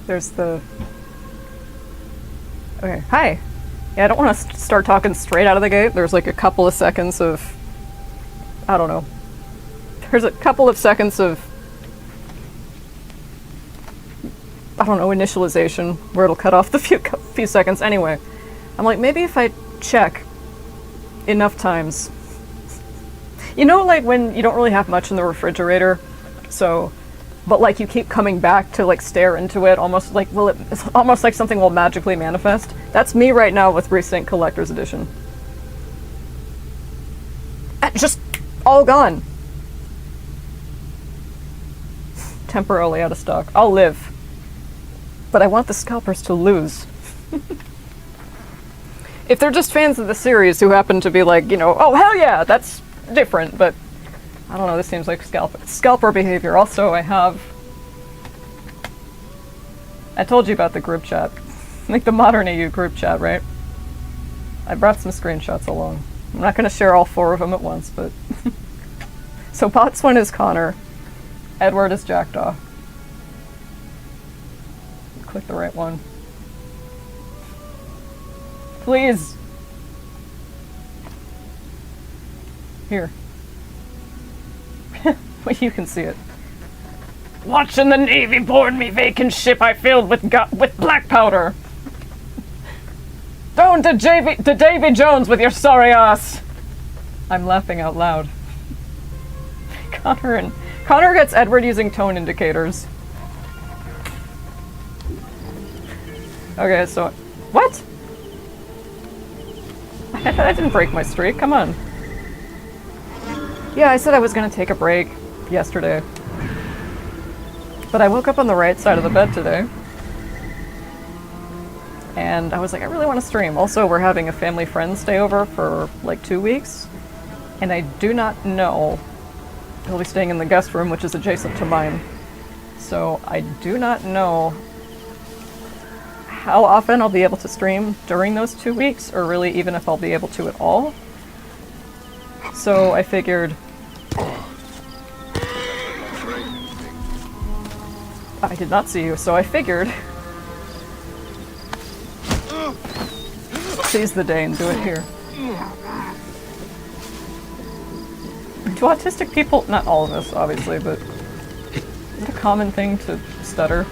There's the... Okay, hi. Yeah, I don't want to start talking straight out of the gate. There's like a couple of seconds of... I don't know. There's a couple of seconds of... I don't know, initialization, where it'll cut off the few seconds. Anyway, I'm like, maybe if I check enough times... You know, like when you don't really have much in the refrigerator, so... But like you keep coming back to like stare into it, almost like it's almost like something will magically manifest. That's me right now with Resync Collector's Edition. Just all gone. Temporarily out of stock. I'll live. But I want the scalpers to lose. If they're just fans of the series who happen to be like, you know, oh hell yeah, that's different, but I don't know, this seems like scalper behavior. Also, I told you about the group chat. Like the Modern AU group chat, right? I brought some screenshots along. I'm not going to share all 4 of them at once, but... So Botswan is Connor. Edward is Jackdaw. Click the right one. Please! Here. Well, you can see it. Watching the Navy board me vacant ship I filled with black powder. Down to Davy Jones with your sorry ass. I'm laughing out loud. Connor gets Edward using tone indicators. Okay, so what? I didn't break my streak. Come on. Yeah, I said I was gonna take a break yesterday. But I woke up on the right side of the bed today. And I was like, I really want to stream. Also, we're having a family friend stay over for like 2 weeks. And I do not know. He'll be staying in the guest room, which is adjacent to mine. So I do not know how often I'll be able to stream during those 2 weeks, or really even if I'll be able to at all. So I figured... I did not see you, so I figured... seize the day and do it here. Do autistic people, not all of us obviously, but is it a common thing to stutter?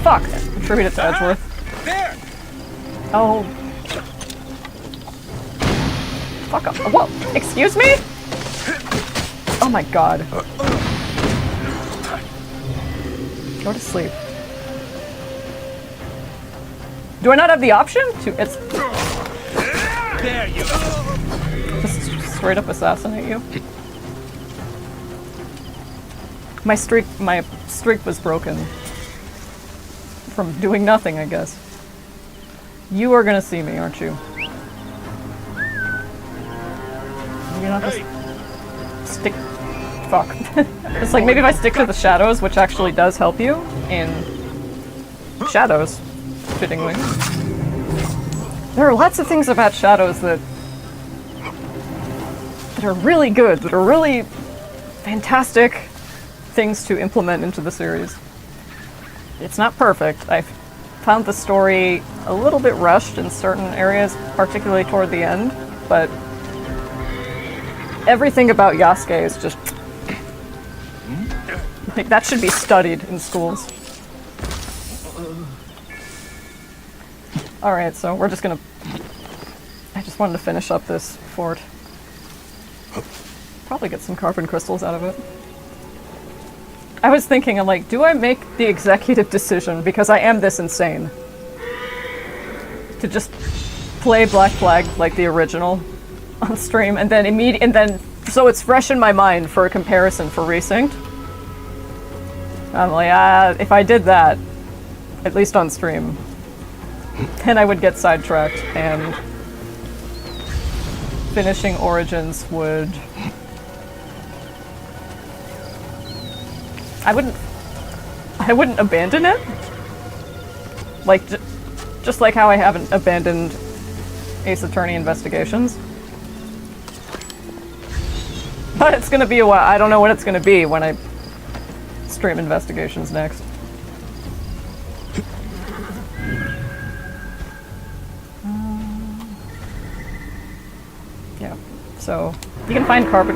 Fuck! Attribute it to Edgeworth. There! Oh. Fuck up. Whoa! Excuse me? Oh my god. Go to sleep. Do I not have the option to? It's. There you go. Just straight up assassinate you. My streak was broken. From doing nothing, I guess. You are gonna see me, aren't you? You're not just stick. Fuck. It's like maybe if I stick to the shadows, which actually does help you in shadows, fittingly. There are lots of things about shadows that are really good, that are really fantastic things to implement into the series. It's not perfect. I found the story a little bit rushed in certain areas, particularly toward the end, but everything about Yasuke is just... like, that should be studied in schools. Alright, so we're just gonna... I just wanted to finish up this fort. Probably get some carbon crystals out of it. I was thinking, I'm like, do I make the executive decision, because I am this insane, to just play Black Flag like the original on stream, and then so it's fresh in my mind for a comparison for Resynced? I'm like, if I did that, at least on stream, then I would get sidetracked, and finishing Origins would... I wouldn't abandon it. Like, just like how I haven't abandoned Ace Attorney Investigations. But it's gonna be a while. I don't know what it's gonna be when I Stream investigations next. Yeah, so you can find carbon.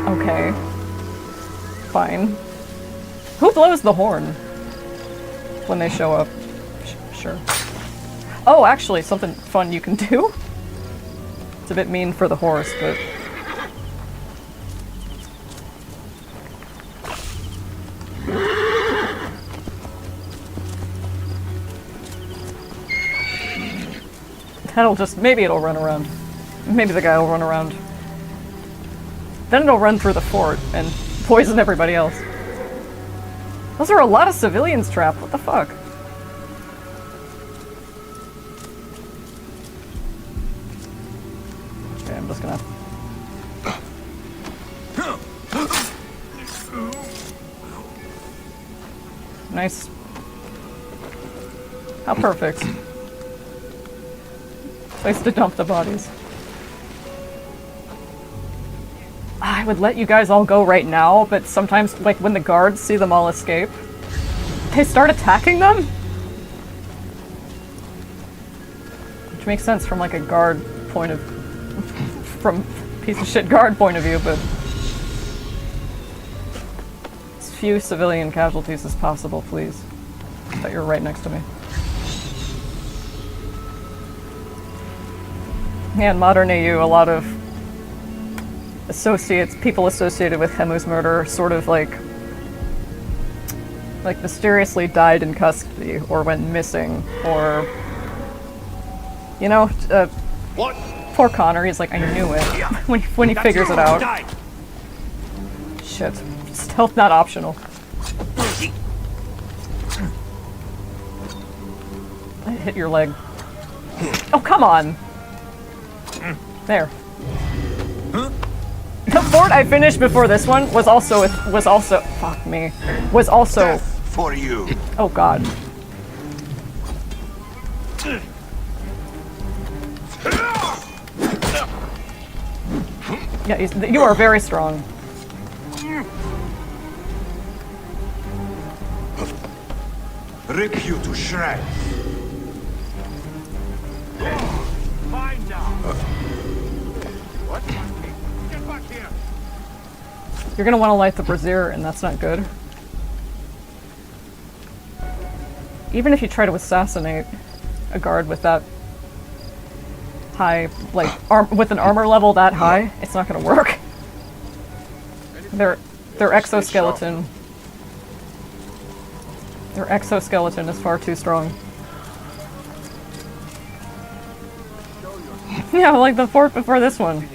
Okay. Fine. Who blows the horn when they show up? Sure. Oh, actually, something fun you can do. It's a bit mean for the horse, but... That'll just... maybe it'll run around. Maybe the guy will run around. Then it'll run through the fort and poison everybody else. Those are a lot of civilians trapped. What the fuck? Okay, I'm just gonna... Nice. How perfect. Place to dump the bodies. I would let you guys all go right now, but sometimes, like, when the guards see them all escape, they start attacking them? Which makes sense from, like, a guard point of... from piece of shit guard point of view, but... as few civilian casualties as possible, please. That you're right next to me. Yeah, in modern AU, a lot of people associated with Hemu's murder sort of like mysteriously died in custody or went missing, or, you know, What? poor Connor, he's like, I knew it, when he figures it out. Die. Shit. Stealth not optional. I hit your leg. Oh, come on! There. The fort I finished before this one was also fuck me. Was also Death for you. oh god. Yeah, you are very strong. Rip you to shreds. Fine now. What? Get back here. You're gonna want to light the brazier, and that's not good. Even if you try to assassinate a guard with that high, like, with an armor level that high, it's not gonna work. Their exoskeleton... Their exoskeleton is far too strong. Yeah, like the fort before this one.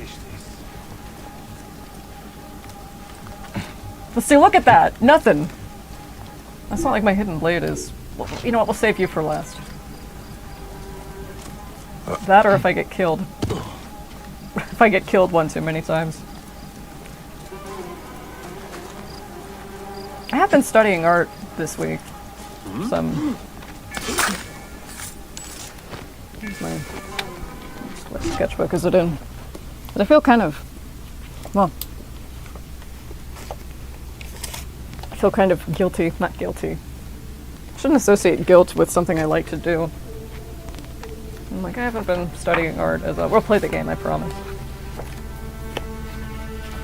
Let's see, look at that! Nothing! That's not like my hidden blade is. Well, you know what, we'll save you for last. That or if I get killed. If I get killed one too many times. I have been studying art this week. Some... What sketchbook is it in? But I feel kind of... well... I feel kind of guilty. Not guilty. I shouldn't associate guilt with something I like to do. I'm like, I haven't been studying art as a... we'll play the game, I promise.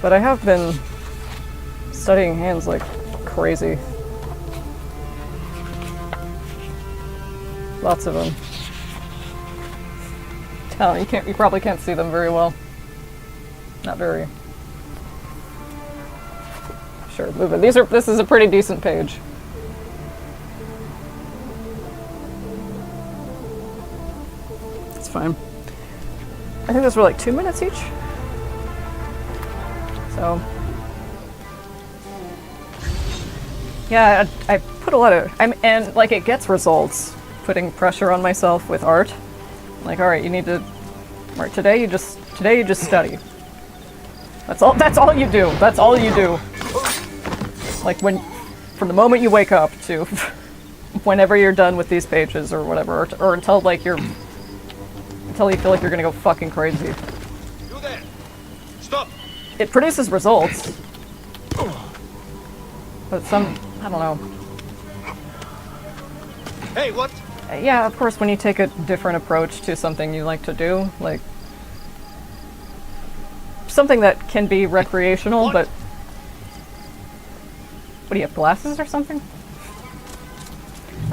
But I have been studying hands like crazy. Lots of them. Oh, you probably can't see them very well. Not very. Sure, move it. This is a pretty decent page. It's fine. I think those were like 2 minutes each. So. Yeah, I put a lot of, and like it gets results, putting pressure on myself with art. Like, all right, you need to, all right, today you just study. That's all you do. That's all you do. Like from the moment you wake up to whenever you're done with these pages or whatever, or until like until you feel like you're gonna go fucking crazy. You there. Stop. It produces results. But some, I don't know. Hey, what? Yeah, of course, when you take a different approach to something you like to do, like something that can be recreational, What? but what do you have, glasses or something?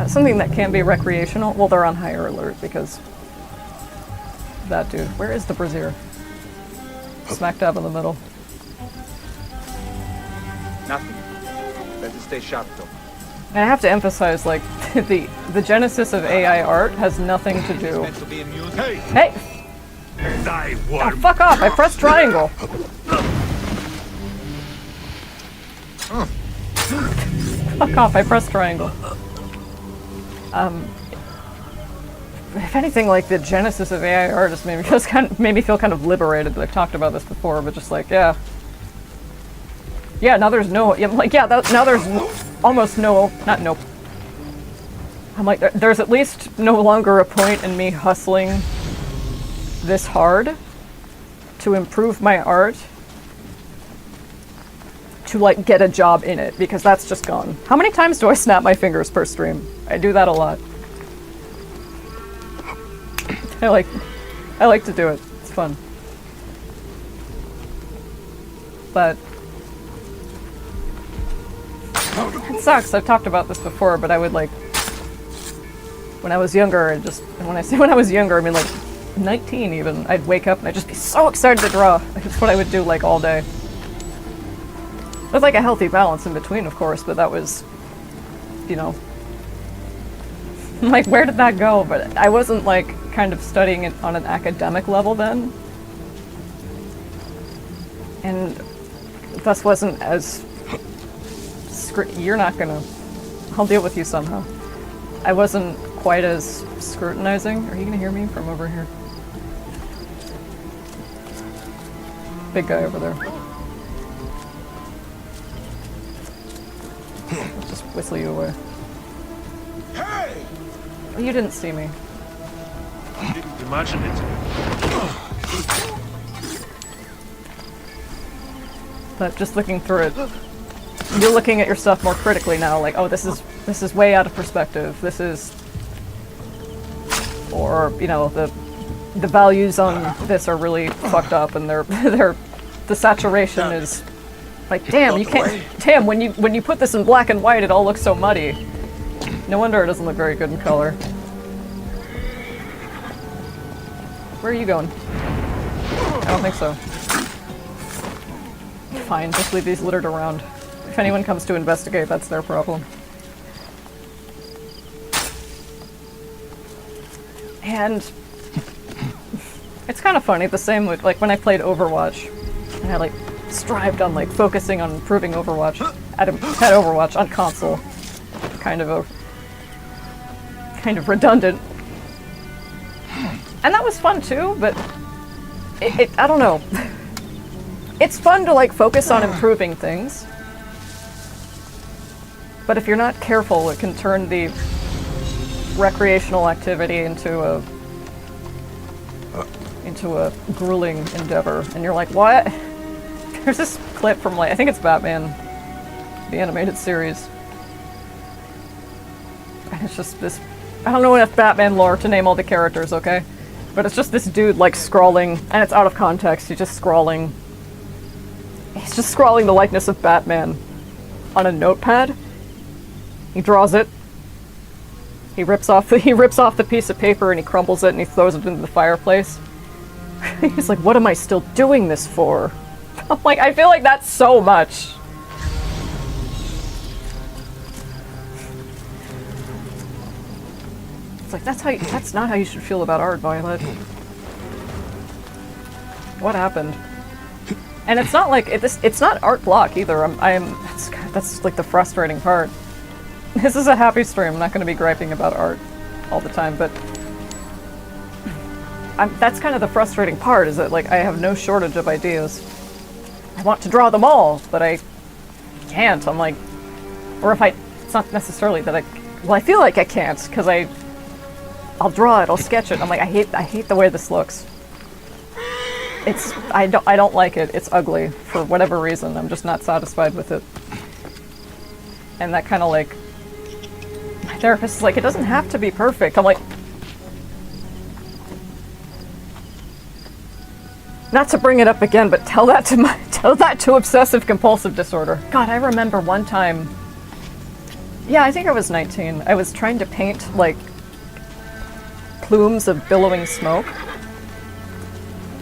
Something that can be recreational. Well, they're on higher alert because that dude. Where is the brazier? Smack dab in the middle. Nothing. Better stay sharp, though. And I have to emphasize, like, the genesis of AI art has nothing to It's do. meant to be amusing. Hey, Hey! die, Oh, worm. fuck off! I pressed triangle! Fuck off, I pressed triangle. If anything, like, the genesis of AI art just made me feel kind of liberated. I've talked about this before, but just like, yeah. Yeah, now there's no, yeah, like, yeah, now there's almost no, not no. I'm like, there's at least no longer a point in me hustling this hard to improve my art to, like, get a job in it, because that's just gone. How many times do I snap my fingers per stream? I do that a lot. I like to do it. It's fun. But it sucks. I've talked about this before, but I would, like, when I was younger, and when I say when I was younger, I mean like 19 even, I'd wake up and I'd just be so excited to draw. That's what I would do, like, all day. With, like, a healthy balance in between, of course, but that was, you know, like, where did that go? But I wasn't, like, kind of studying it on an academic level then. And thus wasn't as you're not gonna, I'll deal with you somehow. I wasn't quite as scrutinizing. Are you gonna hear me from over here? Big guy over there. I'll just whistle you away. Hey! Oh, you didn't see me. Didn't imagine it. But just looking through it, you're looking at your stuff more critically now, like, oh, this is way out of perspective. This is, or, you know, the values on this are really fucked up, and the saturation is like, damn, you can't, damn, when you put this in black and white, it all looks so muddy. No wonder it doesn't look very good in color. Where are you going? I don't think so. Fine, just leave these littered around. If anyone comes to investigate, that's their problem. And it's kind of funny, the same with, like, when I played Overwatch, and I, like, strived on, like, focusing on improving Overwatch, at Overwatch on console. Kind of redundant. And that was fun too, but I don't know. It's fun to, like, focus on improving things. But if you're not careful, it can turn the recreational activity into a grueling endeavor. And you're like, what? There's this clip from, like, I think it's Batman, the animated series. And it's just this, I don't know enough Batman lore to name all the characters, okay? But it's just this dude, like, scrawling, and it's out of context, he's just scrawling the likeness of Batman on a notepad. He draws it. He rips off the piece of paper and he crumbles it and he throws it into the fireplace. He's like, what am I still doing this for? I'm like, I feel like that's so much. It's like, that's not how you should feel about art, Violet. What happened? And it's not like, it's not art block either. That's like the frustrating part. This is a happy stream, I'm not going to be griping about art all the time, but that's kind of the frustrating part, is that, like, I have no shortage of ideas. I want to draw them all, but I can't. I'm like, or it's not necessarily that I feel like I can't, because I'll draw it, I'll sketch it, I'm like, I hate the way this looks. I don't like it, it's ugly, for whatever reason, I'm just not satisfied with it. And that kind of like, my therapist is like, it doesn't have to be perfect. I'm like, not to bring it up again, but tell that to obsessive compulsive disorder. God, I remember one time, yeah, I think I was 19. I was trying to paint like plumes of billowing smoke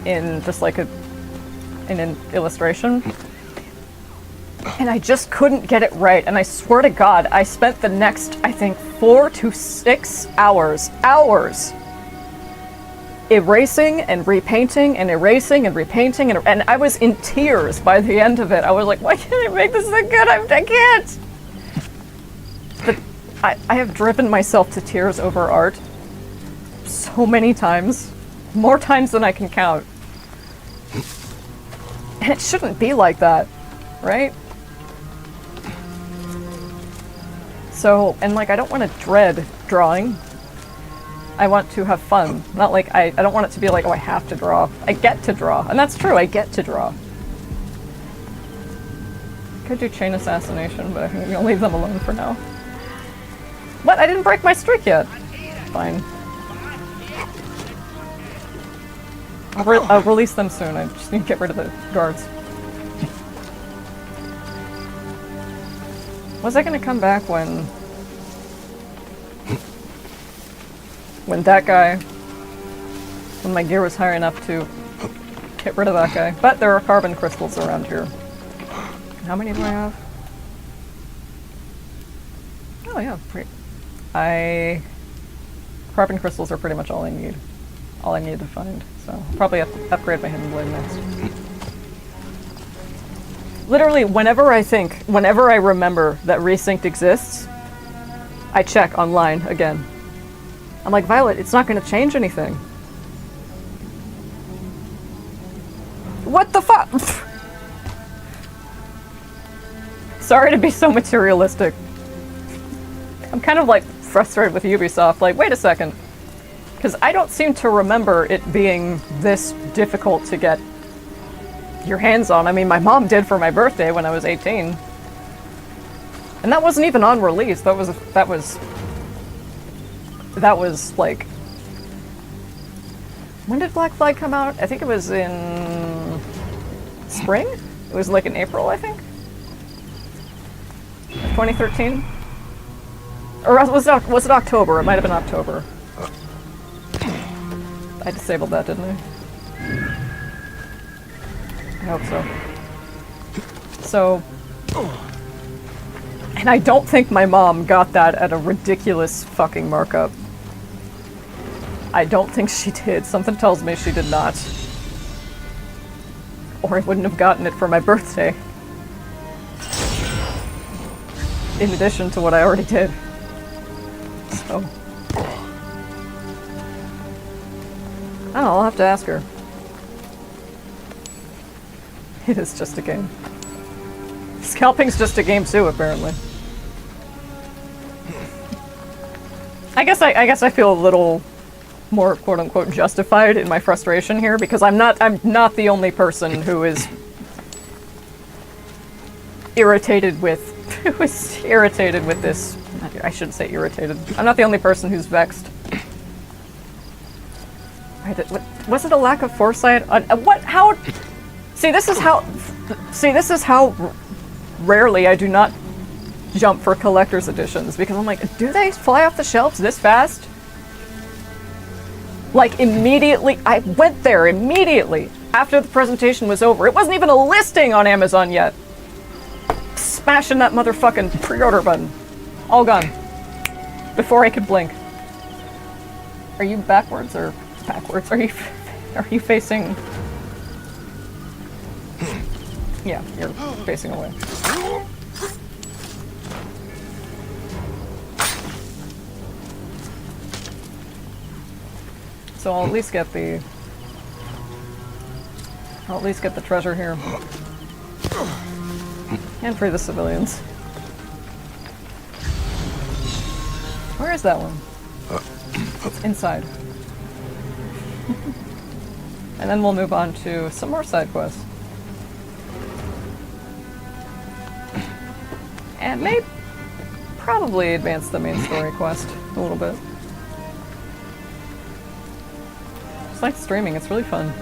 in just like in an illustration. And I just couldn't get it right. And I swear to God, I spent the next, I think, 4 to 6 hours erasing and repainting and erasing and repainting. And I was in tears by the end of it. I was like, why can't I make this look good? I can't. But I have driven myself to tears over art so many times. More times than I can count. And it shouldn't be like that, right? So, and like, I don't want to dread drawing. I want to have fun. Not like, I don't want it to be like, oh, I have to draw. I get to draw. And that's true, I get to draw. Could do chain assassination, but I think I'm gonna leave them alone for now. What? I didn't break my streak yet. Fine. I'll release them soon. I just need to get rid of the guards. Was I gonna come back when that guy, when my gear was high enough to get rid of that guy? But there are carbon crystals around here. How many do I have? Oh yeah, carbon crystals are pretty much all I need. All I need to find. So I'll probably upgrade my hidden blade next. Literally, whenever I remember that Resynced exists, I check online again. I'm like, Violet, it's not going to change anything. What the fuck? Sorry to be so materialistic. I'm kind of like frustrated with Ubisoft, like, wait a second. Because I don't seem to remember it being this difficult to get your hands on. I mean, my mom did for my birthday when I was 18. And that wasn't even on release. That was like, when did Black Flag come out? I think it was in spring? It was like in April, I think? 2013? Or was it October? It might have been October. I disabled that, didn't I? I hope so. So, and I don't think my mom got that at a ridiculous fucking markup. I don't think she did. Something tells me she did not. Or I wouldn't have gotten it for my birthday. In addition to what I already did. So, I don't know, I'll have to ask her. It is just a game. Scalping's just a game too, apparently. I guess I feel a little more quote-unquote justified in my frustration here because I'm not the only person who is irritated with this. I shouldn't say irritated. I'm not the only person who's vexed. Was it a lack of foresight? What? How? See, this is how rarely I do not jump for collector's editions, because I'm like, do they fly off the shelves this fast? Like, immediately, I went there immediately after the presentation was over. It wasn't even a listing on Amazon yet. Smashing that motherfucking pre-order button. All gone. Before I could blink. Are you backwards or backwards? Are you facing? Yeah, you're facing away. So I'll at least get the treasure here. And free the civilians. Where is that one? It's inside. And then we'll move on to some more side quests. And probably advance the main story quest a little bit. Just like streaming, it's really fun.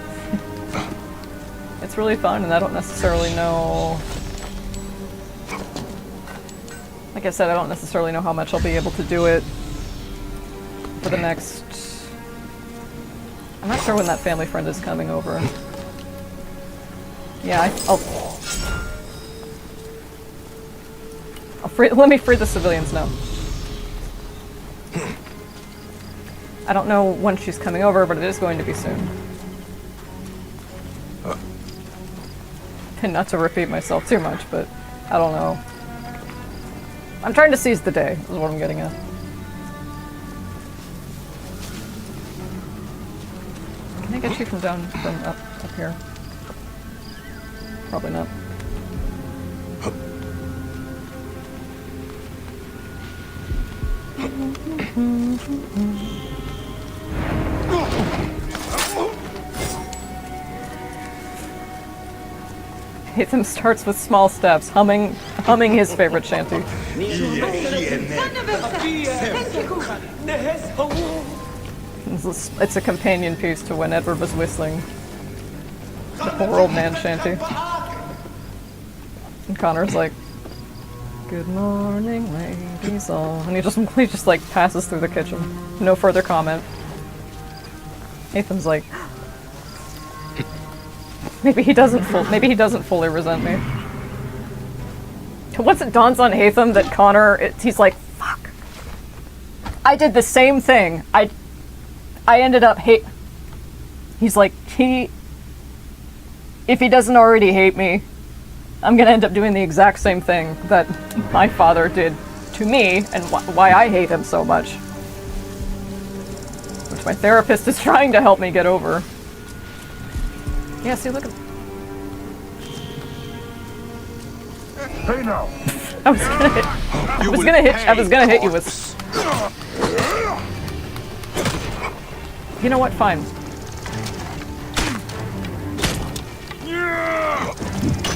It's really fun, and I don't necessarily know... Like I said, I don't necessarily know how much I'll be able to do it for the next... I'm not sure when that family friend is coming over. Yeah, let me free the civilians now. I don't know when she's coming over, but it is going to be soon. And not to repeat myself too much, but I don't know. I'm trying to seize the day, is what I'm getting at. Can I get you from up here? Probably not. Haytham starts with small steps, humming his favorite shanty. It's a companion piece to when Edward was whistling the poor old man shanty. And Connor's like, "Good morning, ladies all," and he just like passes through the kitchen. No further comment. Haytham's like, maybe he doesn't fully resent me. Once it dawns on Haytham that Connor, he's like, fuck. I did the same thing. I ended up He's like, if he doesn't already hate me, I'm gonna end up doing the exact same thing that my father did to me, and why I hate him so much. Which my therapist is trying to help me get over. Yeah, see, look at... Hey now. I was gonna hit you with... You know what? Fine.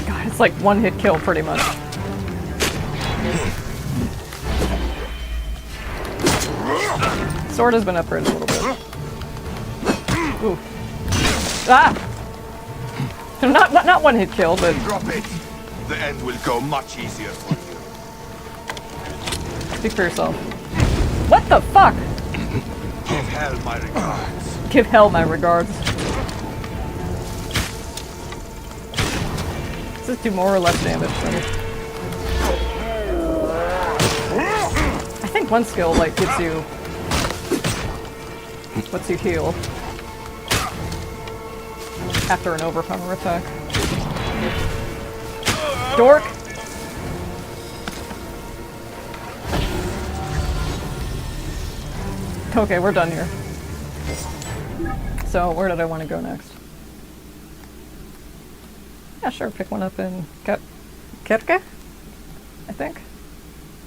God, it's like one hit kill, pretty much. Sword has been upgraded a little bit. Ooh. Ah! Not one hit kill, but... Drop it. The end will go much easier for you. Speak for yourself. What the fuck? Give hell my regards. Give hell my regards. Does this do more or less damage than... I think one skill, like, lets you heal after an overpower attack. Dork! Okay, we're done here. So, where did I want to go next? Yeah, sure, pick one up in Kerke? I think.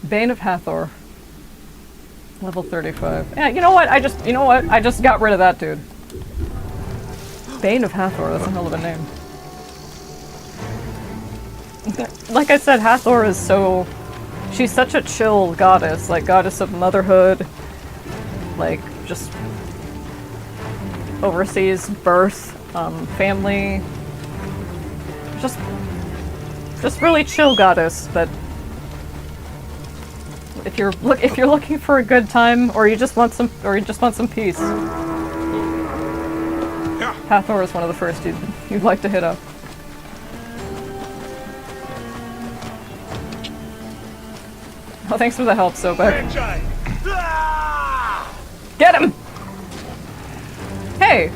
Bane of Hathor. Level 35. Yeah, you know what? I just got rid of that dude. Bane of Hathor, that's a hell of a name. Like I said, Hathor is so... She's such a chill goddess, like goddess of motherhood, like just oversees birth, family, just really chill goddess that if you're looking for a good time or you just want some peace, Hathor is one of the first you'd like to hit up. Oh, thanks for the help, Sobek. Get him! Hey!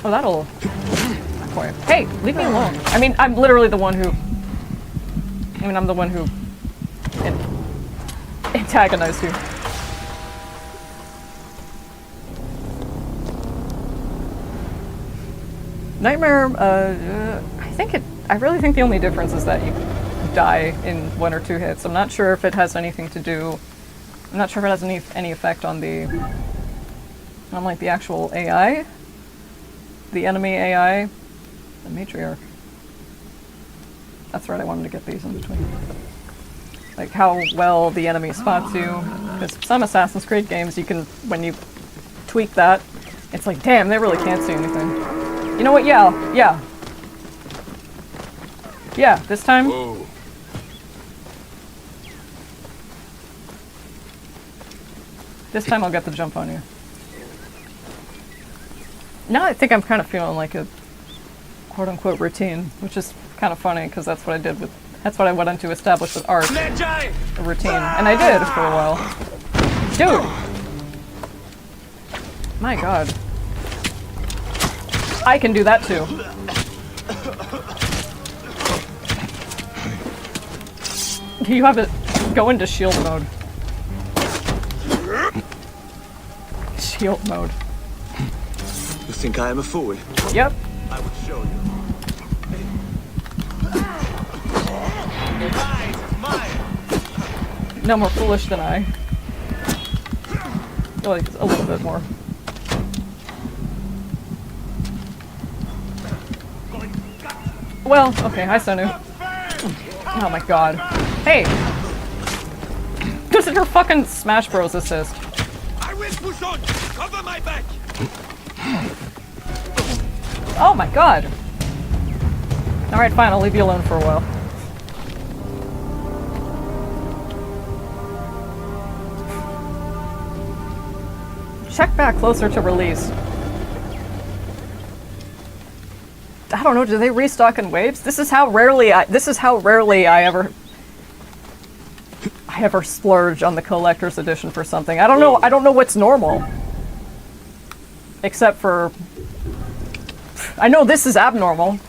Oh, that'll... Quiet. Hey, leave me alone. I mean, I'm literally the one who... I'm the one who... antagonized you. Nightmare, I really think the only difference is that you die in 1 or 2 hits. I'm not sure if it has anything to do... I'm not sure if it has any effect on like the actual AI. The enemy AI. The matriarch. That's right, I wanted to get these in between. Like how well the enemy spots you. Because some Assassin's Creed games, you can, when you tweak that, it's like, damn, they really can't see anything. You know what? Yeah. Yeah, this time. Whoa. This time I'll get the jump on you. Now I think I'm kind of feeling like a quote-unquote routine, which is kind of funny because that's what I did with, that's what I went into establish with art, a routine, and I did for a while. Dude! My god. I can do that too. You have it go into shield mode. Shield mode. You think I am a fool? Yep. I will show you. No more foolish than I. Like a little bit more. Well, okay, hi Sonu. Oh my god. Hey! Consider fucking Smash Bros assist. I will push on. Cover my back. Oh my god! Alright, fine, I'll leave you alone for a while. Check back closer to release. I don't know, do they restock in waves? This is how rarely I ever splurge on the collector's edition for something. I don't know what's normal. Except for I know this is abnormal.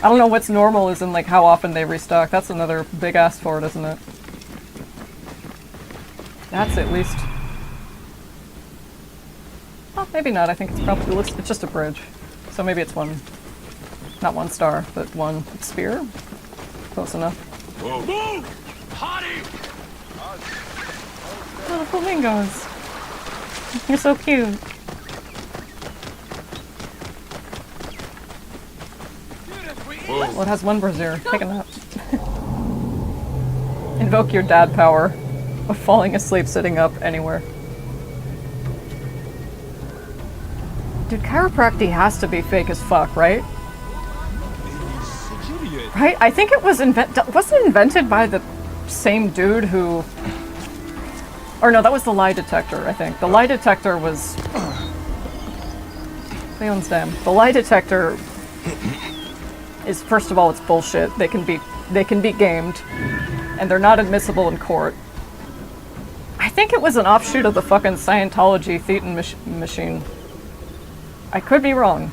I don't know what's normal is in like how often they restock. That's another big ask for it, isn't it? That's at least. Well, maybe not. I think it's probably it's just a bridge. So maybe it's one, not 1 star, but 1 spear. Close enough. Whoa. Move! Hottie! Little flamingos. You're so cute. Well, it has 1 brazier. Take a nap. Invoke your dad power of falling asleep sitting up anywhere. Dude, chiropractic has to be fake as fuck, right? Right? I think it was wasn't it invented by the same dude who... Or no, that was the lie detector, I think. The lie detector was... Leon's Dam. The lie detector is, first of all, it's bullshit. They can be gamed, and they're not admissible in court. I think it was an offshoot of the fucking Scientology Thetan machine. I could be wrong.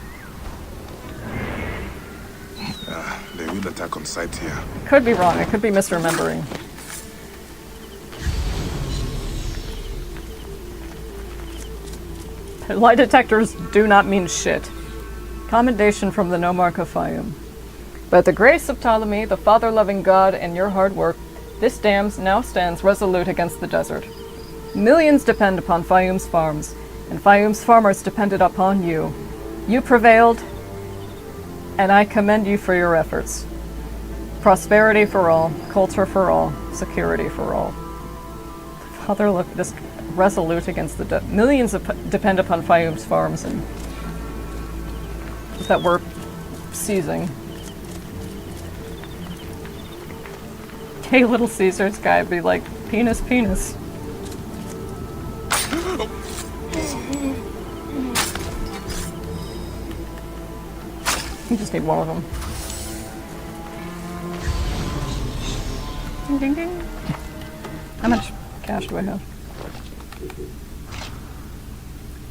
They will attack on sight here. Could be wrong. I could be misremembering. Lie detectors do not mean shit. Commendation from the Nomarch of Fayum. By the grace of Ptolemy, the father-loving god, and your hard work, this dam now stands resolute against the desert. Millions depend upon Fayum's farms, and Fayum's farmers depended upon you. You prevailed, and I commend you for your efforts. Prosperity for all, culture for all, security for all. Father, look, this resolute against the millions depend upon Fayum's farms, and that we're seizing. Hey, Little Caesars guy be like, penis, penis. You just need one of them. Ding, ding, ding. How much cash do I have?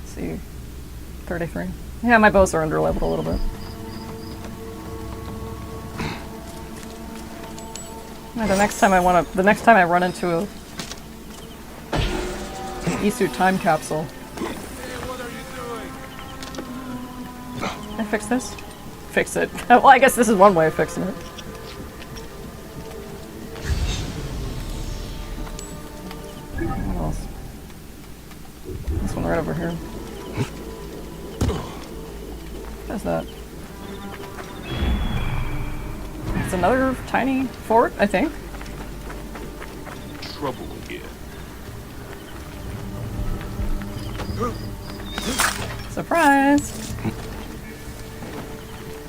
Let's see. 33. Yeah, my bows are under-leveled a little bit. Yeah, the next time I run into a Isu time capsule. What are you doing? Can I fix this? Fix it. Well, I guess this is one way of fixing it. What else? This one right over here. What's that? It's another tiny fort, I think. Trouble here. Surprise!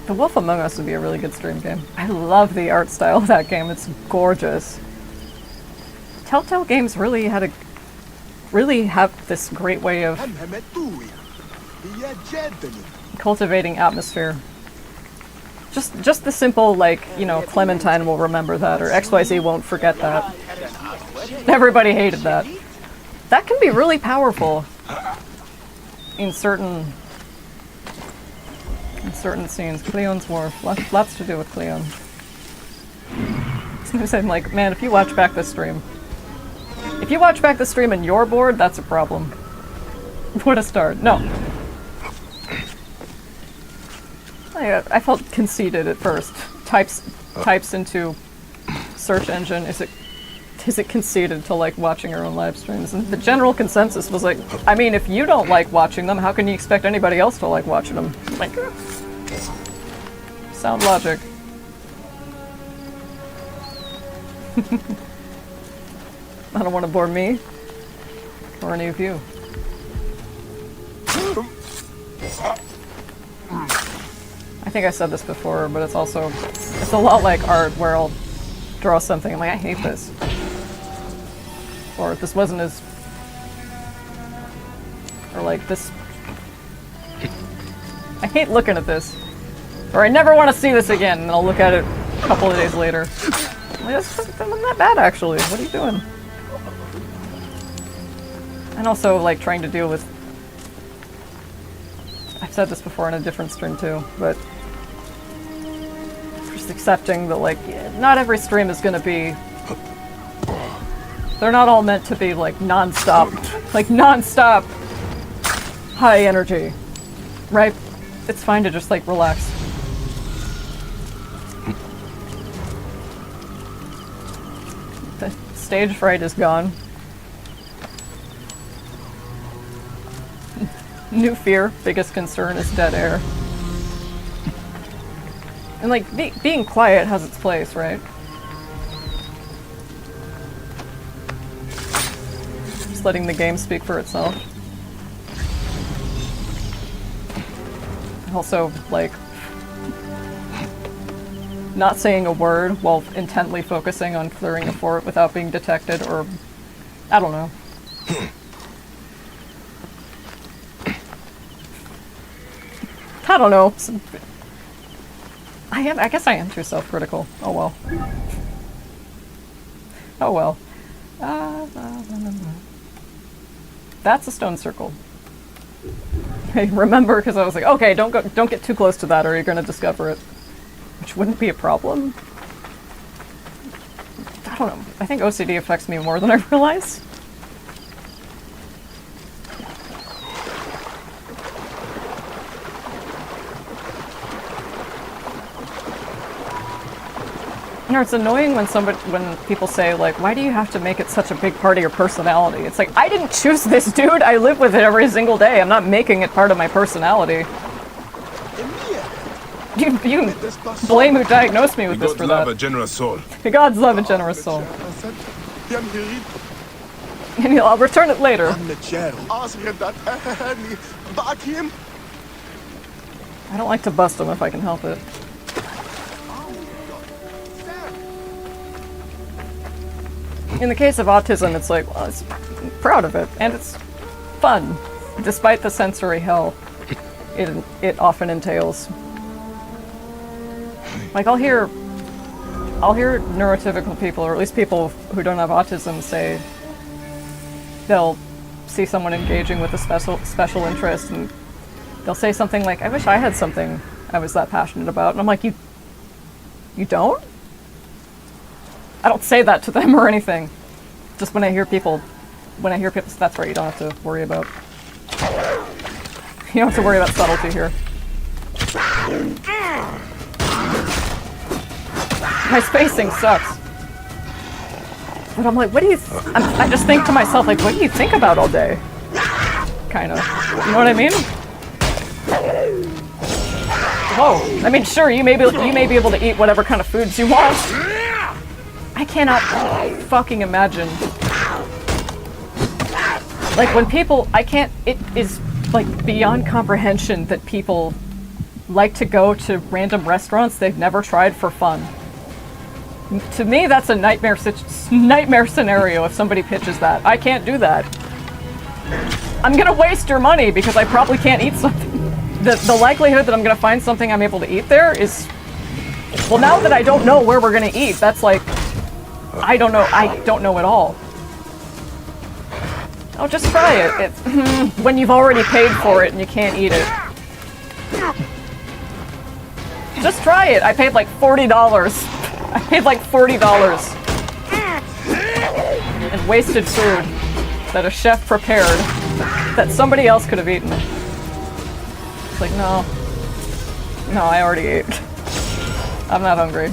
The Wolf Among Us would be a really good stream game. I love the art style of that game. It's gorgeous. Telltale Games really have this great way of cultivating atmosphere. Just the simple, like, you know, Clementine will remember that, or XYZ won't forget that. Everybody hated that. That can be really powerful in certain scenes. Cleon's Wharf. Lots to do with Cleon. So I'm like, man, if you watch back this stream and you're bored, that's a problem. What a start. No. I felt conceited at first. Types into search engine. Is it conceited to like watching your own live streams? And the general consensus was like, I mean, if you don't like watching them, how can you expect anybody else to like watching them? Like, sound logic. I don't want to bore me or any of you. I think I said this before, but it's a lot like art where I'll draw something and I'm like, I hate this. Or this wasn't as, or like this, I hate looking at this. Or I never want to see this again, and I'll look at it a couple of days later. I'm like, this wasn't that bad actually, what are you doing? And also like trying to deal with, I've said this before in a different stream too, but just accepting that like, not every stream is gonna be, they're not all meant to be like non-stop high energy, right? It's fine to just like relax. The stage fright is gone. New fear, biggest concern is dead air. And like, being quiet has its place, right? Just letting the game speak for itself. Also, like, not saying a word while intently focusing on clearing a fort without being detected, or I don't know. I don't know. I guess I am too self-critical. Oh well. Oh well. That's a stone circle. I remember because I was like, okay, don't get too close to that, or you're gonna discover it, which wouldn't be a problem. I don't know. I think OCD affects me more than I realize. You know, it's annoying when people say, like, why do you have to make it such a big part of your personality? It's like, I didn't choose this, dude! I live with it every single day! I'm not making it part of my personality. You blame who diagnosed me with this for that. God love a generous soul. God's love a generous soul. And I'll return it later. I don't like to bust them if I can help it. In the case of autism, it's like, well, it's proud of it, and it's fun, despite the sensory hell it often entails. Like, I'll hear neurotypical people, or at least people who don't have autism, say they'll see someone engaging with a special interest, and they'll say something like, I wish I had something I was that passionate about, and I'm like, you don't? I don't say that to them or anything. Just when I hear people, that's right, you don't have to worry about. You don't have to worry about subtlety here. My spacing sucks. But I'm like, what do you, I just think to myself, like, what do you think about all day? Kind of. You know what I mean? Whoa. I mean, sure, you may be able to eat whatever kind of foods you want. I cannot fucking imagine. Like, when people... It is, like, beyond comprehension that people like to go to random restaurants they've never tried for fun. To me, that's a nightmare scenario if somebody pitches that. I can't do that. I'm gonna waste your money because I probably can't eat something. The likelihood that I'm gonna find something I'm able to eat there is... Well, now that I don't know where we're gonna eat, that's like... I don't know at all. Oh, just try it. When you've already paid for it and you can't eat it. Just try it. I paid like $40. I paid like $40 and wasted food that a chef prepared that somebody else could have eaten. It's like, no. No, I already ate. I'm not hungry.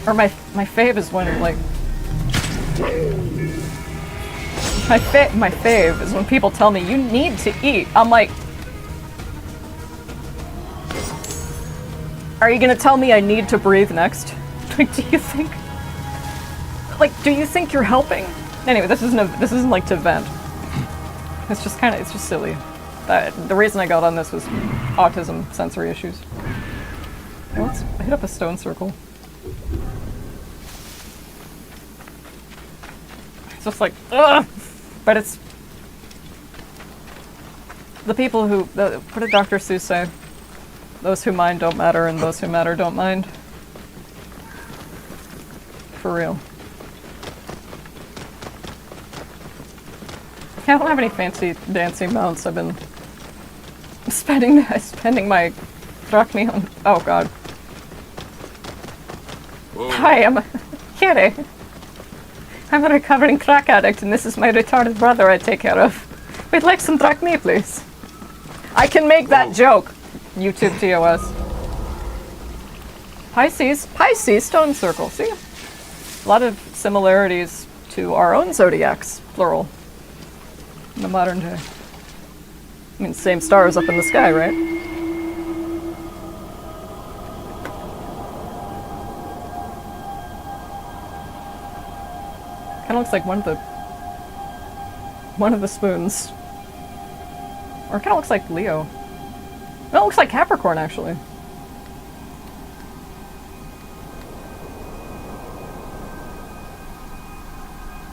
Or my fave is when, like... My fave is when people tell me, you need to eat. I'm like... Are you gonna tell me I need to breathe next? Like, do you think... Like, do you think you're helping? Anyway, this isn't like to vent. It's just silly. The reason I got on this was autism sensory issues. Hey, let's hit up a stone circle. It's just like, ugh! But it's... The people who... what did Dr. Seuss say? Those who mind don't matter, and those who matter don't mind. For real. I don't have any fancy dancing mounts. I've been spending my drachmi on... Oh god. Whoa. Hi, I'm Kiri. I'm a recovering crack addict, and this is my retarded brother I take care of. We'd like some drachmi, please. I can make that joke. YouTube TOS. Pisces stone circle. See? A lot of similarities to our own zodiacs, plural. In the modern day. I mean, same stars up in the sky, right? Kinda looks like one of the spoons. Or kinda looks like Leo. No, it looks like Capricorn, actually.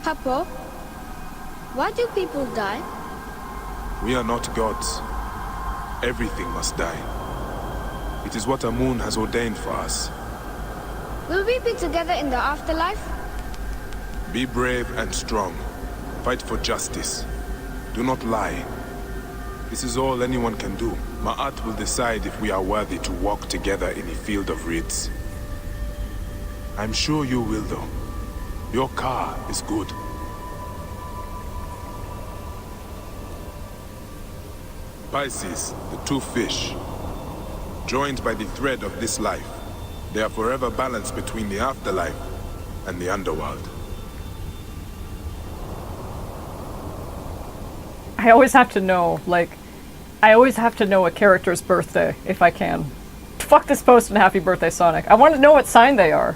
Papa, why do people die? We are not gods. Everything must die. It is what Amun has ordained for us. Will we be together in the afterlife? Be brave and strong. Fight for justice. Do not lie. This is all anyone can do. Ma'at will decide if we are worthy to walk together in a field of reeds. I'm sure you will, though. Your car is good. Pisces, the two fish, joined by the thread of this life. They are forever balanced between the afterlife and the underworld. I always have to know, like, I always have to know a character's birthday, if I can. Fuck this post and happy birthday, Sonic. I want to know what sign they are.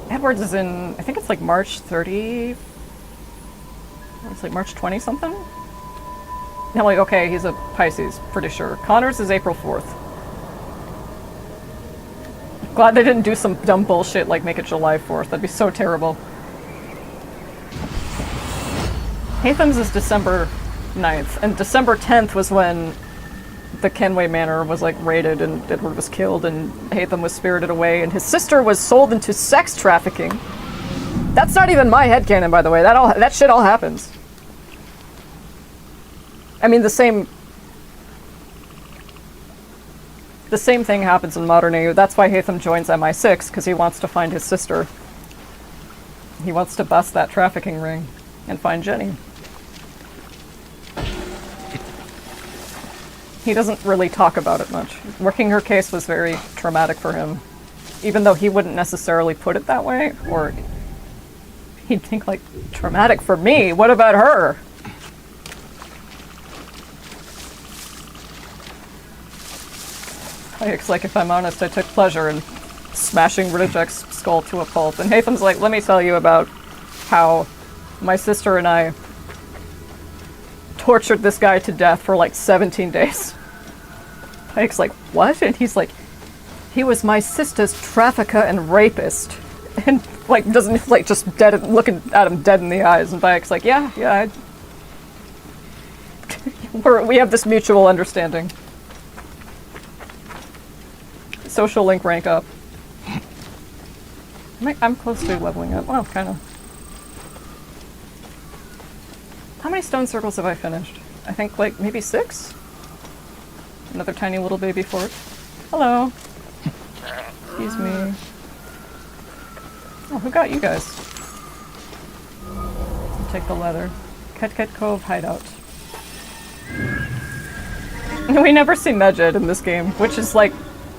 Edwards is in, I think it's like March 30... It's like March 20 something? No, like, okay, he's a Pisces, pretty sure. Connors is April 4th. Glad they didn't do some dumb bullshit like make it July 4th. That'd be so terrible. Hatham's is December 9th, and December 10th was when the Kenway Manor was like raided and Edward was killed and Hatham was spirited away and his sister was sold into sex trafficking. That's not even my headcanon, by the way. That shit all happens. I mean, the same thing happens in modern AU. That's why Hatham joins MI6, because he wants to find his sister. He wants to bust that trafficking ring and find Jenny. He doesn't really talk about it much. Working her case was very traumatic for him, even though he wouldn't necessarily put it that way, or he'd think like, traumatic for me? What about her? It's like, if I'm honest, I took pleasure in smashing Riddichek's skull to a pulp. And Hatham's like, let me tell you about how my sister and I tortured this guy to death for like 17 days. Pike's like, what? And he's like, he was my sister's trafficker and rapist. And like, doesn't, like, just dead, looking at him dead in the eyes. And Pike's like, yeah, we have this mutual understanding. Social link rank up. I'm close to leveling up. Well, kind of. How many stone circles have I finished? I think like maybe 6? Another tiny little baby fort. Hello. Excuse me. Oh, who got you guys? I'll take the leather. Ketket Cove hideout. We never see Medjed in this game, which is like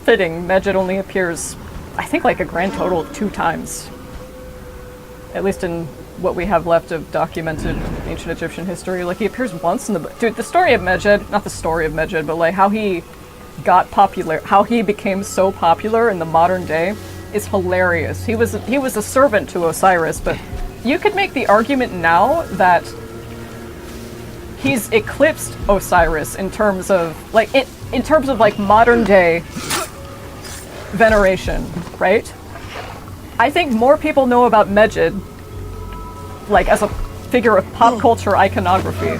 fitting. Medjed only appears, I think, like a grand total of 2 times. At least in what we have left of documented ancient Egyptian history. Like, he appears once in the book. Dude, the story of Medjed, not the story of Medjed, but like how he got popular, how he became so popular in the modern day is hilarious. He was a servant to Osiris, but you could make the argument now that he's eclipsed Osiris in terms of like modern day veneration, right? I think more people know about Medjed, like as a figure of pop culture iconography,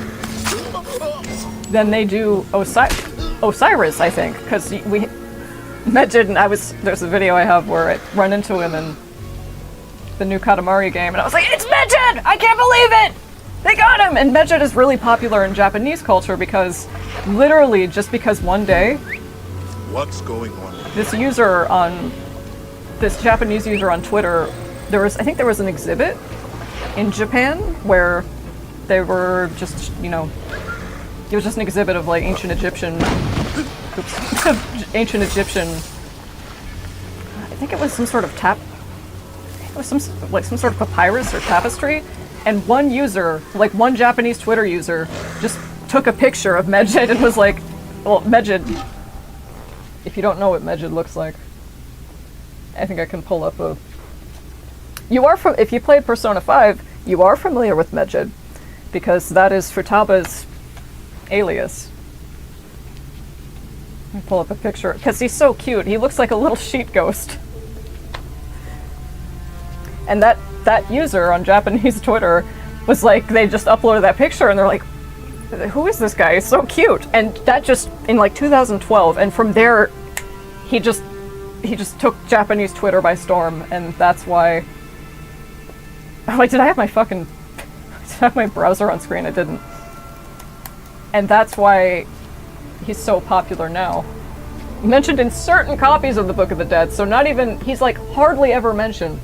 than they do Osiris, I think, because Medjed, and there's a video I have where I run into him in the new Katamari game, and I was like, it's Medjed! I can't believe it! They got him! And Medjed is really popular in Japanese culture because, literally, just because one day, What's going on? This Japanese user on Twitter, I think there was an exhibit in Japan where they were just, it was just an exhibit of like ancient Egyptian, I think it was some sort of some sort of papyrus or tapestry, and one Japanese Twitter user just took a picture of Medjed and was like, well, Medjed, if you don't know what Medjed looks like, I think I can pull up if you played Persona 5, you are familiar with Medjed, because that is Futaba's alias. Let me pull up a picture, because he's so cute. He looks like a little sheet ghost. And that user on Japanese Twitter was like, they just uploaded that picture, and they're like, who is this guy? He's so cute. And that just, in like 2012, and from there, he just took Japanese Twitter by storm, and that's why... Oh, wait, did I have my browser on screen? I didn't. And that's why he's so popular now. Mentioned in certain copies of the Book of the Dead, so he's like hardly ever mentioned.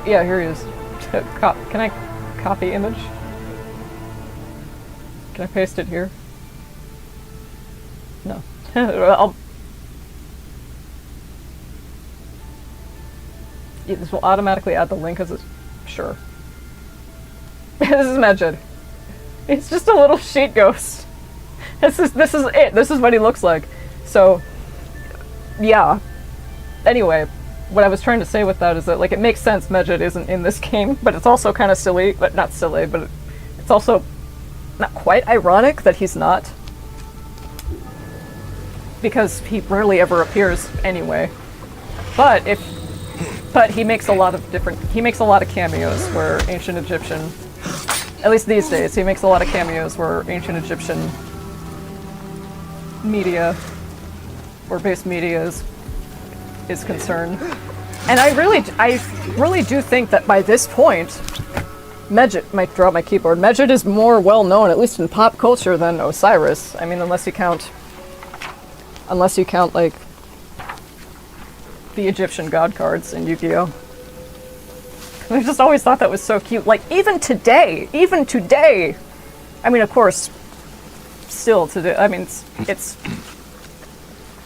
Yeah, here he is. Can I copy image? Can I paste it here? No. This will automatically add the link as sure. This is Medjed. It's just a little sheet ghost. This is it. This is what he looks like. So, yeah. Anyway, what I was trying to say with that is that, like, it makes sense Medjed isn't in this game, but it's also kind of silly, but not silly, but it's also not quite ironic that he's not. Because he rarely ever appears anyway. But he makes a lot of cameos where ancient Egyptian, at least these days, he makes a lot of cameos where ancient Egyptian media, or base media is concerned. And I really do think that by this point, Medjed, might drop my keyboard, Medjed is more well known, at least in pop culture, than Osiris. I mean, unless you count like the Egyptian god cards in Yu-Gi-Oh! I just always thought that was so cute. Like, even today, I mean, of course, still today, I mean, it's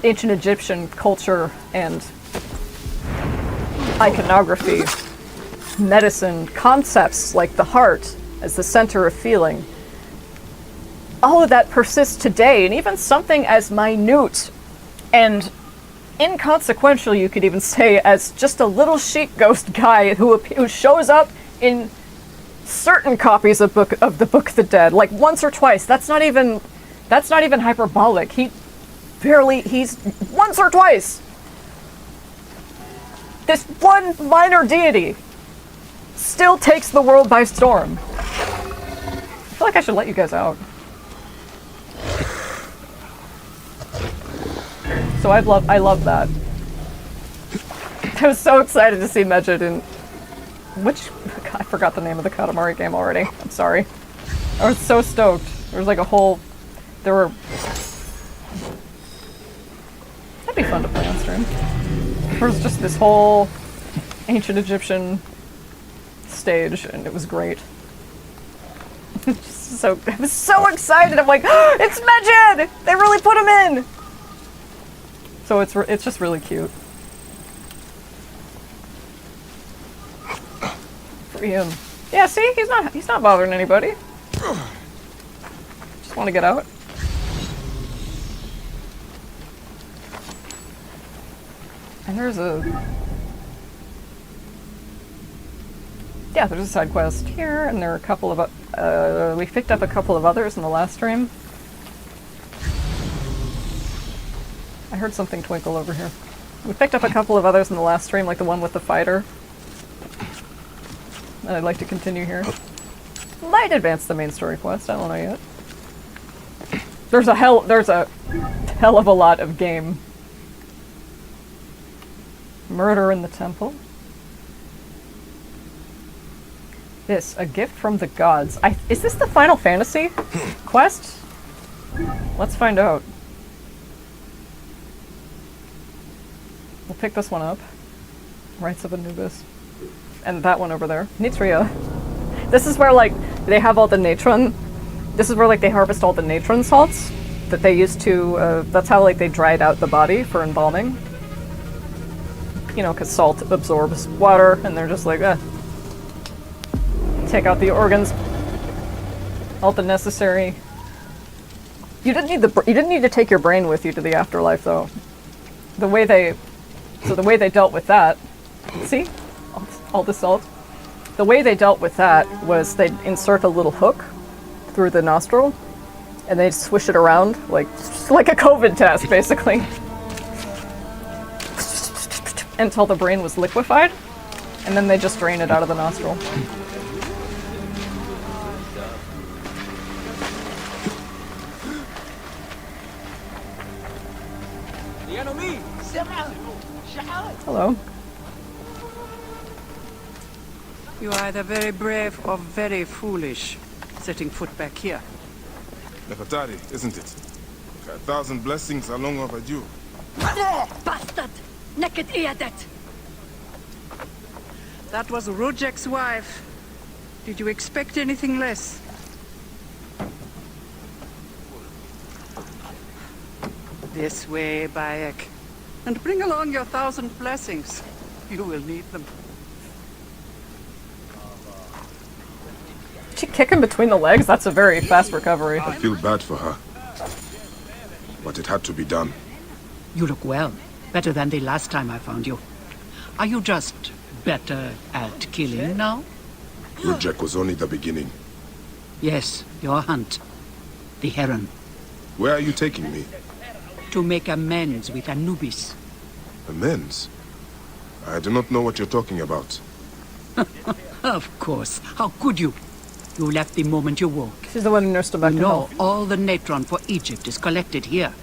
ancient Egyptian culture and iconography, medicine, concepts like the heart as the center of feeling. All of that persists today, and even something as minute And inconsequential, you could even say, as just a little sheep ghost guy who shows up in certain copies of the Book of the Dead, like once or twice. That's not even hyperbolic. He's once or twice. This one minor deity still takes the world by storm. I feel like I should let you guys out. So I love that. I was so excited to see Medjed in I forgot the name of the Katamari game already. I'm sorry. I was so stoked. There was like that'd be fun to play on stream. There was just this whole ancient Egyptian stage, and it was great. I was so excited. I'm like, oh, it's Medjed! They really put him in. So it's just really cute. Free him. Yeah, see, he's not bothering anybody. Just want to get out. And there's a side quest here, and there are a couple of we picked up a couple of others in the last stream. I heard something twinkle over here. We picked up a couple of others in the last stream, like the one with the fighter. And I'd like to continue here. Might advance the main story quest, I don't know yet. There's a hell of a lot of game. Murder in the temple. This, a gift from the gods. Is this the Final Fantasy quest? Let's find out. We'll pick this one up. Rites of Anubis. And that one over there. Nitria. This is where, like, they have all the natron. This is where, like, they harvest all the natron salts that they used to, that's how, like, they dried out the body for embalming. You know, because salt absorbs water, and they're just like, take out the organs. All the necessary. You didn't need to take your brain with you to the afterlife, though. The way they dealt with that, see? All the salt. The way they dealt with that was they'd insert a little hook through the nostril, and they'd swish it around, like a COVID test, basically. Until the brain was liquefied, and then they just drain it out of the nostril. Hello. You are either very brave or very foolish, setting foot back here. Nefertari, isn't it? 1,000 blessings are long overdue. Bastard! Naked Iadet! That was Rujek's wife. Did you expect anything less? This way, Bayek. And bring along your 1,000 blessings. You will need them. Did she kick him between the legs? That's a very fast recovery. I feel bad for her. But it had to be done. You look well. Better than the last time I found you. Are you just better at killing now? Rujek was only the beginning. Yes, your hunt. The heron. Where are you taking me? To make amends with Anubis. Amends? I do not know what you're talking about. Of course. How could you? You left the moment you woke. She's the one who nursed him back to No, health. all the natron for Egypt is collected here.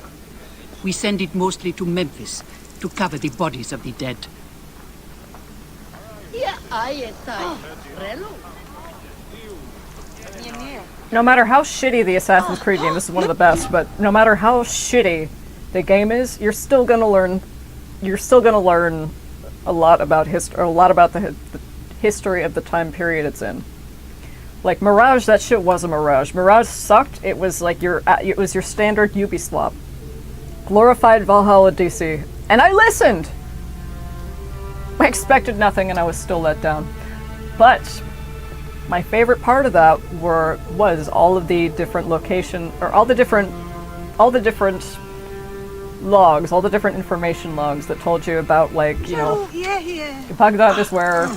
We send it mostly to Memphis to cover the bodies of the dead. No matter how shitty the Assassin's Creed game, this is one of the best, but no matter how shitty the game is, you're still gonna learn a lot about the history of the time period it's in. Like Mirage, that shit was a Mirage. Mirage sucked. It was like your standard Ubisoft. Glorified Valhalla DC. And I listened! I expected nothing and I was still let down. But my favorite part of that was all of the different location, or all the different logs, all the different information logs that told you about, like, you know, Baghdad is where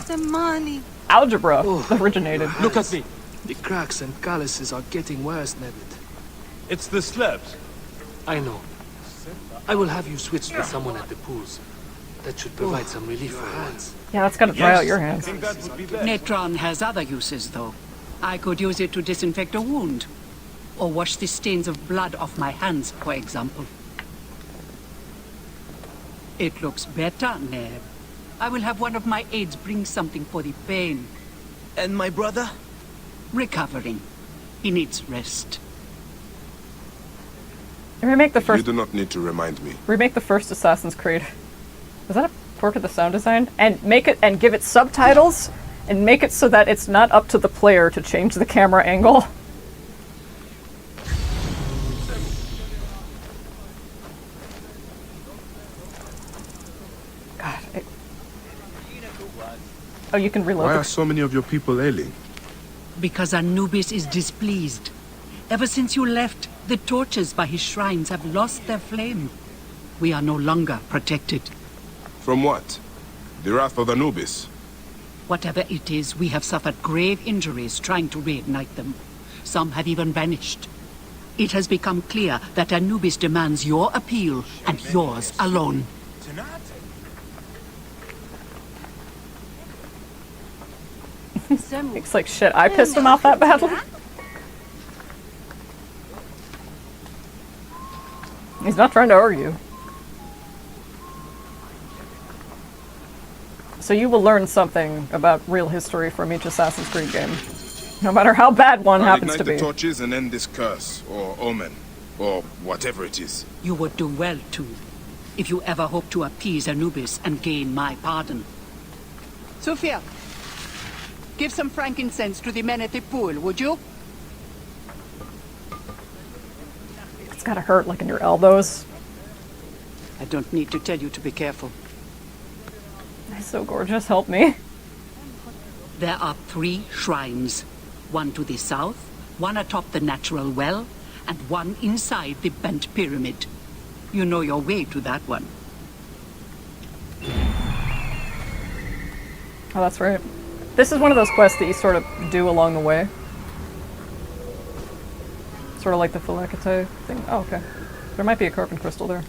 algebra originated. Look at me. The cracks and calluses are getting worse, Nevid. It's the slabs. I know. I will have you switched with someone at the pools. That should provide some relief for once. Yeah, that's gotta dry out your hands. I think that would be best. Natron has other uses, though. I could use it to disinfect a wound. Or wash the stains of blood off my hands, for example. It looks better, Neb. I will have one of my aides bring something for the pain. And my brother? Recovering. He needs rest. Remake the You first do not need to remind me. Assassin's Creed. Was that a port of the sound design? And make it and give it subtitles and make it so that it's not up to the player to change the camera angle. God. Oh, you can reload. Why are so many of your people ailing? Because Anubis is displeased. Ever since you left, the torches by his shrines have lost their flame. We are no longer protected. From what? The wrath of Anubis? Whatever it is, we have suffered grave injuries trying to reignite them. Some have even vanished. It has become clear that Anubis demands your appeal, and yours alone. It's like shit. I pissed him off that badly. He's not trying to argue. So you will learn something about real history from each Assassin's Creed game. No matter how bad one happens Ignite to the be. torches and end this curse, or omen, or whatever it is. You would do well to, if you ever hope to appease Anubis and gain my pardon. Sophia, give some frankincense to the men at the pool, would you? It's gotta hurt, like in your elbows. I don't need to tell you to be careful. He's so gorgeous, help me. There are 3 shrines. One to the south, one atop the natural well, and one inside the bent pyramid. You know your way to that one. Oh, that's right. This is one of those quests that you sort of do along the way. Sort of like the Phylakitai thing. Oh, okay. There might be a carbon crystal there.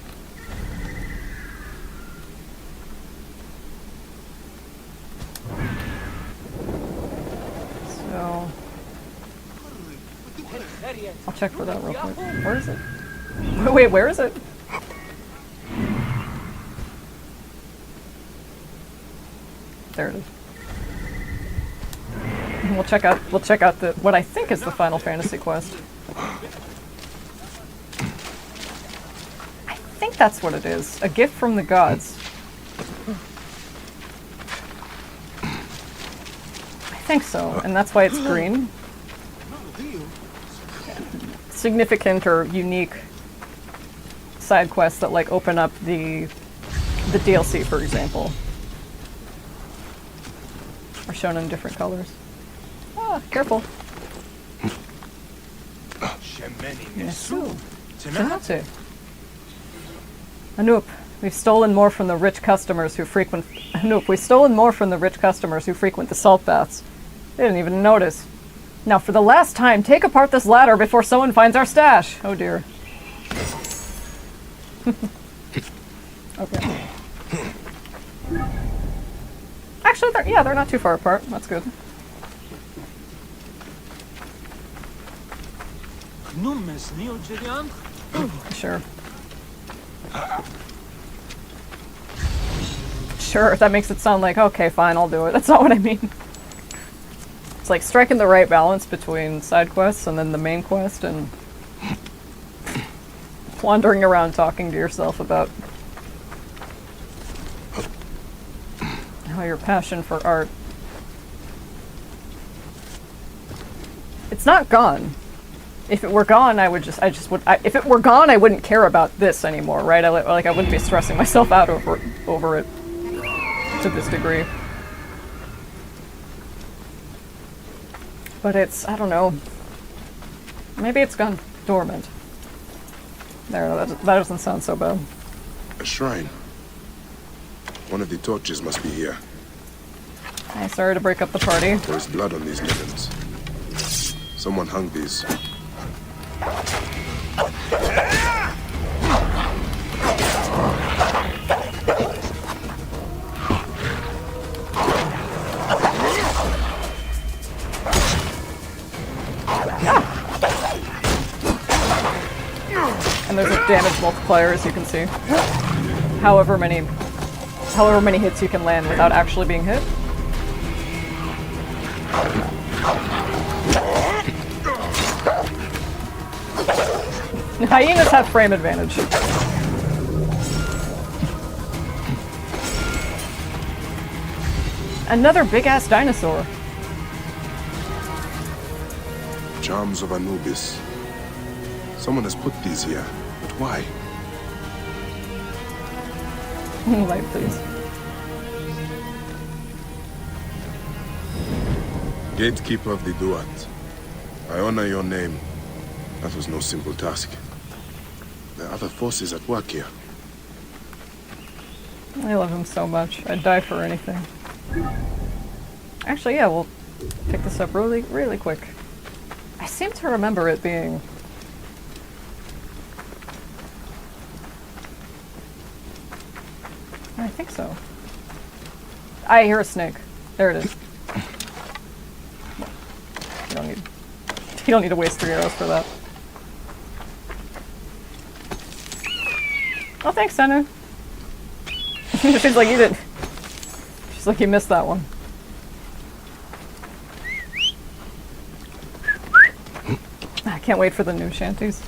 So... I'll check for that real quick. Where is it? Wait, where is it? There it is. And we'll check out the what I think is the Final Fantasy quest. I think that's what it is. A gift from the gods. I think so, and that's why it's green. Significant or unique side quests that like open up the DLC, for example, are shown in different colors. Ah, careful. Tenate. Anoop, we've stolen more from the rich customers who frequent. Anoop, we've stolen more from the rich customers who frequent the salt baths. They didn't even notice. Now, for the last time, take apart this ladder before someone finds our stash. Oh dear. Okay. Actually, they're not too far apart. That's good. Sure. Sure, that makes it sound like, okay, fine, I'll do it. That's not what I mean. It's like striking the right balance between side quests and then the main quest and wandering around talking to yourself about how your passion for art. It's not gone. If it were gone, if it were gone, I wouldn't care about this anymore, right? I wouldn't be stressing myself out over it to this degree. But it's, I don't know. Maybe it's gone dormant. There, that doesn't sound so bad. A shrine. One of the torches must be here. Hey, sorry to break up the party. There's blood on these linens. Someone hung these. And there's a damage multiplier, as you can see. However many hits you can land without actually being hit. Hyenas have frame advantage. Another big-ass dinosaur. Charms of Anubis. Someone has put these here, but why? Light, please. Gatekeeper of the Duat. I honor your name. That was no simple task. There are other forces at work here. I love him so much. I'd die for anything. Actually, yeah, we'll pick this up really quick. I seem to remember it being... I think so. I hear a snake. There it is. You don't need to waste 3 arrows for that. Oh, thanks, Senu. She's like, you did. She's like, you missed that one. I can't wait for the new shanties.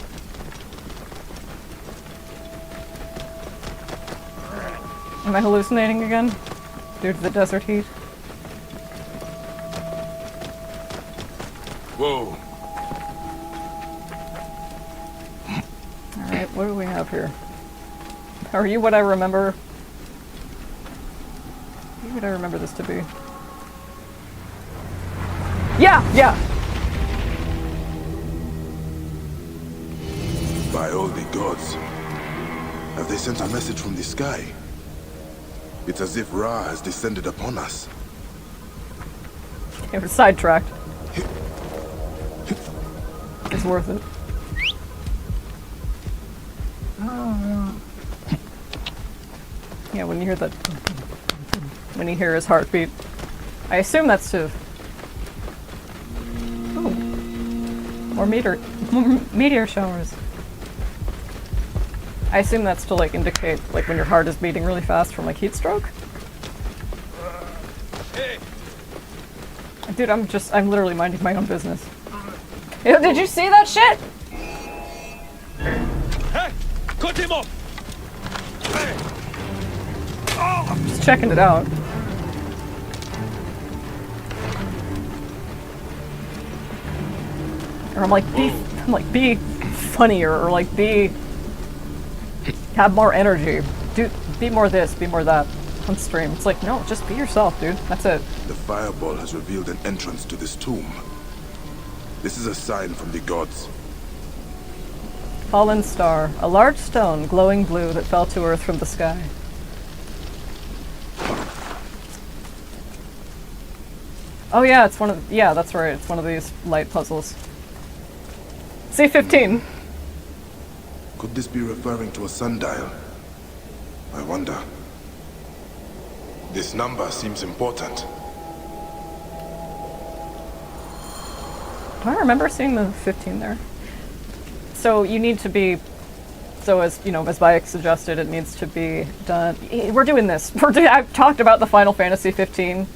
Am I hallucinating again? Due to the desert heat? Whoa. Alright, what do we have here? Are you what I remember? Are you what I remember this to be? Yeah! By all the gods. Have they sent a message from the sky? It's as if Ra has descended upon us. It was sidetracked. It's worth it. Yeah, when you hear that... When you hear his heartbeat. I assume that's to... Ooh. More meteor showers. I assume that's to, like, indicate, like, when your heart is beating really fast from, like, heat stroke? Hey, Dude, I'm literally minding my own business. Ew, did you see that shit? hey, cut him off! Just checking it out. Or I'm like, be funnier, or like, have more energy. Be more this, be more that on stream. It's like, no, just be yourself, dude. That's it. The fireball has revealed an entrance to this tomb. This is a sign from the gods. Fallen star, a large stone glowing blue that fell to earth from the sky. Oh yeah, it's one of, yeah, that's right, it's one of these light puzzles. C15. Could this be referring to a sundial? I wonder. This number seems important. Do I remember seeing the 15 there? So you need to be, so as, you know, as Bayek suggested, it needs to be done. We're doing this. I've talked about the Final Fantasy 15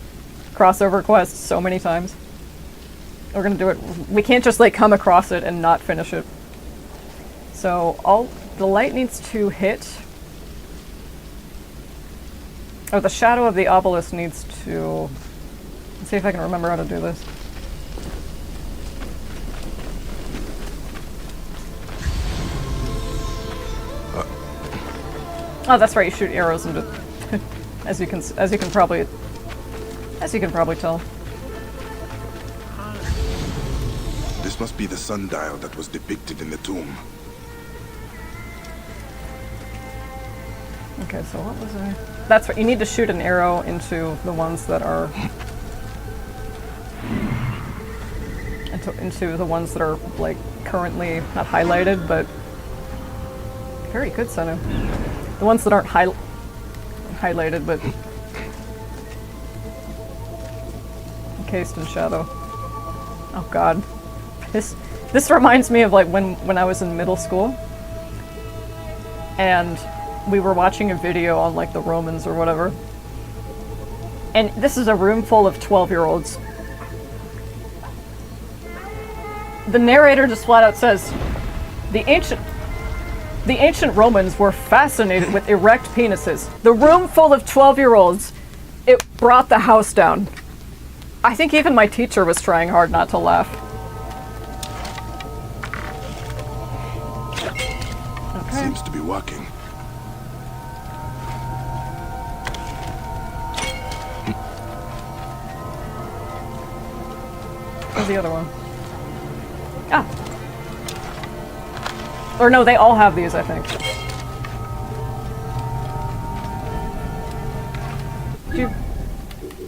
crossover quest so many times. We're gonna do it. We can't just like come across it and not finish it. So the light needs to hit. Oh, the shadow of the obelisk needs to... Let's see if I can remember how to do this. Oh, that's right. You shoot arrows into, as you can probably tell. This must be the sundial that was depicted in the tomb. Okay, so what was I? That's what you need to shoot an arrow into the ones that are into the ones that are like currently not highlighted, but very good, Senu. The ones that aren't highlighted, but encased in shadow. Oh God, this reminds me of like when I was in middle school, and we were watching a video on like the Romans or whatever, and this is a room full of 12-year-olds. The narrator just flat out says, the ancient Romans were fascinated with erect penises. The room full of 12-year-olds, it brought the house down. I think even my teacher was trying hard not to laugh. Okay. Seems to be working. Where's the other one? Ah. Or no, they all have these, I think.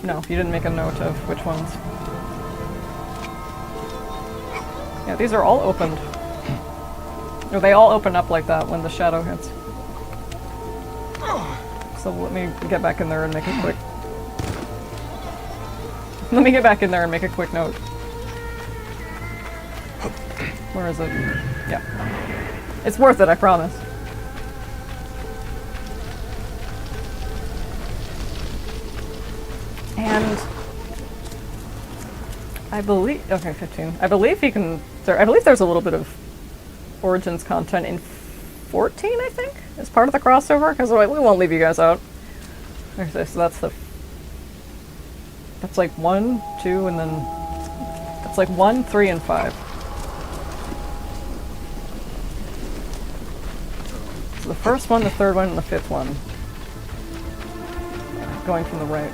No, you didn't make a note of which ones. Yeah, these are all opened. No, they all open up like that when the shadow hits. So let me get back in there and make a quick... Let me get back in there and make a quick note. Where is it? Yeah. It's worth it, I promise. And I believe, okay, 15. I believe you can, I believe there's a little bit of Origins content in 14, I think, as part of the crossover, because we won't leave you guys out. Okay, so that's like 1, 2, and then that's like 1, 3, and 5. So the first one, the third one, and the fifth one. Going from the right.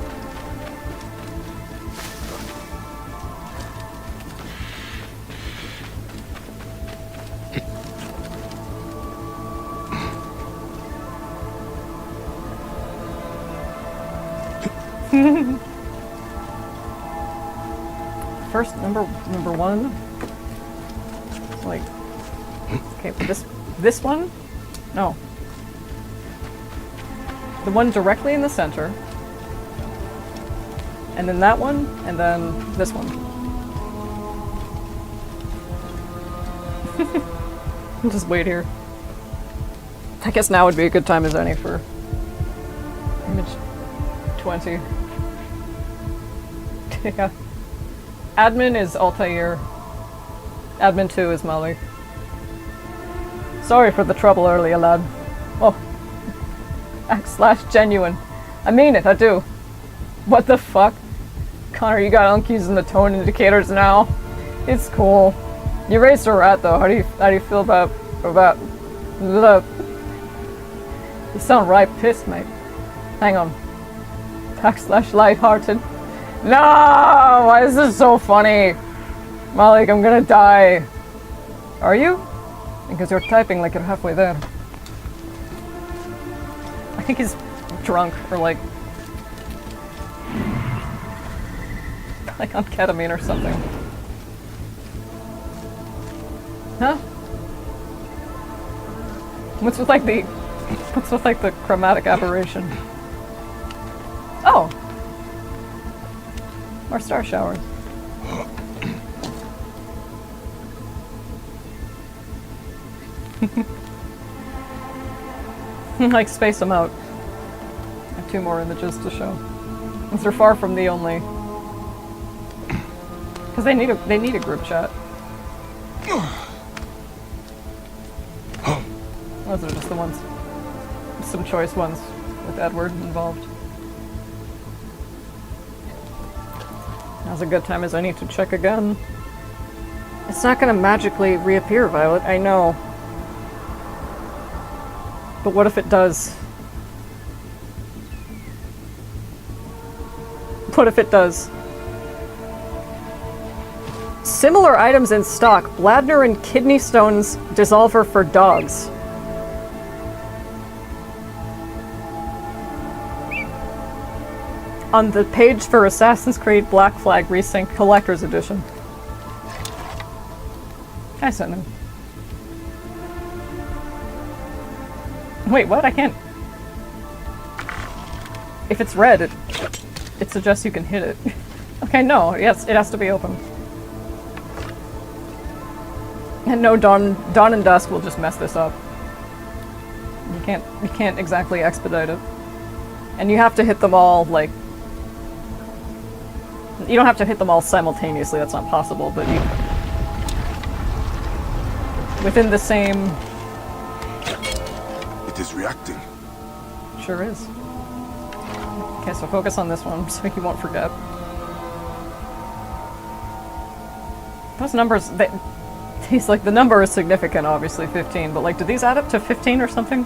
First number one. It's like, okay, this one. No. The one directly in the center. And then that one, and then this one. Just wait here. I guess now would be a good time as any for image 20. Yeah. Admin is Altair. Admin 2 is Molly. Sorry for the trouble earlier, lad. Oh. /genuine. I mean it, I do. What the fuck? Connor, you got unkies in the tone indicators now. It's cool. You raised a rat though. How do you feel about the... You sound right pissed, mate. Hang on. /lighthearted. No! Why is this so funny? Malik, I'm gonna die. Are you? Because you're typing like you're halfway there. I think he's drunk or like on ketamine or something. Huh? What's with like the chromatic aberration? Oh! More star showers. Like, space them out. I have 2 more images to show. These are far from the only... Because they need a group chat. Those are just the ones... Some choice ones with Edward involved. Now's a good time as any to check again. It's not gonna magically reappear, Violet, I know. But what if it does? What if it does? Similar items in stock. Bladner and kidney stones dissolver for dogs. on the page for Assassin's Creed Black Flag Resync Collector's Edition. I sent him. Wait, what? I can't... If it's red, it suggests you can hit it. Okay, no, yes, it has to be open. And no, Dawn and Dusk will just mess this up. You can't exactly expedite it. And you have to hit them all, like... You don't have to hit them all simultaneously, that's not possible, but you... Within the same... It is reacting. Sure is. Okay, so focus on this one, so you won't forget. Those numbers, he's like, the number is significant, obviously, 15, but like, do these add up to 15 or something?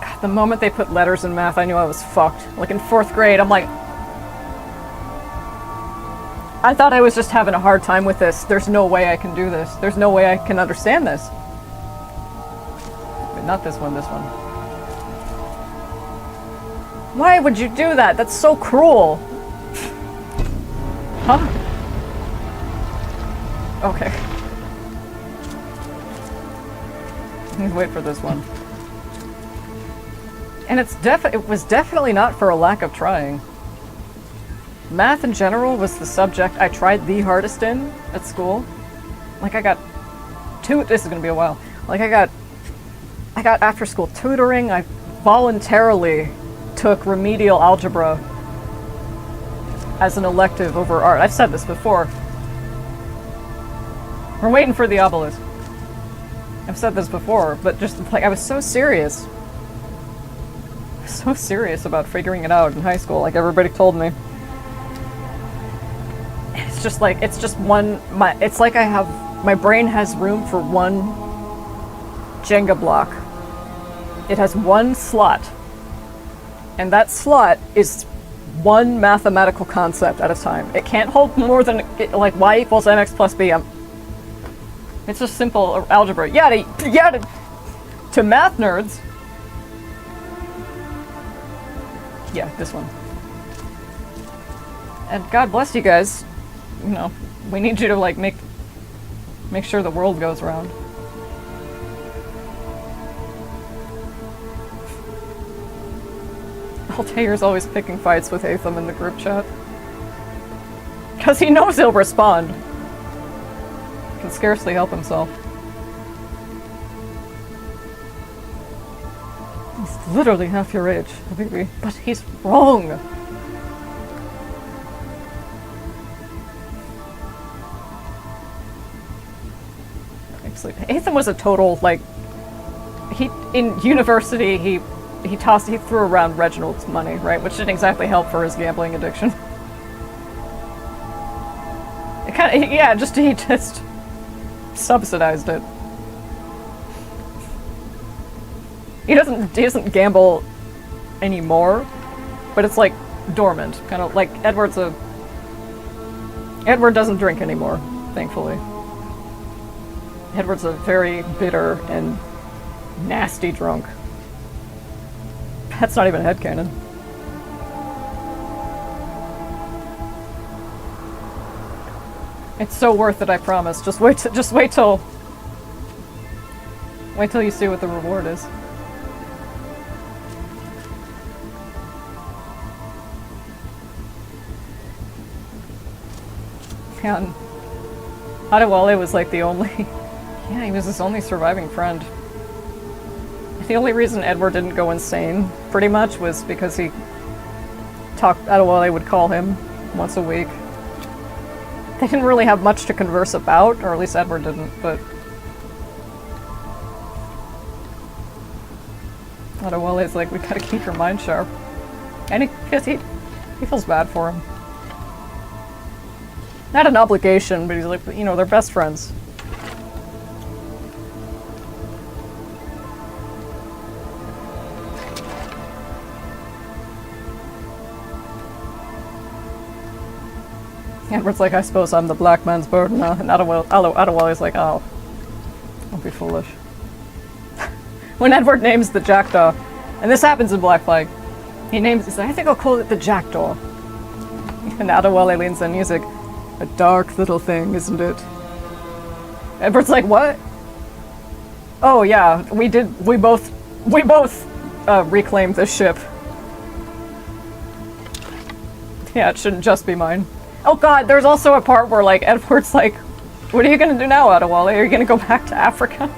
God, the moment they put letters in math, I knew I was fucked. Like, in 4th grade, I'm like... I thought I was just having a hard time with this. There's no way I can do this. There's no way I can understand this. But not this one, this one. Why would you do that? That's so cruel. Huh? Okay. Let me wait for this one. And it was definitely not for a lack of trying. Math in general was the subject I tried the hardest in at school. Like I got this is gonna be a while. Like I got after school tutoring. I voluntarily took remedial algebra as an elective over art. I've said this before. We're waiting for the obelisk. I've said this before, but just like I was so serious. So serious about figuring it out in high school, like everybody told me. It's just like, it's just one, it's like my brain has room for one Jenga block. It has one slot. And that slot is one mathematical concept at a time. It can't hold more than, like, y equals mx plus b. It's just simple algebra. To math nerds. Yeah, this one. And God bless you guys. You know, we need you to, like, make sure the world goes round. Altair's always picking fights with Aetham in the group chat. Because he knows he'll respond. Can scarcely help himself. He's literally half your age, baby. But he's wrong! Aetham was a total, like... in university, he threw around Reginald's money, right? Which didn't exactly help for his gambling addiction. He just subsidized it. He doesn't gamble anymore, but it's like dormant, kind of like Edward doesn't drink anymore, thankfully. Edward's a very bitter and nasty drunk. That's not even headcanon. It's so worth it, I promise. Just wait till you see what the reward is. And Adewale was like the only... Yeah, he was his only surviving friend. The only reason Edward didn't go insane, pretty much, was because Adewale would call him once a week. They didn't really have much to converse about, or at least Edward didn't, but... Adewale's like, we gotta keep your mind sharp. And he feels bad for him. Not an obligation, but he's like, you know, they're best friends. Edward's like, I suppose I'm the black man's burden, huh? And Adewale's like, oh, don't be foolish. When Edward names the jackdaw, And this happens in Black Flag. He names it, I think I'll call it the Jackdaw. And Adewale leans in, he's like, a dark little thing, isn't it? Edward's like, what? Oh yeah, we both reclaimed this ship. Yeah, it shouldn't just be mine. Oh god, there's also a part where, like, Edward's like, what are you gonna do now, Adewale? Are you gonna go back to Africa?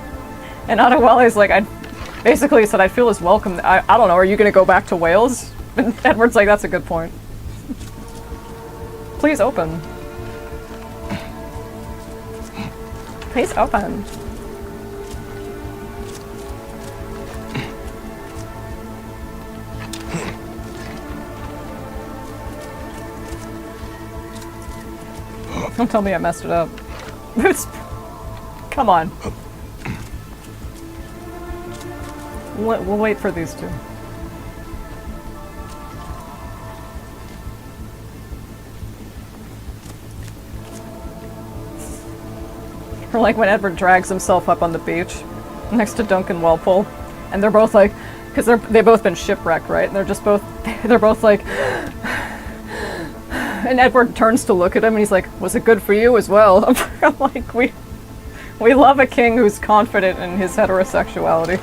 And Adewale's like, basically said, I feel as welcome. I don't know, are you gonna go back to Wales? And Edward's like, that's a good point. Please open. Please open. Don't tell me I messed it up. Come on. We'll wait for these two. Or like when Edward drags himself up on the beach next to Duncan Walpole, and they're both like, because they've both been shipwrecked, right? And they're both like, and Edward turns to look at him and he's like, was it good for you as well? I'm like, we love a king who's confident in his heterosexuality.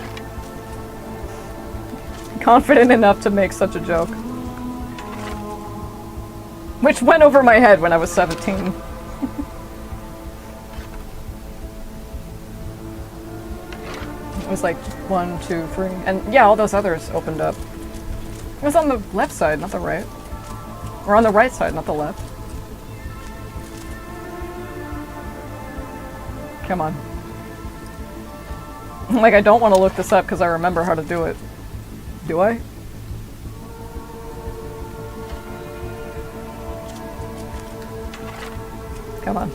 Confident enough to make such a joke. Which went over my head when I was 17. It was like 1, 2, 3, and yeah, all those others opened up. It was on the left side, not the right. Or on the right side, not the left. Come on. Like, I don't want to look this up because I remember how to do it. Do I? Come on.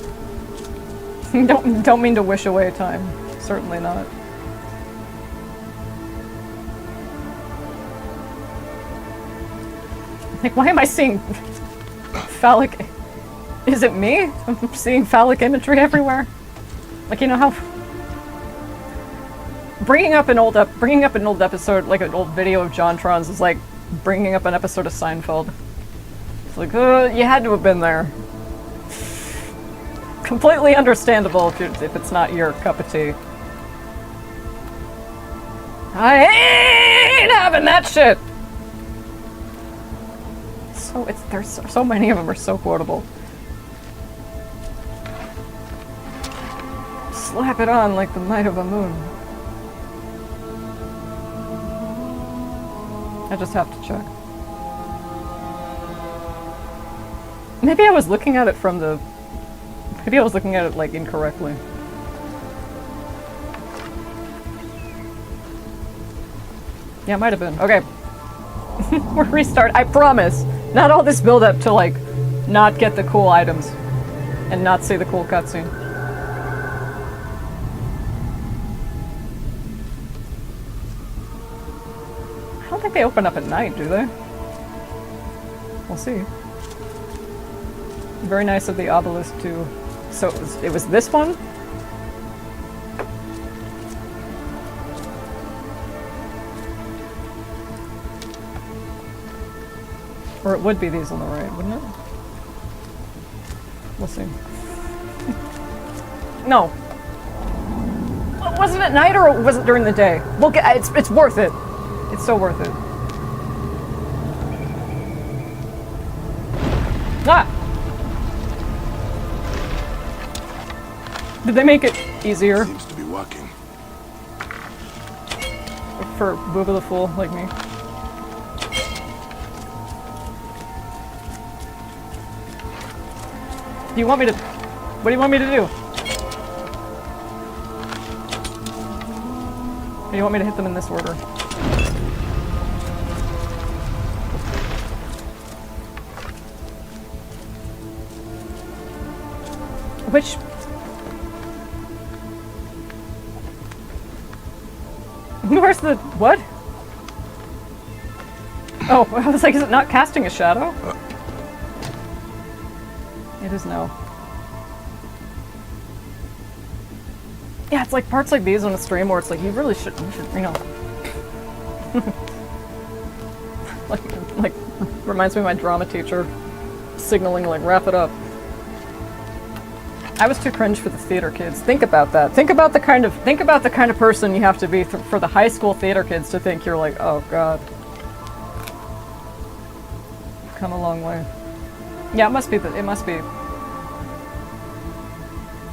Don't mean to wish away time. Certainly not. Like, why am I seeing phallic? Is it me? I'm seeing phallic imagery everywhere. Like, you know how bringing up an old episode, like an old video of JonTron's, is like bringing up an episode of Seinfeld. It's like, you had to have been there. Completely understandable if it's not your cup of tea. I ain't having that shit. So there's so many of them are so quotable. Slap it on like the night of a moon. I just have to check. Maybe I was looking at it from the... Maybe I was looking at it, like, incorrectly. Yeah, it might have been. Okay. We'll restart. I promise. Not all this build up to, like, not get the cool items. And not see the cool cutscene. I don't think they open up at night, do they? We'll see. Very nice of the obelisk to... So it was this one? Or it would be these on the right, wouldn't it? We'll see. No. Was it at night or was it during the day? We'll get... It's worth it. It's so worth it. Ah! Did they make it easier? Seems to be working. For Booba the Fool like me. Do you want me to... What do you want me to do? Or do you want me to hit them in this order? Which... Where's the... what? Oh, I was like, is it not casting a shadow? It is now. Yeah, it's like parts like these on a stream where it's like, you should, you know. Like, reminds me of my drama teacher signaling, like, wrap it up. I was too cringe for the theater kids. Think about that. Think about the kind of person you have to be for the high school theater kids to think you're like, oh god. Come a long way. Yeah, it must be.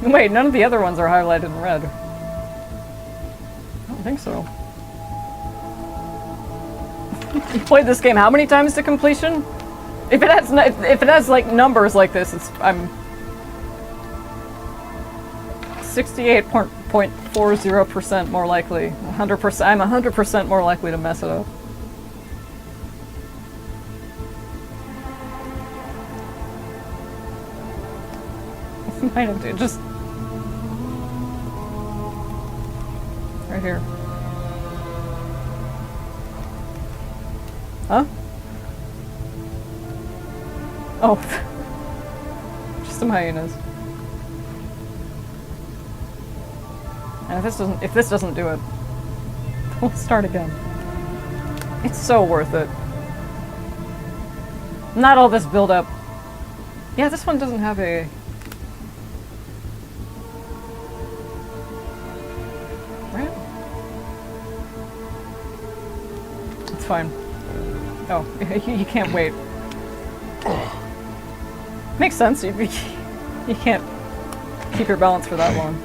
Wait, none of the other ones are highlighted in red. I don't think so. You played this game how many times to completion? If it has like numbers like this, I'm 68.40% more likely. 100%. I'm 100% more likely to mess it up. Might have to just right here. Huh? Oh, just some hyenas. And if this doesn't do it, we'll start again. It's so worth it. Not all this build up. Yeah, this one doesn't have a. Right? It's fine. Oh, you can't wait. Makes sense. You can't keep your balance for that long.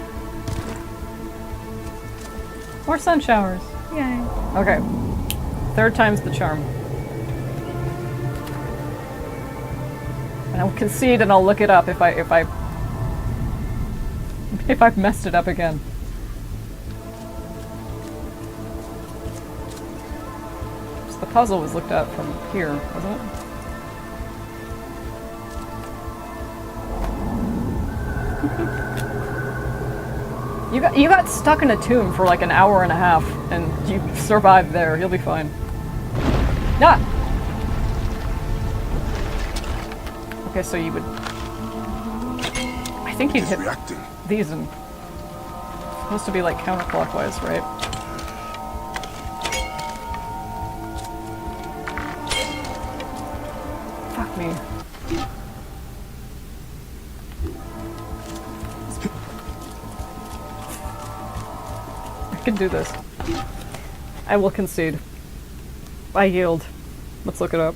More sun showers. Yay. Okay. Third time's the charm. And I'll concede and I'll look it up if I've messed it up again. So the puzzle was looked at from here, wasn't it? You got stuck in a tomb for like an hour and a half, and you survived there. You'll be fine. Ah! Okay, so you would... I think you'd hit reacting. These and... Supposed to be like counterclockwise, right? Fuck me. I can do this. I will concede. I yield. Let's look it up.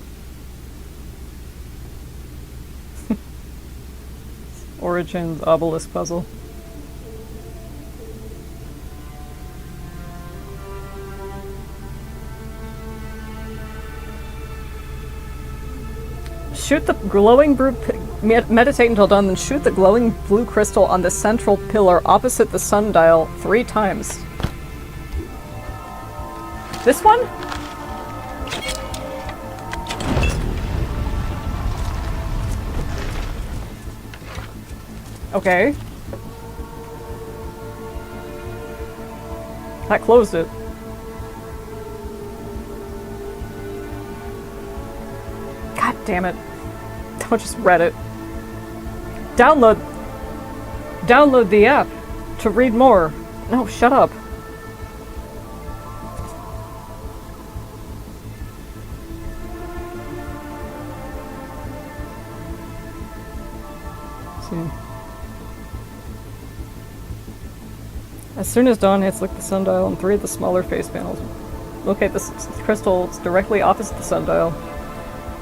Origins obelisk puzzle. Shoot the glowing blue... Meditate until done, then shoot the glowing blue crystal on the central pillar opposite the sundial 3 times. This one? Okay. That closed it. God damn it. I just read it. Download the app to read more. No, shut up. As soon as dawn hits, look at the sundial and 3 of the smaller face panels. Locate the crystal directly opposite the sundial.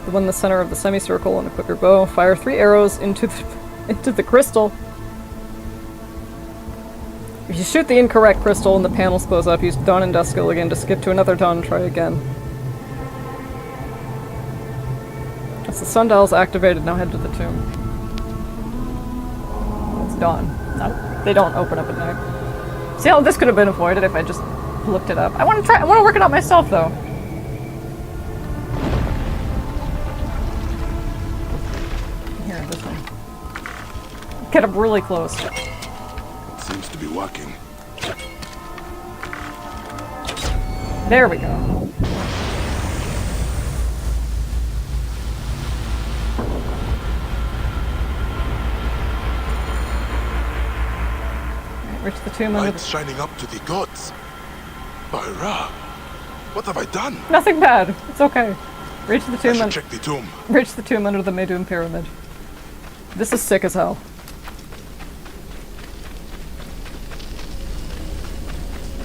The one in the center of the semicircle and equip your bow. Fire 3 arrows into the crystal. If you shoot the incorrect crystal and the panels close up, use Dawn and Duskill again to skip to another dawn and try again. As the sundial's activated, now head to the tomb. It's dawn. No, they don't open up at night. See how this could have been avoided if I just looked it up. I want to work it out myself, though. Here, this one. Get up really close. Seems to be working. There we go. Reach the tomb under Lights shining up to the gods. By Ra, what have I done? Nothing bad. It's okay. Reach the I tomb should and check the tomb. reach the tomb under the Meidum Pyramid. This is sick as hell.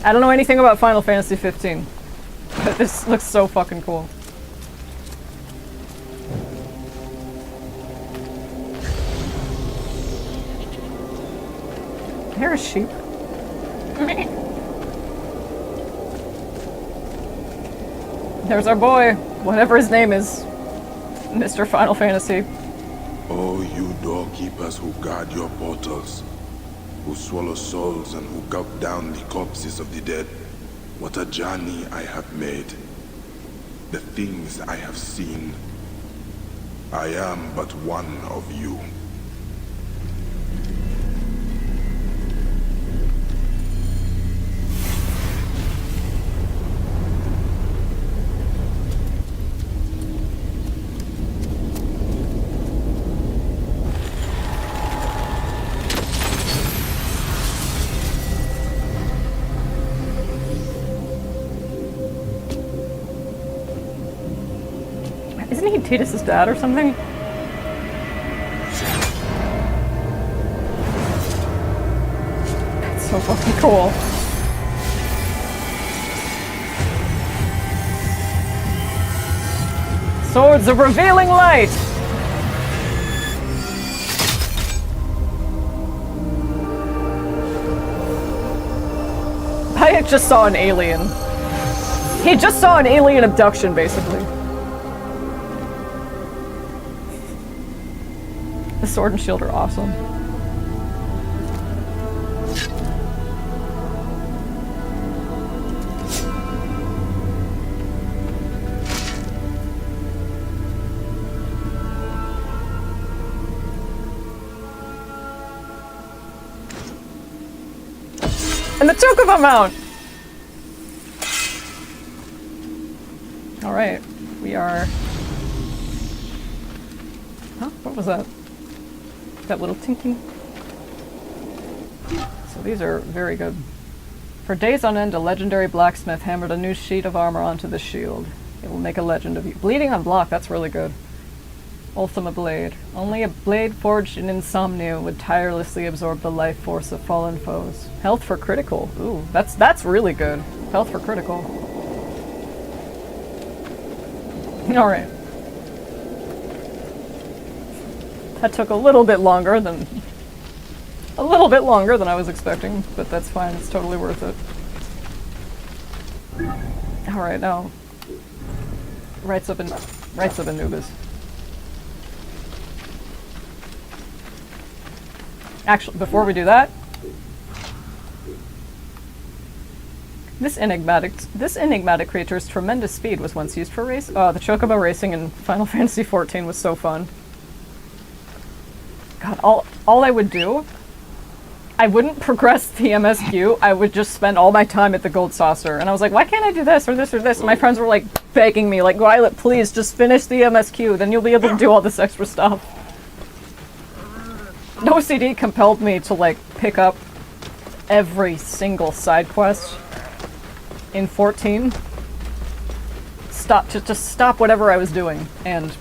I don't know anything about Final Fantasy 15, but this looks so fucking cool. I hear a sheep. There's our boy, whatever his name is, Mr. Final Fantasy. Oh, you doorkeepers who guard your portals, who swallow souls and who gulp down the corpses of the dead. What a journey I have made. The things I have seen. I am but one of you. Isn't he Tidus' dad or something? That's so fucking cool. Swords of revealing light! I just saw an alien. He just saw an alien abduction, basically. The sword and shield are awesome. And the Chocobo mount! Alright, we are... Huh? What was that? That little tinking. So these are very good. For days on end, a legendary blacksmith hammered a new sheet of armor onto the shield. It will make a legend of you. Bleeding on block, that's really good. Ultima Blade. Only a blade forged in insomnia would tirelessly absorb the life force of fallen foes. Health for critical. Ooh, that's really good. Health for critical. Alright. That took a little bit longer than I was expecting, but that's fine. It's totally worth it. All right, now Rights of Anubis. Actually, before we do that, this enigmatic creature's tremendous speed was once used for race. Oh, the Chocobo racing in Final Fantasy XIV was so fun. God, all I would do, I wouldn't progress the MSQ, I would just spend all my time at the Gold Saucer. And I was like, why can't I do this or this or this? And my friends were like begging me, like, Violet, please, just finish the MSQ, then you'll be able to do all this extra stuff. OCD compelled me to, like, pick up every single side quest in 14. Just stop whatever I was doing, and...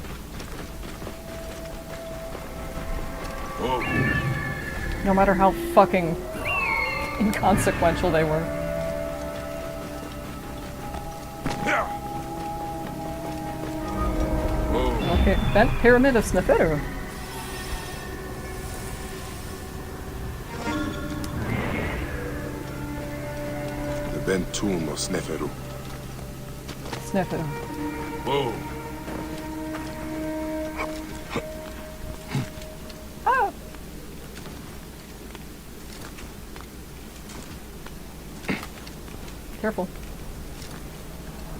no matter how fucking inconsequential they were. Okay, Bent Pyramid of Sneferu. The bent tomb of Sneferu. Sneferu. Whoa. Oh! Careful.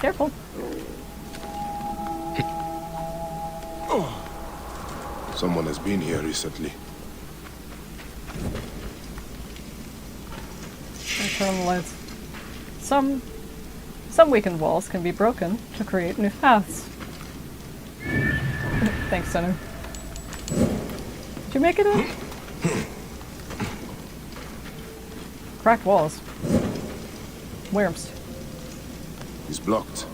Careful. Someone has been here recently. Turn on the lights. Some weakened walls can be broken to create new paths. Thanks, Center. Did you make it in? Cracked walls. Wurmst. He's blocked.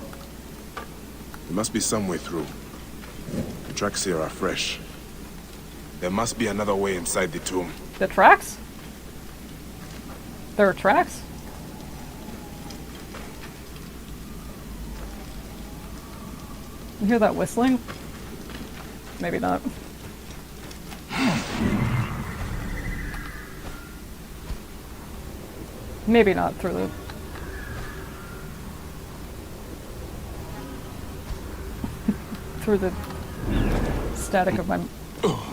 There must be some way through. The tracks here are fresh. There must be another way inside the tomb. The tracks? There are tracks? You hear that whistling? Maybe not. Maybe not through the... through the static of my...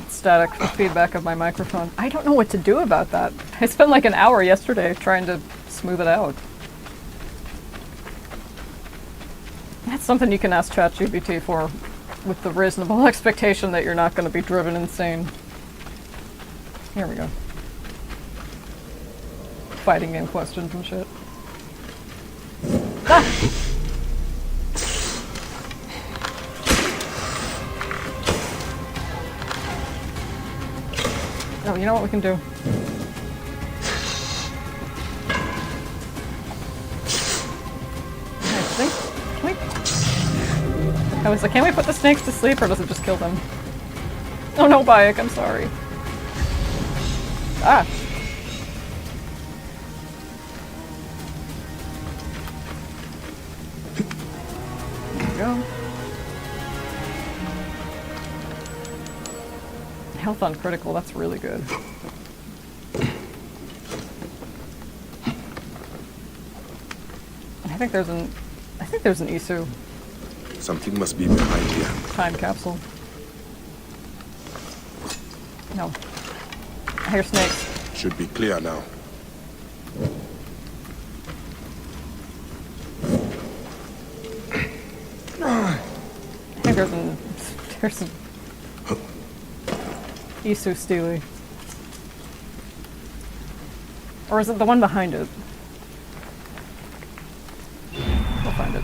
static feedback of my microphone. I don't know what to do about that. I spent like an hour yesterday trying to smooth it out. That's something you can ask ChatGPT for, with the reasonable expectation that you're not going to be driven insane. Here we go. Fighting game questions and shit. Ah! Oh, you know what we can do? I think... Can we... I was like, can we put the snakes to sleep, or does it just kill them? Oh no, Bayek, I'm sorry. Ah! There we go. Health on critical, that's really good. I think there's an Isu Something must be behind here. time capsule. No. I hear snakes. Should be clear now. I think there's an Isu Steely. Or is it the one behind it? We'll find it.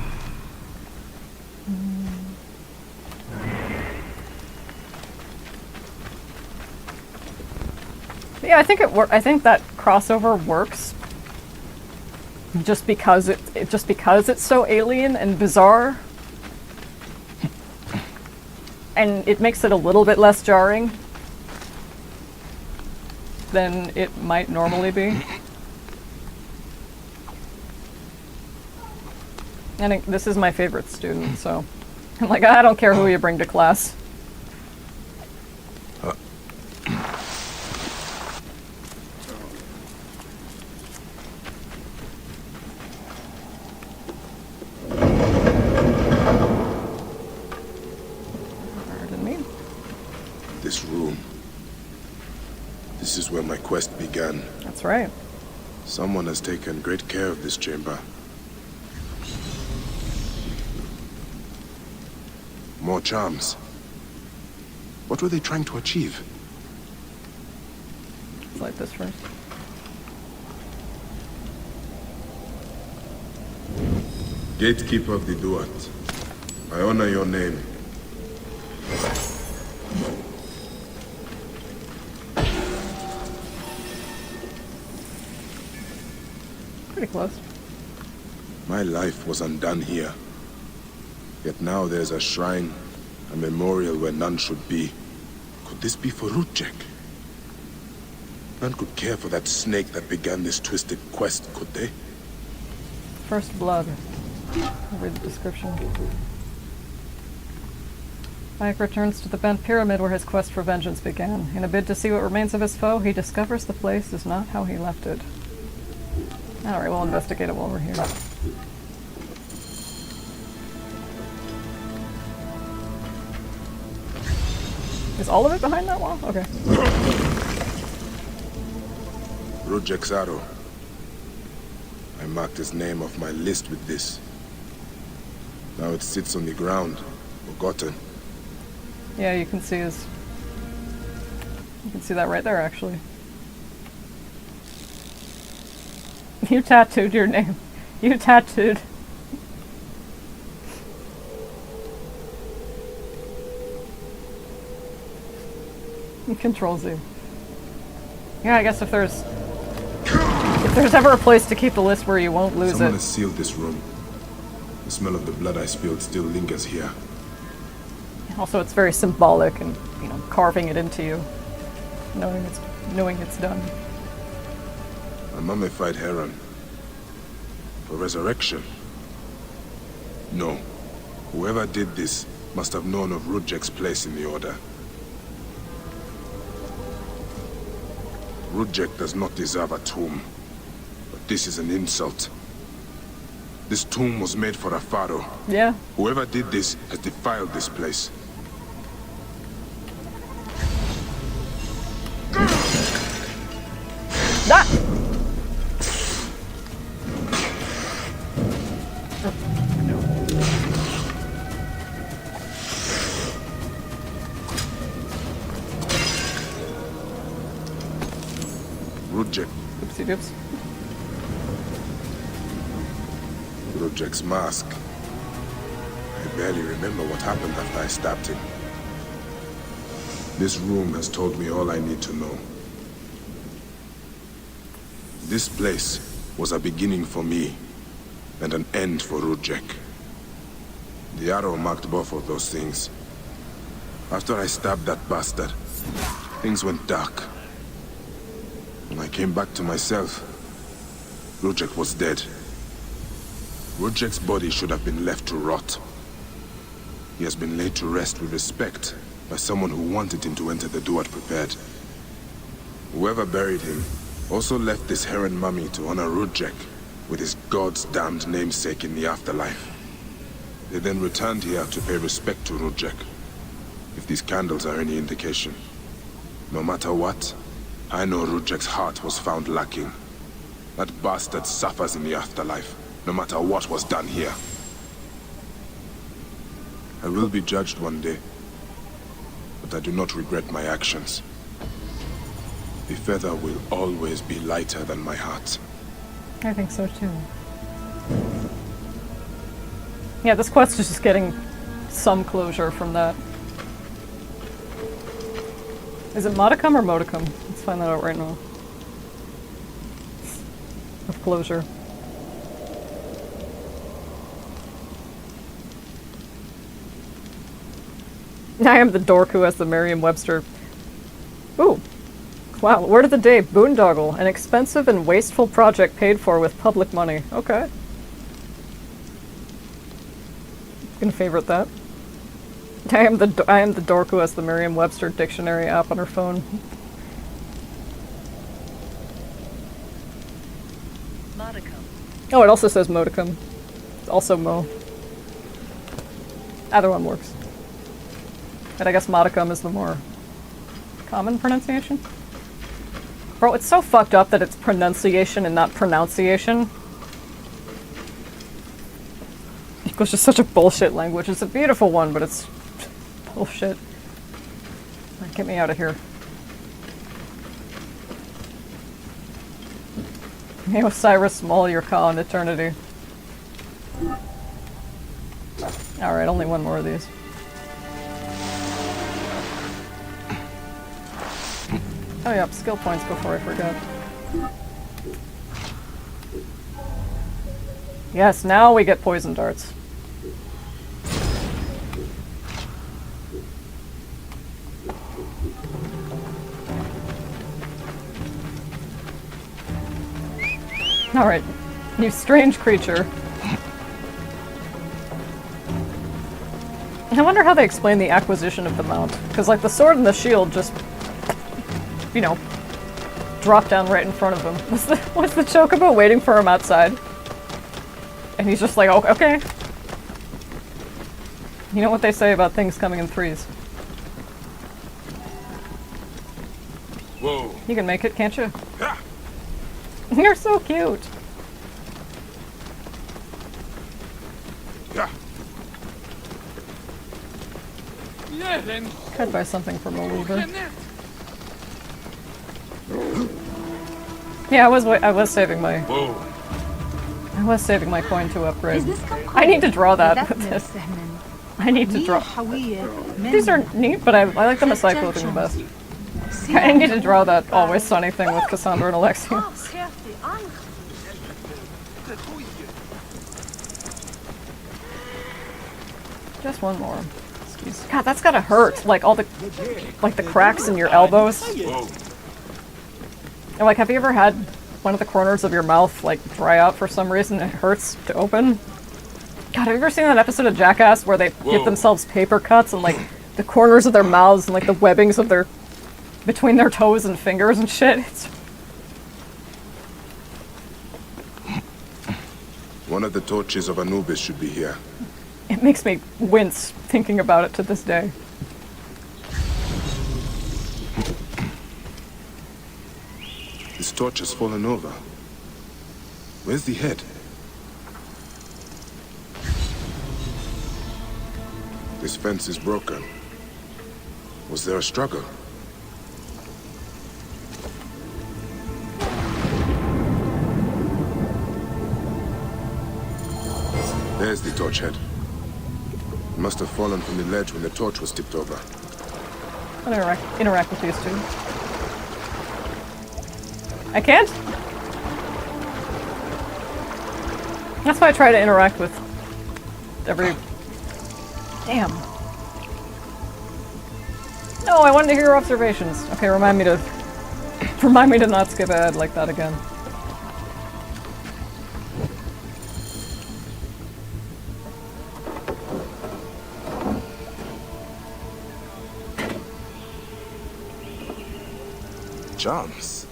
Yeah, I think I think that crossover works just because it's so alien and bizarre. And it makes it a little bit less jarring than it might normally be. And this is my favorite student, so I'm like, I don't care who you bring to class. Pardon me. This room. This is where my quest began. That's right. Someone has taken great care of this chamber. More charms. What were they trying to achieve? Let's light this first. Gatekeeper of the Duat, I honor your name. Pretty close. My life was undone here. Yet now there's a shrine, a memorial where none should be. Could this be for Rudjek? None could care for that snake that began this twisted quest, could they? First blood. I'll read the description. Bayek returns to the Bent Pyramid where his quest for vengeance began. In a bid to see what remains of his foe, he discovers the place is not how he left it. Alright, we'll investigate it while we're here. Is all of it behind that wall? Okay. Rudjek's arrow. I marked his name off my list with this. Now it sits on the ground, forgotten. Yeah, you can see his... You can see that right there, actually. You tattooed your name. You tattooed... Control Z. Yeah, I guess if there's ever a place to keep the list where you won't lose Someone it. has sealed this room. The smell of the blood I spilled still lingers here. Also, it's very symbolic and, you know, carving it into you. Knowing it's done. A mummified heron. For resurrection? No. Whoever did this must have known of Rudjek's place in the Order. Rudjek does not deserve a tomb. But this is an insult. This tomb was made for a pharaoh. Yeah. Whoever did this has defiled this place. Ah! Rudjek. Oopsie doops. Rudjek's mask. I barely remember what happened after I stabbed him. This room has told me all I need to know. This place was a beginning for me, and an end for Rudjek. The arrow marked both of those things. After I stabbed that bastard, things went dark. When I came back to myself, Rudjek was dead. Rudjek's body should have been left to rot. He has been laid to rest with respect by someone who wanted him to enter the Duat prepared. Whoever buried him also left this heron mummy to honor Rudjek with his god's damned namesake in the afterlife. They then returned here to pay respect to Rudjek, if these candles are any indication. No matter what, I know Rudjek's heart was found lacking. That bastard suffers in the afterlife, no matter what was done here. I will be judged one day, but I do not regret my actions. The feather will always be lighter than my heart. I think so too. Yeah, this quest is just getting some closure from that. Is it modicum or modicum? Let's find that out right now. Of closure. I am the dork who has the Merriam-Webster. Ooh. Wow, word of the day, boondoggle. An expensive and wasteful project paid for with public money. Okay. Gonna favorite that. I am the dork who has the Merriam-Webster dictionary app on her phone. Modicum. Oh, it also says modicum. It's also mo. Either one works. But I guess modicum is the more common pronunciation. Bro, it's so fucked up that it's pronunciation and not pronunciation. English is such a bullshit language. It's a beautiful one, but it's bullshit. Right, get me out of here. May Osiris Small your call in eternity. Alright, only one more of these. Oh yeah, skill points before I forget. Yes, now we get poison darts. Alright, you strange creature. I wonder how they explain the acquisition of the mount. Because, like, the sword and the shield just, you know, drop down right in front of him. What's the chocobo waiting for him outside? And he's just like, oh, okay. You know what they say about things coming in threes. Whoa. You can make it, can't you? Ah. You're so cute. Yeah. Could buy something from Maluga. Yeah, I was saving my coin to upgrade. I need to draw that with this. I need to draw. These are neat, but I like the Messiah clothing the best. I need to draw that Always Sunny thing with Cassandra and Alexios. Just one more. Excuse. God, that's gotta hurt. Like all the, like the cracks in your elbows. Whoa. And like, have you ever had one of the corners of your mouth like dry out for some reason? It hurts to open. God, have you ever seen that episode of Jackass where they give themselves paper cuts and like the corners of their mouths and like the webbings of their between their toes and fingers and shit? One of the torches of Anubis should be here. It makes me wince thinking about it to this day. This torch has fallen over. Where's the head? This fence is broken. Was there a struggle? There's the torch head. It must have fallen from the ledge when the torch was tipped over. I'll interact with these two. I can't? That's why I try to interact with every... Damn. No, I wanted to hear your observations. Okay, remind me to not skip ahead like that again. Charms.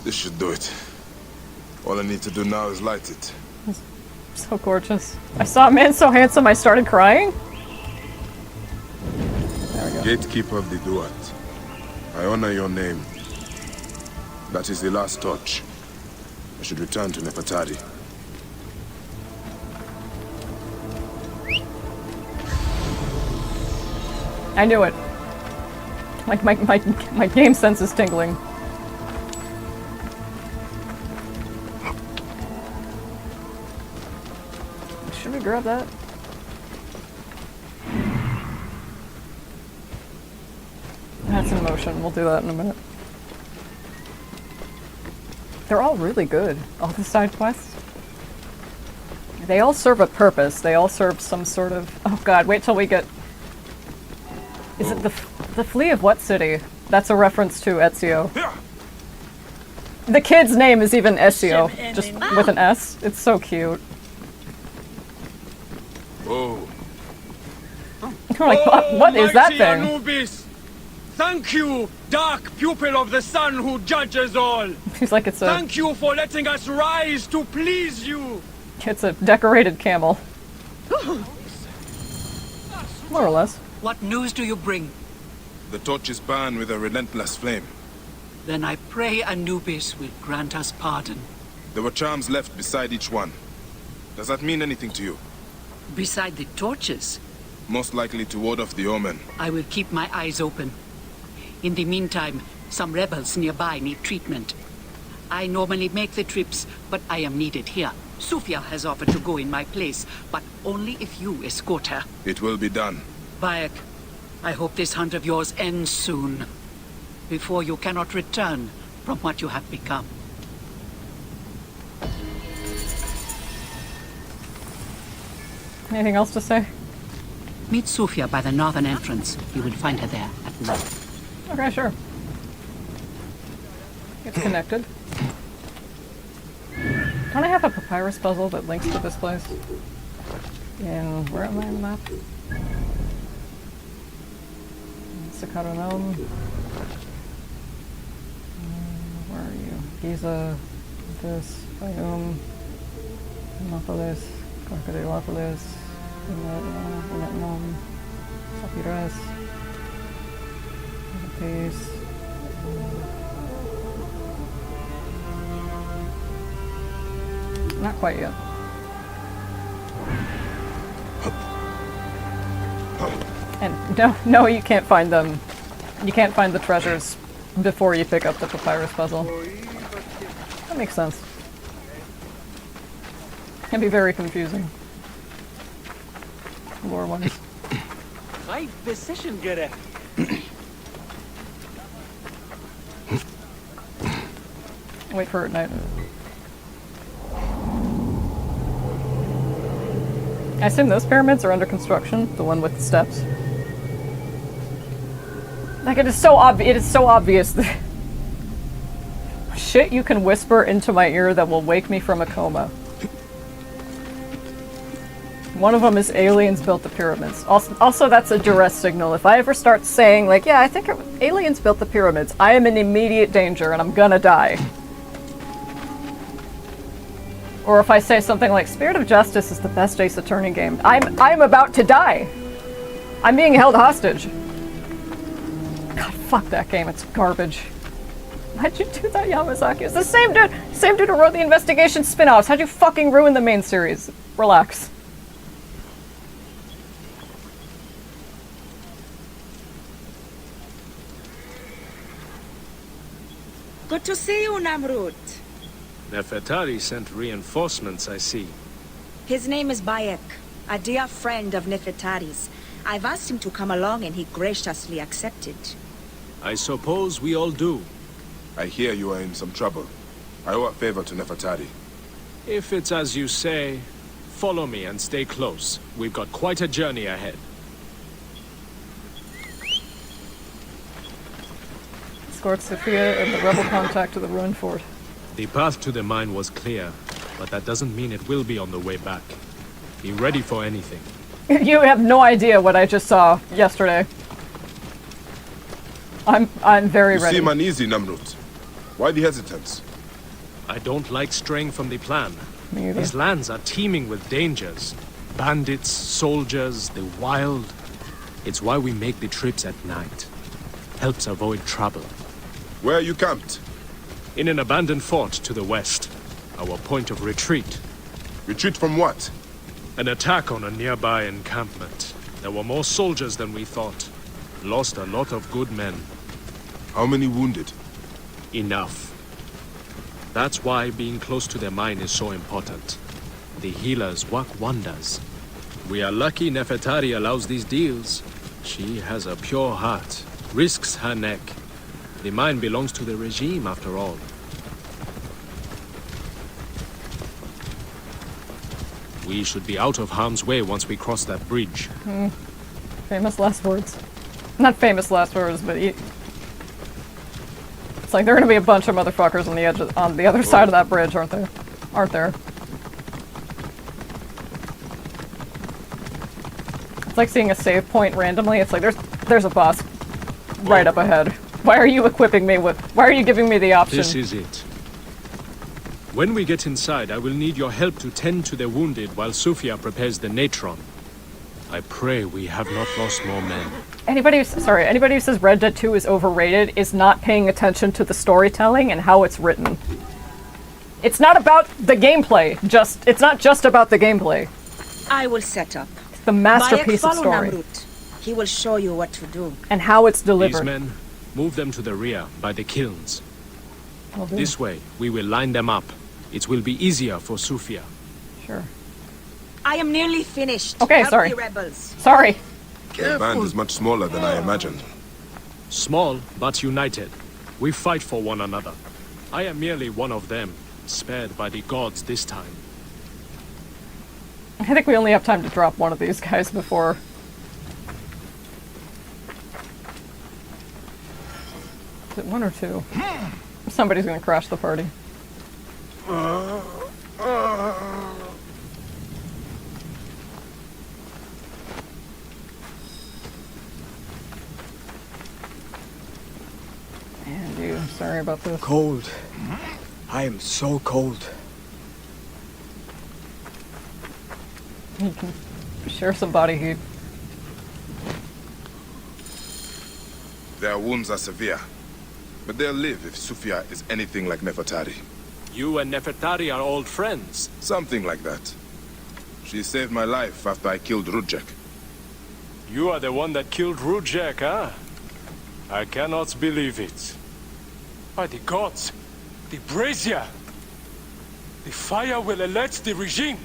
This should do it. All I need to do now is light it. So gorgeous. I saw a man so handsome I started crying? There we go. Gatekeeper of the Duat, I honor your name. That is the last torch. I should return to Nefertari. I knew it. Like my game sense is tingling. Should we grab that? That's in motion. We'll do that in a minute. They're all really good, all the side quests. They all serve a purpose. They all serve some sort of... Oh god, wait till we get... Is it the Flea of what city? That's a reference to Ezio. The kid's name is even Ezio, just with an S. It's so cute. Oh. You're like, what is that Mighty thing? Anubis! Thank you, dark pupil of the sun who judges all! He's like, it's a Thank you for letting us rise to please you! decorated camel. More or less. What news do you bring? The torches burn with a relentless flame. Then I pray Anubis will grant us pardon. There were charms left beside each one. Does that mean anything to you? Beside the torches, Most likely to ward off the omen. I will keep my eyes open. In the meantime, some rebels nearby need treatment. I normally make the trips, but I am needed here. Sufia has offered to go in my place, but only if you escort her. It will be done. Bayek, I hope this hunt of yours ends soon, before you cannot return from what you have become. Anything else to say? Meet Sufia by the northern entrance. You will find her there at night. Okay, sure. It's connected. Don't I have a papyrus puzzle that links to this place? And where am I on the map? Sakata Gnome. Where are you? Giza, this, Biome, Monopolis, Crocodilopolis, Vietnam, Sapiras, Peace. Not quite yet. And no, you can't find them. You can't find the treasures before you pick up the papyrus puzzle. That makes sense. Can be very confusing. Lore-wise. Right decision, Gere. Wait for it, night. I assume those pyramids are under construction, the one with the steps. Like, it is so obvious that shit you can whisper into my ear that will wake me from a coma. One of them is aliens built the pyramids. Also, that's a duress signal. If I ever start saying, like, yeah, I think aliens built the pyramids, I am in immediate danger and I'm gonna die. Or if I say something like, Spirit of Justice is the best Ace Attorney game, I'm about to die. I'm being held hostage. God, fuck that game, it's garbage. Why'd you do that, Yamazaki? It's the same dude who wrote the Investigation spin-offs. How'd you fucking ruin the main series? Relax. Good to see you, Namrud. Nefertari sent reinforcements, I see. His name is Bayek, a dear friend of Nefertari's. I've asked him to come along and he graciously accepted. I suppose we all do. I hear you are in some trouble. I owe a favor to Nefertari. If it's as you say, follow me and stay close. We've got quite a journey ahead. Escort Sophia and the rebel contact to the ruined fort. The path to the mine was clear, but that doesn't mean it will be on the way back. Be ready for anything. You have no idea what I just saw yesterday. I'm very ready. You seem uneasy, Namrud. Why the hesitance? I don't like straying from the plan. Me either. These lands are teeming with dangers. Bandits, soldiers, the wild. It's why we make the trips at night. Helps avoid trouble. Where are you camped? In an abandoned fort to the west. Our point of retreat. Retreat from what? An attack on a nearby encampment. There were more soldiers than we thought. Lost a lot of good men. How many wounded? Enough. That's why being close to the mine is so important. The healers work wonders. We are lucky Nefertari allows these deals. She has a pure heart. Risks her neck. The mine belongs to the regime, after all. We should be out of harm's way once we cross that bridge. Famous last words. Not famous last words, but it's like there are gonna be a bunch of motherfuckers on the edge on the other side of that bridge, aren't there? Aren't there? It's like seeing a save point randomly. It's like there's a boss right up ahead. Why are you equipping me with? Why are you giving me the option? This is it. When we get inside, I will need your help to tend to the wounded while Sophia prepares the natron. I pray we have not lost more men. Anybody who says Red Dead 2 is overrated is not paying attention to the storytelling and how it's written. It's not about the gameplay. It's not just about the gameplay. I will set up. It's the masterpiece Bayek, of story. Namrud. He will show you what to do. And how it's delivered. These men, move them to the rear, by the kilns. Will do. This way, we will line them up. It will be easier for Sophia. Sure. I am nearly finished. Okay, Help sorry. the rebels. Sorry. The band is much smaller than I imagined. Small, but united. We fight for one another. I am merely one of them, spared by the gods this time. I think we only have time to drop one of these guys before... Is it one or two? Somebody's gonna crash the party. And you, sorry about this. Cold. I am so cold. You can share some body heat. Their wounds are severe, but they'll live if Sophia is anything like Nefertari. You and Nefertari are old friends. Something like that. She saved my life after I killed Rudjek. You are the one that killed Rudjek, huh? I cannot believe it. By the gods, the brazier! The fire will alert the regime!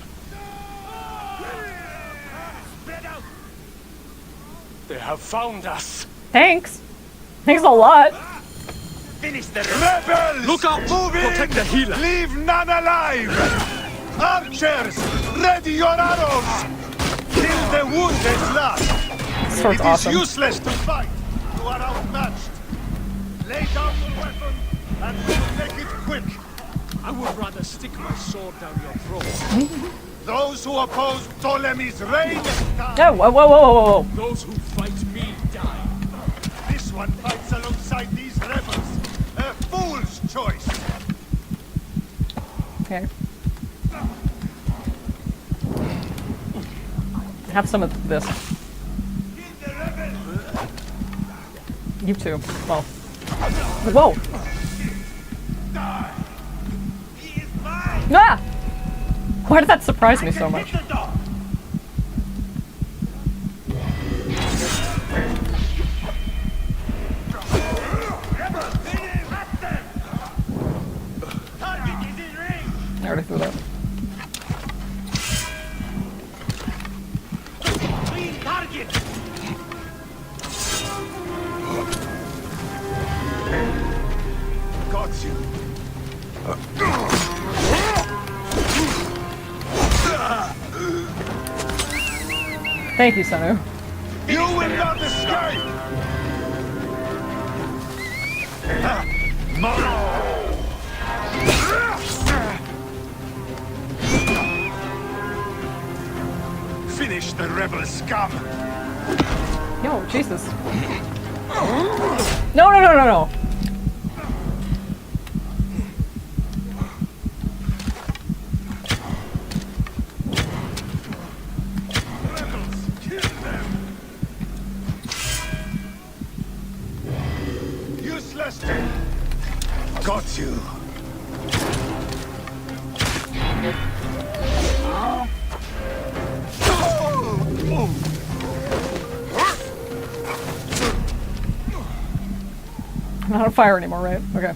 They have found us! Thanks! Thanks a lot! Finish the rebels! Look out! Protect the healer! Leave none alive! Archers, ready your arrows! Kill the wounded last! This sword's It is awesome. useless to fight! You are outmatched! Lay down your weapon and we'll make it quick! I would rather stick my sword down your throat. Those who oppose Ptolemy's reign die! No, whoa, whoa, whoa, whoa, whoa. Those who fight me die. This one fights alongside these rebels! A fool's choice! Okay. Have some of this. You too. Well. Whoa! Ah! Why did that surprise me so much? I already threw that. Got you! Thank you, Senu. You will not escape! Finish the rebel scum! Yo, Jesus. No, no, no, no, no. Rebels, kill them! Useless! Got you! I'm not on fire anymore, right? Okay.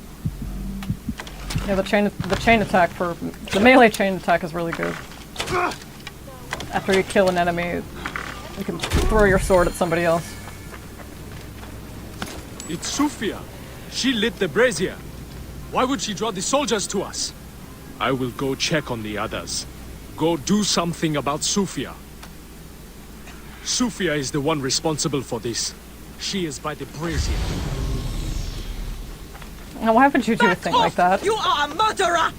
Yeah, the chain attack for the melee chain attack is really good. After you kill an enemy, you can throw your sword at somebody else. It's Sufia. She lit the brazier. Why would she draw the soldiers to us? I will go check on the others. Go do something about Sufia. Sufia is the one responsible for this. She is by the brazier. Now, why would you do a thing like that? You are a murderer!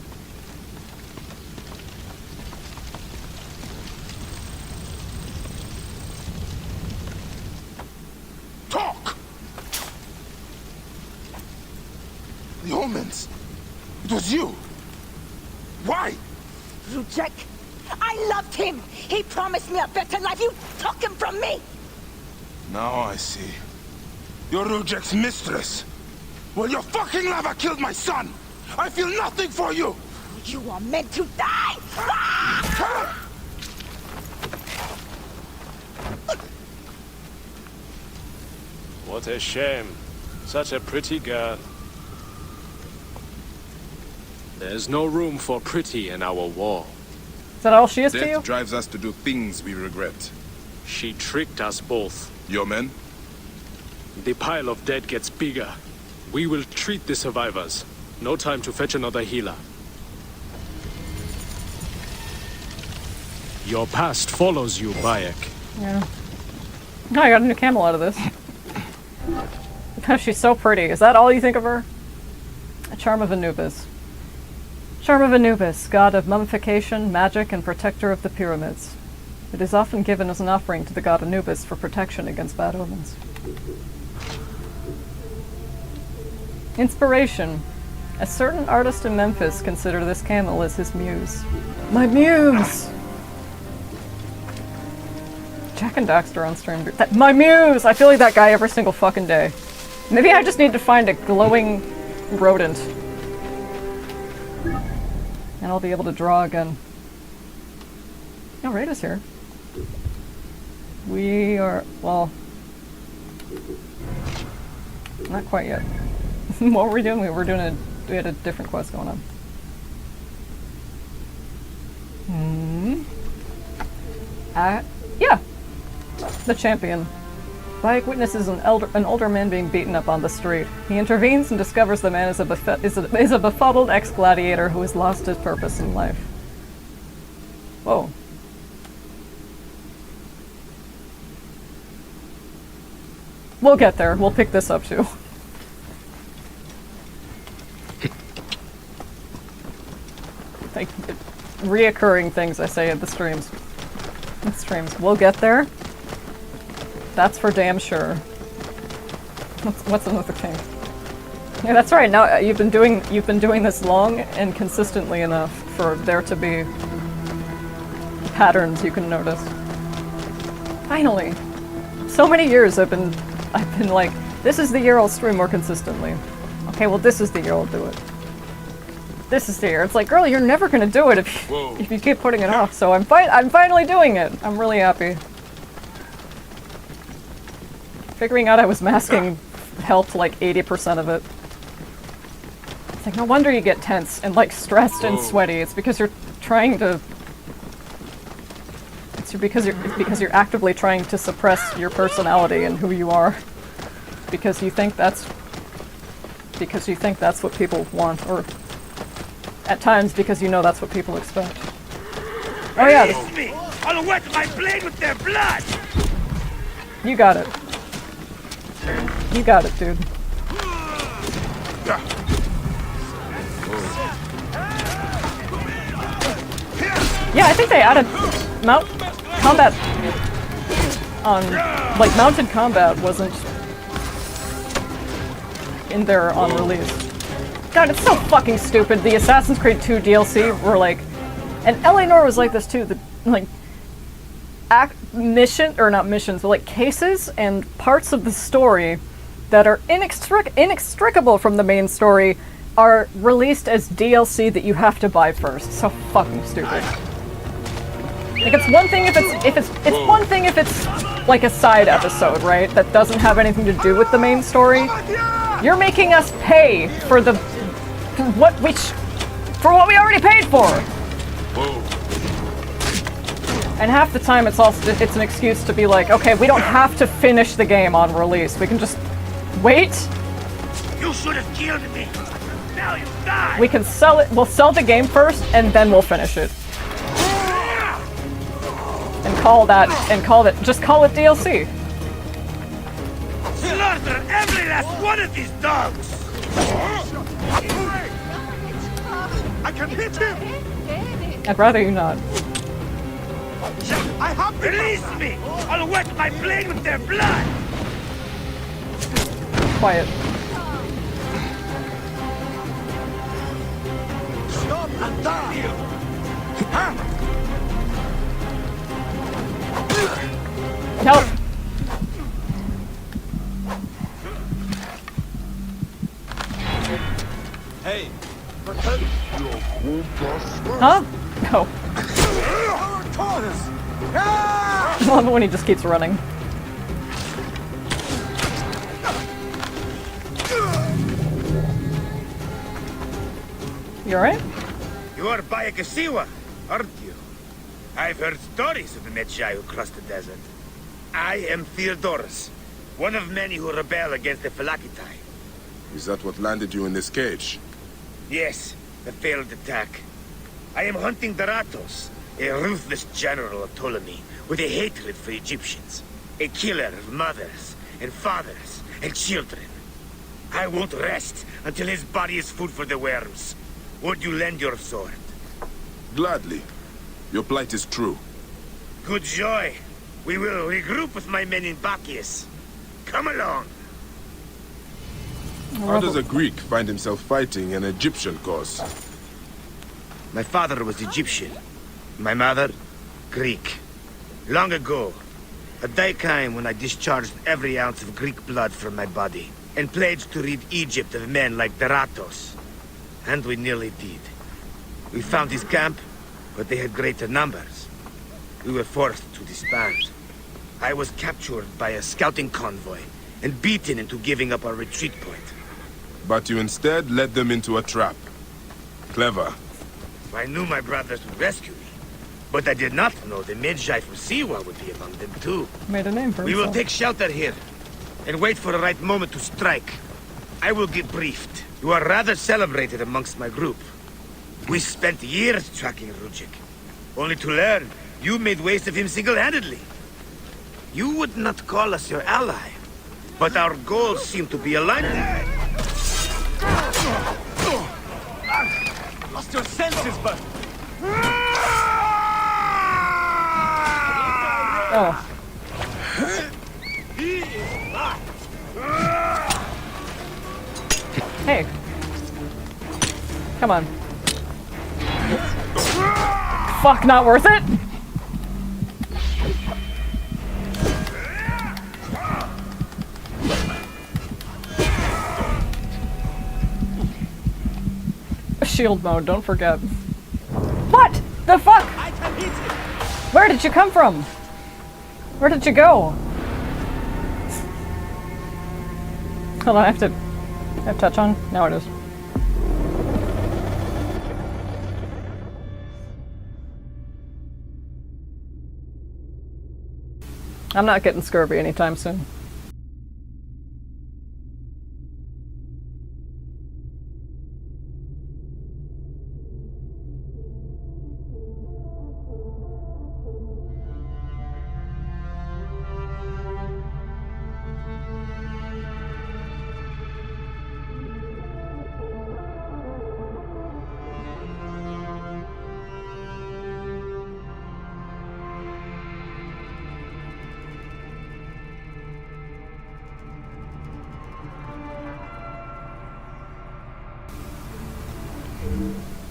Talk! The omens! It was you! Why? Rujek, I loved him! He promised me a better life! You took him from me! Now I see. You're Rujek's mistress! Well, your fucking lava killed my son! I feel nothing for you! You are meant to die! Ah! What a shame. Such a pretty girl. There's no room for pretty in our war. Is that all she is to you? Death drives us to do things we regret. She tricked us both. Your men? The pile of dead gets bigger. We will treat the survivors. No time to fetch another healer. Your past follows you, Bayek. Yeah. No, I got a new camel out of this. She's so pretty. Is that all you think of her? A charm of Anubis. Charm of Anubis, god of mummification, magic, and protector of the pyramids. It is often given as an offering to the god Anubis for protection against bad omens. Inspiration. A certain artist in Memphis considered this camel as his muse. My muse! Jack and Daxter on stream. My muse! I feel like that guy every single fucking day. Maybe I just need to find a glowing rodent. And I'll be able to draw again. Oh, Rada's here. We are, well... Not quite yet. What were we doing? We had a different quest going on. Yeah! The champion. Bayek witnesses an older man being beaten up on the street. He intervenes and discovers the man is a befuddled ex-gladiator who has lost his purpose in life. Whoa. We'll get there. We'll pick this up too. Like, reoccurring things I say at the streams. We'll get there. That's for damn sure. What's another thing? Yeah, that's right. Now you've been doing this long and consistently enough for there to be patterns you can notice. Finally, so many years I've been like, this is the year I'll stream more consistently. Okay, well this is the year I'll do it. This is the year. It's like, girl, you're never gonna do it if you keep putting it off. So I'm finally doing it. I'm really happy. Figuring out I was masking helped like 80% of it. It's like, no wonder you get tense and like stressed and sweaty. It's because you're trying to. It's because you're actively trying to suppress your personality and who you are, because you think that's what people want, or at times because you know that's what people expect. Oh yeah. Me! I'll wet my blade with their blood. You got it. You got it, dude. Yeah, I think they added combat on, like, mounted combat wasn't in there on release. God, it's so fucking stupid. The Assassin's Creed 2 DLC were like, and Eleanor was like this too, the, like, not missions, but like cases and parts of the story that are inextricable from the main story are released as DLC that you have to buy first. So fucking stupid. Like, it's one thing if it's one thing if it's like a side episode, right? That doesn't have anything to do with the main story. You're making us pay for what we already paid for. And half the time it's an excuse to be like, okay, we don't have to finish the game on release. We can just wait. You should have killed me. Now you die. We can sell it. We'll sell the game first, and then we'll finish it. Just call it DLC. Slaughter every last one of these dogs. I can hit him. I'd rather you not. I have to release me. I'll wet my blade with their blood. Quiet. Stop and die. Huh? Help! Hey, huh? No. I love it when he just keeps running. You alright? You are Bayek Siwa, aren't you? I've heard stories of the Medjay who crossed the desert. I am Theodorus, one of many who rebel against the Phylakitai. Is that what landed you in this cage? Yes, the failed attack. I am hunting Daratos, a ruthless general of Ptolemy, with a hatred for Egyptians. A killer of mothers, and fathers, and children. I won't rest until his body is food for the worms. Would you lend your sword? Gladly. Your plight is true. Good joy. We will regroup with my men in Bacchius. Come along. How does a Greek find himself fighting an Egyptian cause? My father was Egyptian. My mother, Greek. Long ago, a day came when I discharged every ounce of Greek blood from my body and pledged to rid Egypt of men like Daratos. And we nearly did. We found his camp, but they had greater numbers. We were forced to disband. I was captured by a scouting convoy and beaten into giving up our retreat point. But you instead led them into a trap. Clever. I knew my brothers would rescue me, but I did not know the Medjay from Siwa would be among them too. Made a name for We himself. will take shelter here and wait for the right moment to strike. I will get briefed. You are rather celebrated amongst my group. We spent years tracking Rujik, only to learn you made waste of him single-handedly. You would not call us your ally, But our goals seem to be aligned. Lost your senses, but Oh. Hey. Come on. Fuck, not worth it? Shield mode, don't forget. What the fuck? Where did you come from? Where did you go? Hold on, I have touch on? Now it is. I'm not getting scurvy anytime soon.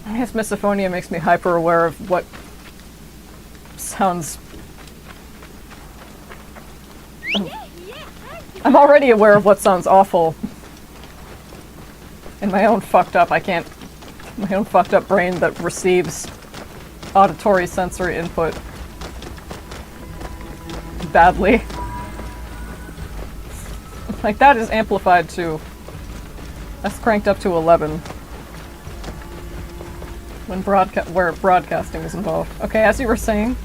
I guess misophonia makes me hyper aware of what sounds. I'm already aware of what sounds awful. In my own fucked up, my own fucked up brain that receives auditory sensory input badly. Like, that is amplified too. That's cranked up to 11. When where broadcasting is involved. Okay, as you were saying.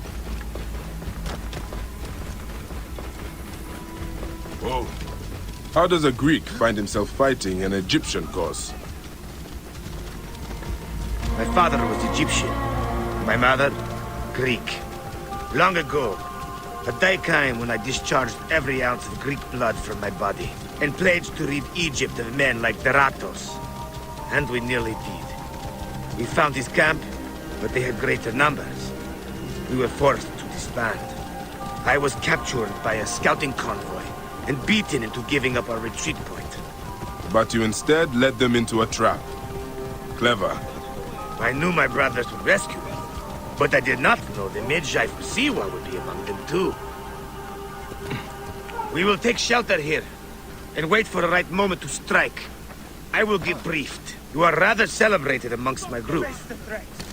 Whoa. How does a Greek find himself fighting an Egyptian cause? My father was Egyptian. My mother, Greek. Long ago, a day came when I discharged every ounce of Greek blood from my body and pledged to rid Egypt of men like Deratos. And we nearly did. We found his camp, but they had greater numbers. We were forced to disband. I was captured by a scouting convoy and beaten into giving up our retreat point. But you instead led them into a trap. Clever. I knew my brothers would rescue me, but I did not know the Medjay from Siwa would be among them too. We will take shelter here and wait for the right moment to strike. I will get briefed. You are rather celebrated amongst my group.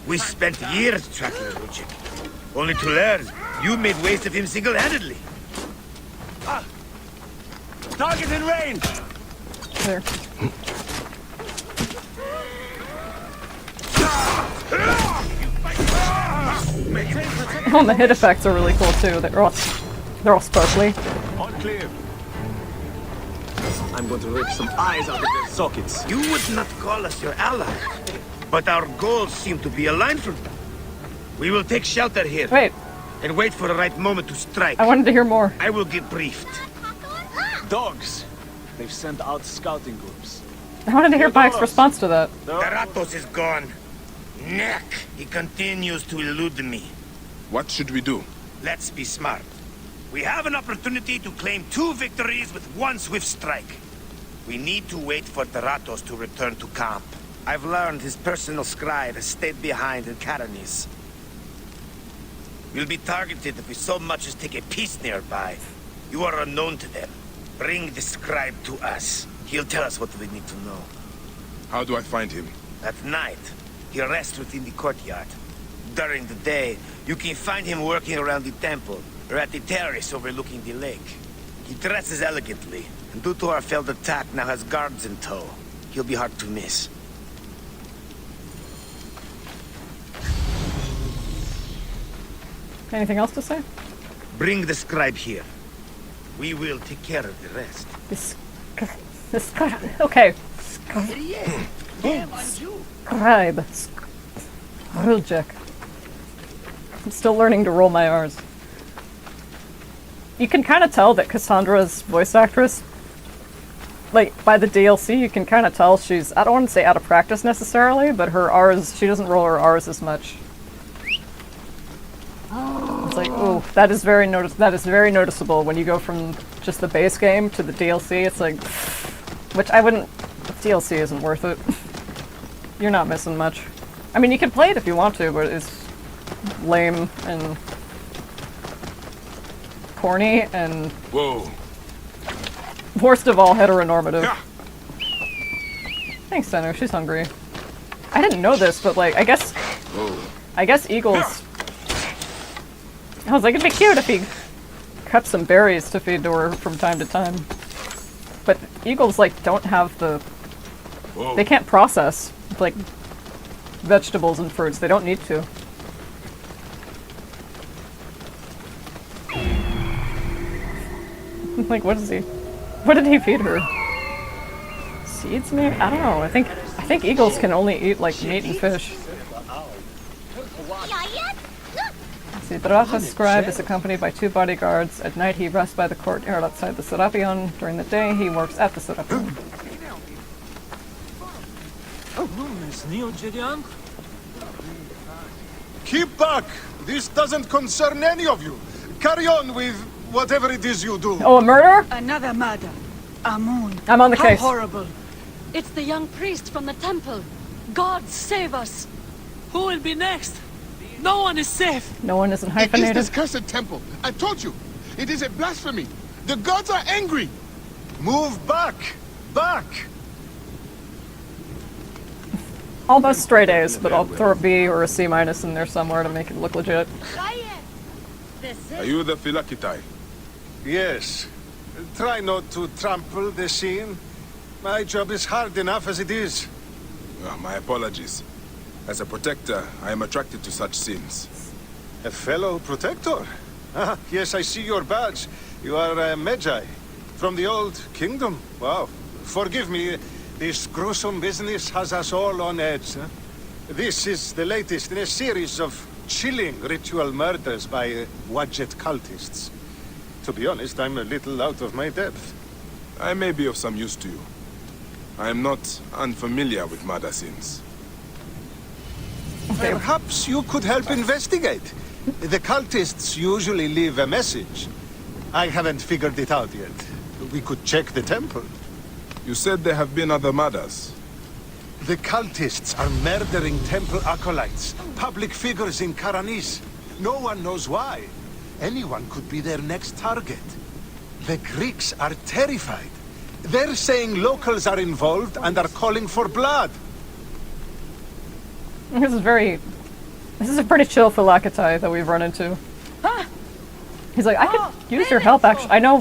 We spent years tracking Ruchik, only to learn you made waste of him single-handedly. target in range. There. Oh, the hit effects are really cool too. They're all sparkly. All clear. I'm going to rip some eyes out of their sockets. You would not call us your ally, but our goals seem to be aligned from them. We will take shelter here. Wait. And wait for the right moment to strike. I wanted to hear more. I will get briefed. Dogs. They've sent out scouting groups. I wanted to hear Bayek's response to that. Deratos is gone. Neck. He continues to elude me. What should we do? Let's be smart. We have an opportunity to claim 2 victories with 1 swift strike. We need to wait for Deratos to return to camp. I've learned his personal scribe has stayed behind in Karanis. We'll be targeted if we so much as take a piece nearby. You are unknown to them. Bring the scribe to us. He'll tell us what we need to know. How do I find him? At night, he rests within the courtyard. During the day, you can find him working around the temple, or at the terrace overlooking the lake. He dresses elegantly, and due to our failed attack, now has guards in tow. He'll be hard to miss. Anything else to say? Bring the scribe here. We will take care of the rest. Okay. Scribe. Ruljek. I'm still learning to roll my R's. You can kind of tell that Cassandra's voice actress like, by the DLC, you can kind of tell she's, I don't want to say out of practice necessarily, but her R's, she doesn't roll her R's as much. It's like, oh, that is very noticeable when you go from just the base game to the DLC. It's like, which I wouldn't, DLC isn't worth it. You're not missing much. I mean, you can play it if you want to, but it's lame and corny and Whoa. worst of all, heteronormative. Thanks, Senu. She's hungry. I didn't know this, but like, I guess eagles. I was like, it'd be cute if he cut some berries to feed to her from time to time. But eagles like don't have the. Whoa. They can't process like vegetables and fruits. They don't need to. Like, what is he? What did he feed her? Seeds, maybe? I don't know. I think eagles can only eat like meat and fish. See, Drafa's scribe is accompanied by 2 bodyguards. At night, he rests by the courtyard outside the Serapion. During the day, he works at the Serapion. Keep back! This doesn't concern any of you. Carry on with whatever it is you do. Oh, a murder? Another murder. Amun. I'm on the How case. horrible. It's the young priest from the temple. God save us. Who will be next? No one is safe. No one isn't It hyphenated. is this cursed temple. I told you. It is a blasphemy. The gods are angry. Move back! Back! Almost straight A's, but I'll throw a B or a C- in there somewhere to make it look legit. Are you the Philakitai? Yes. Try not to trample the scene. My job is hard enough as it is. My apologies. As a protector, I am attracted to such scenes. A fellow protector? Ah, yes, I see your badge. You are a Medjay. From the old kingdom. Wow. Forgive me. This gruesome business has us all on edge. Huh? This is the latest in a series of chilling ritual murders by Wadjet cultists. To be honest, I'm a little out of my depth. I may be of some use to you. I am not unfamiliar with murder scenes. Perhaps you could help investigate. The cultists usually leave a message. I haven't figured it out yet. We could check the temple. You said there have been other murders. The cultists are murdering temple acolytes, public figures in Karanis. No one knows why. Anyone could be their next target. The Greeks are terrified. They're saying locals are involved and are calling for blood. This is a pretty chill Philakitai that we've run into. He's like, I could use your help actually. I know.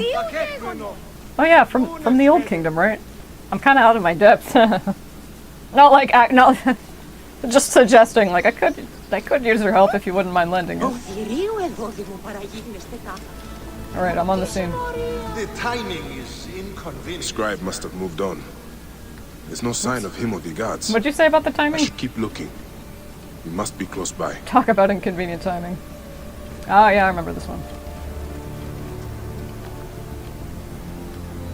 Oh yeah, from the old kingdom, right? I'm kind of out of my depth. Not like no, just suggesting like I could use your help if you wouldn't mind lending it. All right, I'm on the scene. The timing is inconvenient. Scribe must have moved on. There's no sign of him or the guards. What'd you say about the I timing? should keep looking. We must be close by. Talk about inconvenient timing. Ah, yeah, I remember this one.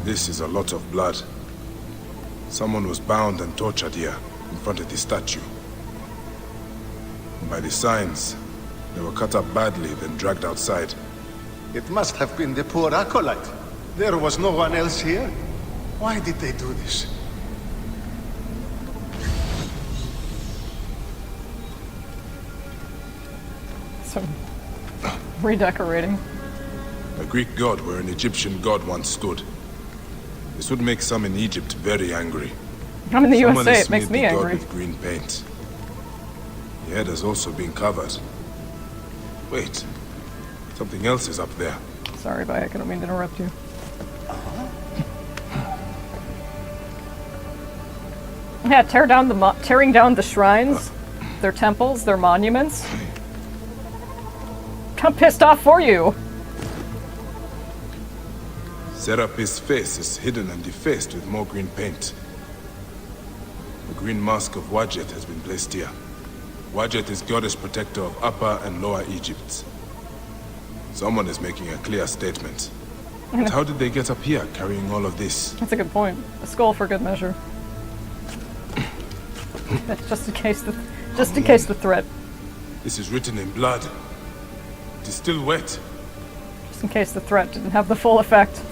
This is a lot of blood. Someone was bound and tortured here, in front of the statue. By the signs, they were cut up badly, then dragged outside. It must have been the poor acolyte. There was no one else here. Why did they do this? Some redecorating. A Greek god where an Egyptian god once stood. This would make some in Egypt very angry. I'm in the Someone USA, has it makes smeared me the god angry. with green paint. The head has also been covered. Wait, something else is up there. Sorry, Bayek, I don't mean to interrupt you. Yeah, tearing down the shrines, their temples, their monuments. I'm pissed off for you. Serapis' face is hidden and defaced with more green paint. The green mask of Wadjet has been placed here. Wadjet is goddess protector of Upper and Lower Egypt. Someone is making a clear statement. But how did they get up here carrying all of this? That's a good point. A skull for good measure. just in case the threat. This is written in blood. It is still wet. Just in case the threat didn't have the full effect.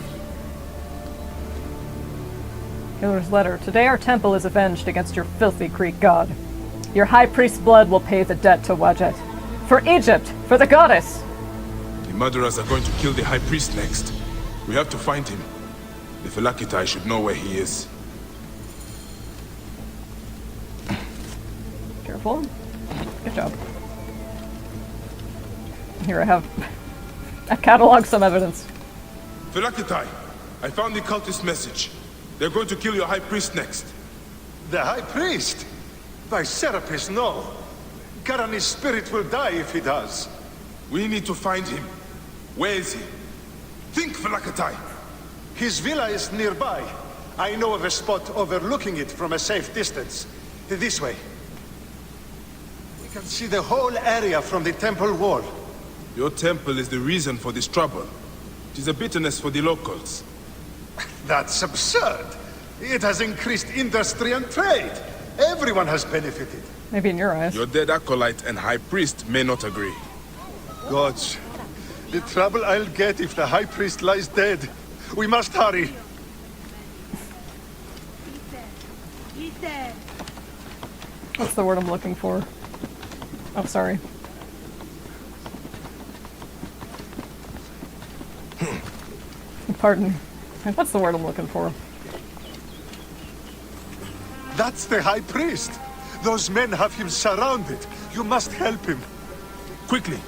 Healer's letter. Today our temple is avenged against your filthy Greek god. Your high priest's blood will pay the debt to Wadjet. For Egypt! For the goddess! The murderers are going to kill the high priest next. We have to find him. The Phylakitai should know where he is. Careful. Good job. Here I have... I cataloged some evidence. Phylakitai! I found the cultist message. They're going to kill your high priest next. The high priest? By Serapis, no. Karani's spirit will die if he does. We need to find him. Where is he? Think, Phylakitai! His villa is nearby. I know of a spot overlooking it from a safe distance. This way. We can see the whole area from the temple wall. Your temple is the reason for this trouble. It is a bitterness for the locals. That's absurd. It has increased industry and trade. Everyone has benefited. Maybe in your eyes. Your dead acolyte and high priest may not agree. Gods, the trouble I'll get if the high priest lies dead. We must hurry. What's the word I'm looking for? Oh, sorry. Pardon. What's the word I'm looking for? That's the high priest. Those men have him surrounded. You must help him. Quickly,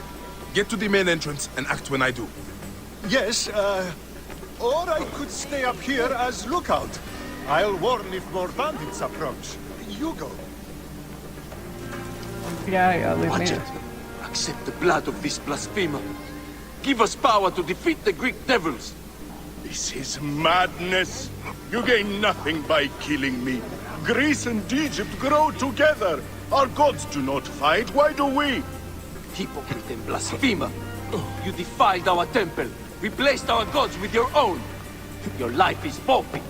get to the main entrance and act when I do. Yes, or I could stay up here as lookout. I'll warn if more bandits approach. You go. Yeah, leave Watch me. it. Accept the blood of this blasphemer. Give us power to defeat the Greek devils. This is madness. You gain nothing by killing me. Greece and Egypt grow together. Our gods do not fight. Why do we? Hypocrite and blasphemer. You defiled our temple. Replaced our gods with your own. Your life is forfeit.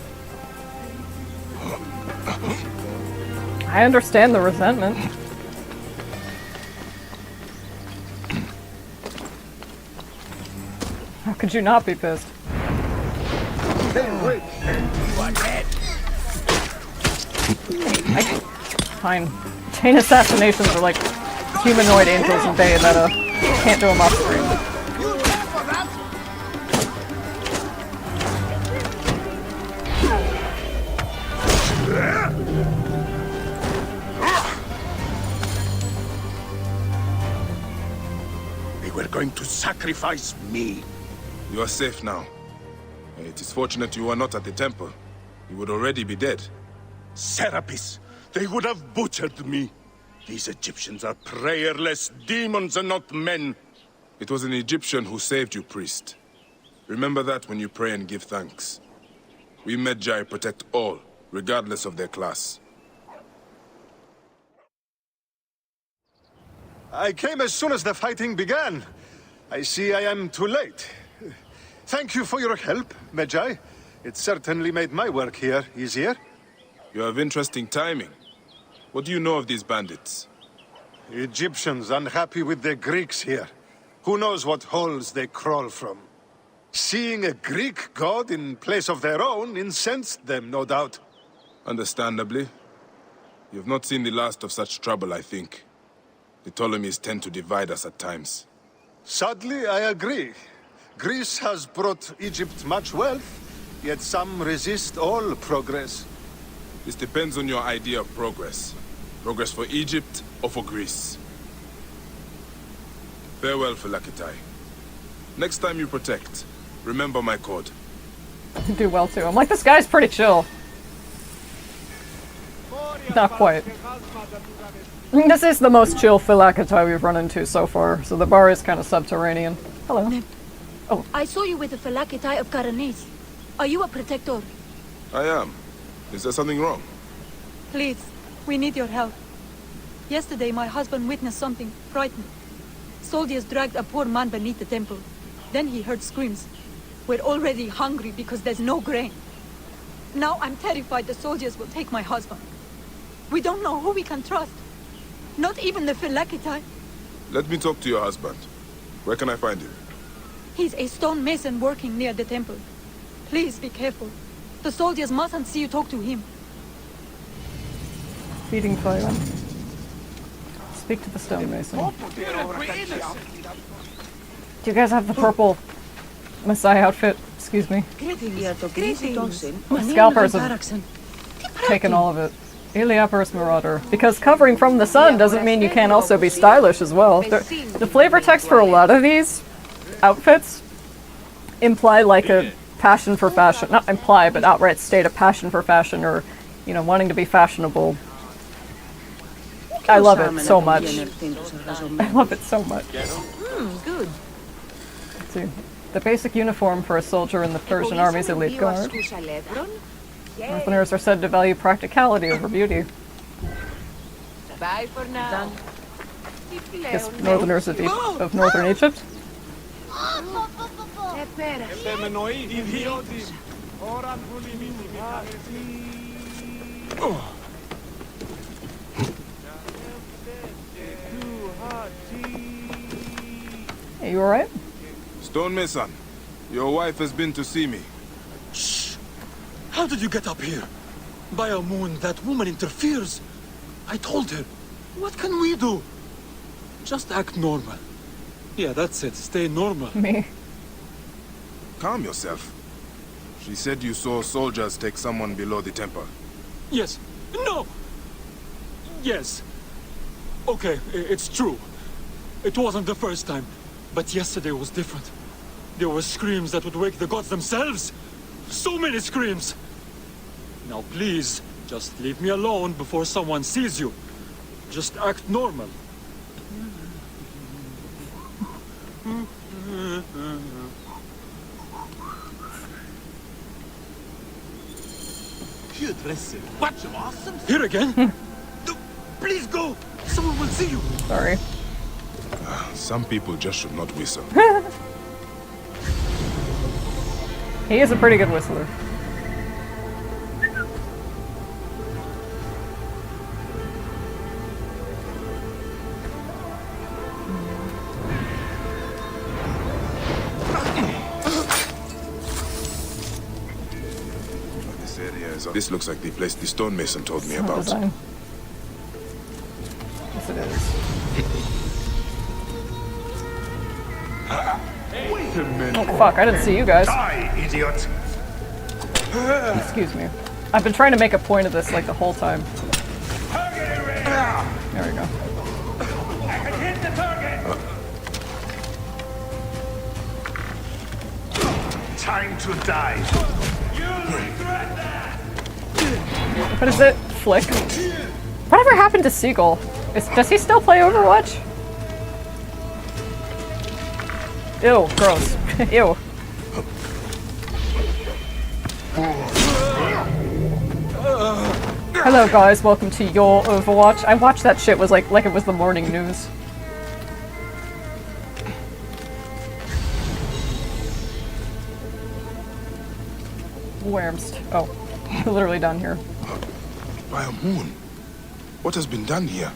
I understand the resentment. How could you not be pissed? Fine. Chain assassinations are like humanoid angels in Bayonetta. Can't do them off screen. They were going to sacrifice me. You are safe now. It is fortunate you are not at the temple. You would already be dead. Serapis, they would have butchered me. These Egyptians are prayerless demons and not men. It was an Egyptian who saved you, priest. Remember that when you pray and give thanks. We Medjay protect all, regardless of their class. I came as soon as the fighting began. I see I am too late. Thank you for your help, Medjay. It certainly made my work here easier. You have interesting timing. What do you know of these bandits? Egyptians unhappy with the Greeks here. Who knows what holes they crawl from? Seeing a Greek god in place of their own incensed them, no doubt. Understandably. You have not seen the last of such trouble, I think. The Ptolemies tend to divide us at times. Sadly, I agree. Greece has brought Egypt much wealth, yet some resist all progress. This depends on your idea of progress. Progress for Egypt or for Greece. Farewell, Phylakitai. Next time you protect, remember my code. You do well too. I'm like, this guy's pretty chill. Not quite. This is the most chill Phylakitai we've run into so far, so the bar is kind of subterranean. Hello. Oh. I saw you with the Phylakitai of Karanis. Are you a protector? I am. Is there something wrong? Please, we need your help. Yesterday, my husband witnessed something frightening. Soldiers dragged a poor man beneath the temple. Then he heard screams. We're already hungry because there's no grain. Now I'm terrified the soldiers will take my husband. We don't know who we can trust. Not even the Philakitai. Let me talk to your husband. Where can I find him? He's a stone mason working near the temple. Please be careful. The soldiers mustn't see you talk to him. Feeding fire. Speak to the stonemason. Do you guys have the purple Messiah outfit? Excuse me. The scalpers have taken all of it. Iliaporus Marauder. Because covering from the sun doesn't mean you can't also be stylish as well. The flavor text for a lot of these outfits imply like a passion for fashion. Not imply, but outright state a passion for fashion or, you know, wanting to be fashionable. I love it so much. I love it so much. Good. Let's see. The basic uniform for a soldier in the Persian army's elite guard. Northerners are said to value practicality over beauty. Bye for now. Guess Northerners of Northern Egypt? Hey, you alright? Stonemason, your wife has been to see me. Shh! How did you get up here? By a moon, that woman interferes. I told her. What can we do? Just act normal. Yeah, that's it. Stay normal. Me. Calm yourself. She said you saw soldiers take someone below the temple. Yes. No! Yes. Okay, it's true. It wasn't the first time. But yesterday was different. There were screams that would wake the gods themselves. So many screams. Now please, just leave me alone before someone sees you. Just act normal. What? Here again? Please go! Someone will see you! Sorry. Some people just should not whistle. He is a pretty good whistler. This area is... This looks like the place the stonemason told me about. Design. Yes, it is. Oh fuck, I didn't see you guys. Die, idiot! Excuse me. I've been trying to make a point of this like the whole time. There we go. I can hit the target! Time to die. You'll regret that! What is it? Flick. Whatever happened to Seagull? Does he still play Overwatch? Ew, gross. Ew. Hello guys, welcome to your Overwatch. I watched that shit was like it was the morning news. Wurmst. Oh, literally down here. By a moon. What has been done here?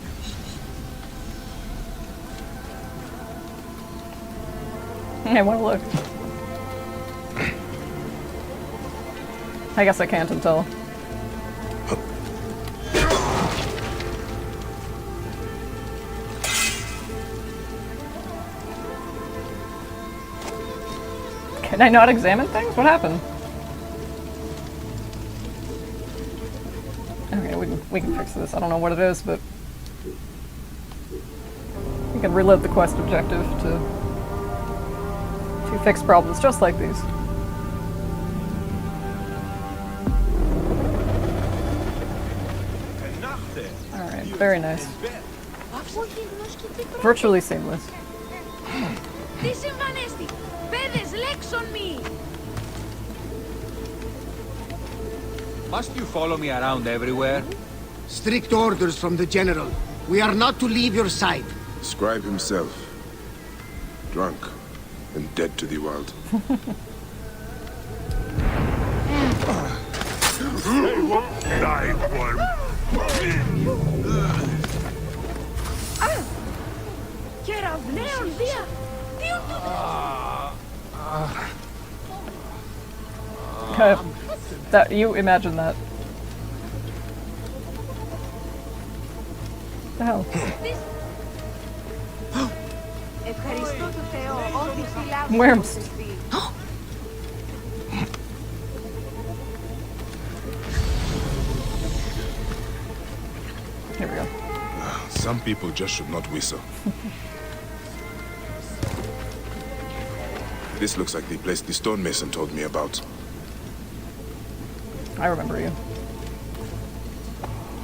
I want to look. I guess I can't until. Can I not examine things? What happened? Okay, we can fix this. I don't know what it is, but we can relive the quest objective to fix problems just like these. Alright, very nice. Virtually seamless. Τι συμβανέστη! Παιδες, λέξον μη! Must you follow me around everywhere? Strict orders from the general. We are not to leave your side. Scribe himself. Drunk and dead to the world. They won't die, worm. Κεραυναίων δια! Okay. That you imagine that. The hell? Ευχαριστώ τον Θεό, ό,τι φυλάβει Worms. Here we go. Some people just should not whistle. This looks like the place the stonemason told me about. I remember you.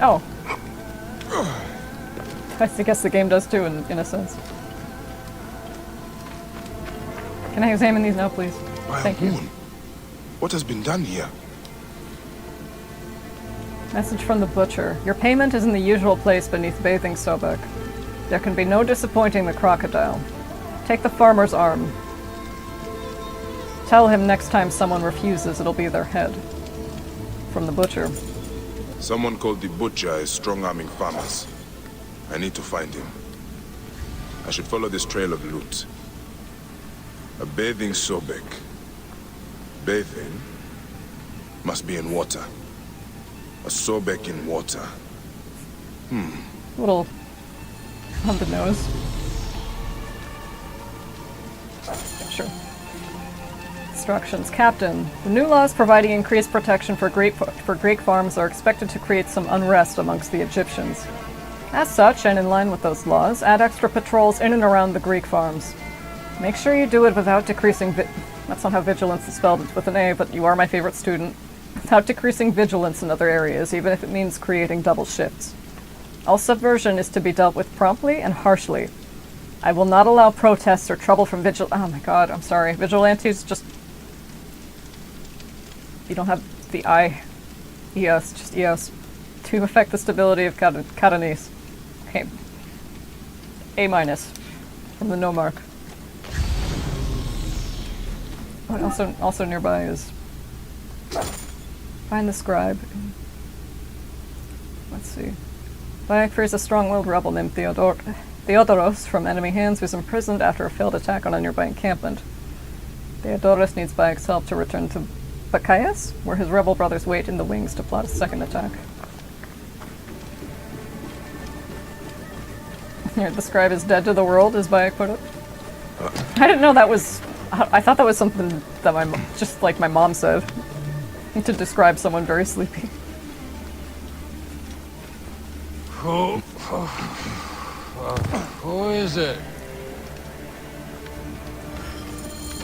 Oh. I guess the game does too, in a sense. Can I examine these now, please? Thank you. What has been done here? Message from the butcher. Your payment is in the usual place beneath bathing Sobek. There can be no disappointing the crocodile. Take the farmer's arm. Tell him next time someone refuses, it'll be their head. From the butcher. Someone called the butcher is strong-arming farmers. I need to find him. I should follow this trail of loot. A bathing Sobek. Bathing must be in water. A Sobek in water. Little on the nose. Sure. Instructions. Captain, the new laws providing increased protection for Greek farms are expected to create some unrest amongst the Egyptians. As such, and in line with those laws, add extra patrols in and around the Greek farms. Make sure you do it without decreasing that's not how vigilance is spelled, it's with an A, but you are my favorite student. Without decreasing vigilance in other areas, even if it means creating double shifts. All subversion is to be dealt with promptly and harshly. I will not allow protests or trouble from oh my god, I'm sorry. Vigilantes just... You don't have the I. ES, just ES. To affect the stability of Catanese. Okay. A minus. From the no mark. Oh, also nearby is... Find the scribe. Let's see. Bayek fears a strong-willed rebel named Theodoros from enemy hands who's imprisoned after a failed attack on a nearby encampment. Theodoros needs Bayek's help to return to Bacchias, where his rebel brothers wait in the wings to plot a second attack. Here, the scribe is dead to the world, as Bayek put it. I didn't know that was... I thought that was something that just like my mom said. To describe someone very sleepy. Who is it?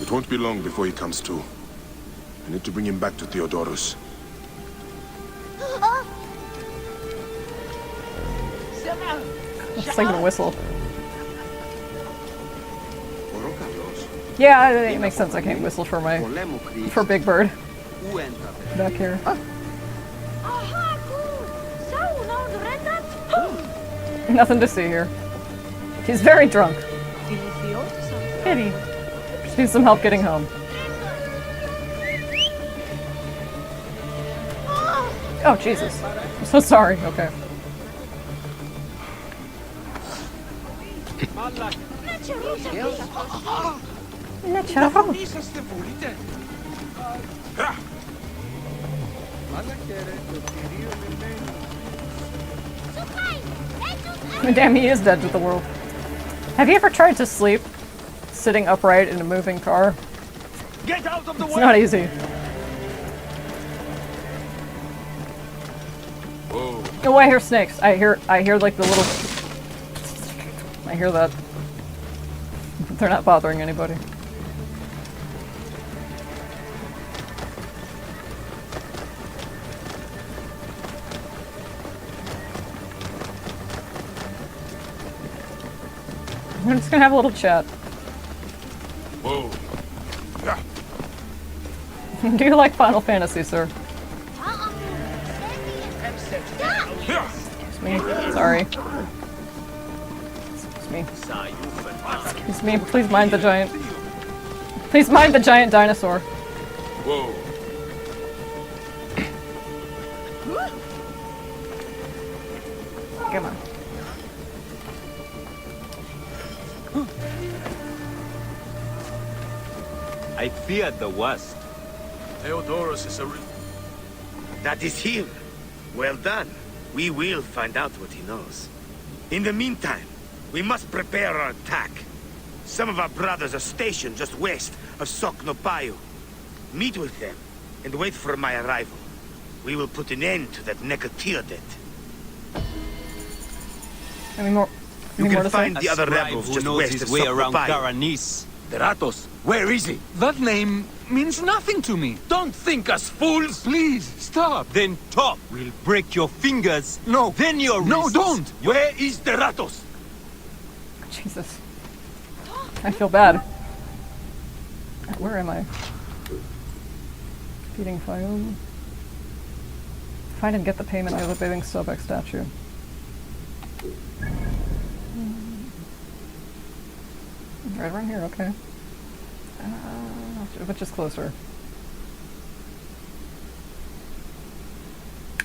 It won't be long before he comes to. I need to bring him back to Theodorus. It's like a whistle. Yeah, it makes sense. I can't whistle for Big Bird. Back here. Nothing to see here. He's very drunk. Pity. Just needs some help getting home. Oh, Jesus. I'm so sorry. Okay. Damn, he is dead to the world. Have you ever tried to sleep sitting upright in a moving car? Get out of the way! It's not easy. Oh, I hear snakes. I hear like the little... I hear that. They're not bothering anybody. We're just gonna have a little chat. Whoa. Do you like Final Fantasy, sir? Excuse me. Sorry. Excuse me. Excuse me. Please mind the giant. Please mind the giant dinosaur. Whoa. I feared the worst. Theodorus is a... That is him. Well done. We will find out what he knows. In the meantime, we must prepare our attack. Some of our brothers are stationed just west of Soknopayu. Meet with them and wait for my arrival. We will put an end to that Nekatiadet. Any more? You Any more can to find say? the other A scribe rebels who just knows west his of way around Soknopayu. Karanis. Deratos, where is he? That name means nothing to me. Don't think us fools! Please, stop. Then talk. We'll break your fingers. No. Then your No, wrists. don't. Where is Deratos? Jesus. I feel bad. Where am I? Feeding Fayum. Find and get the payment of the bathing Sobek statue. Right around here, okay. Which is closer?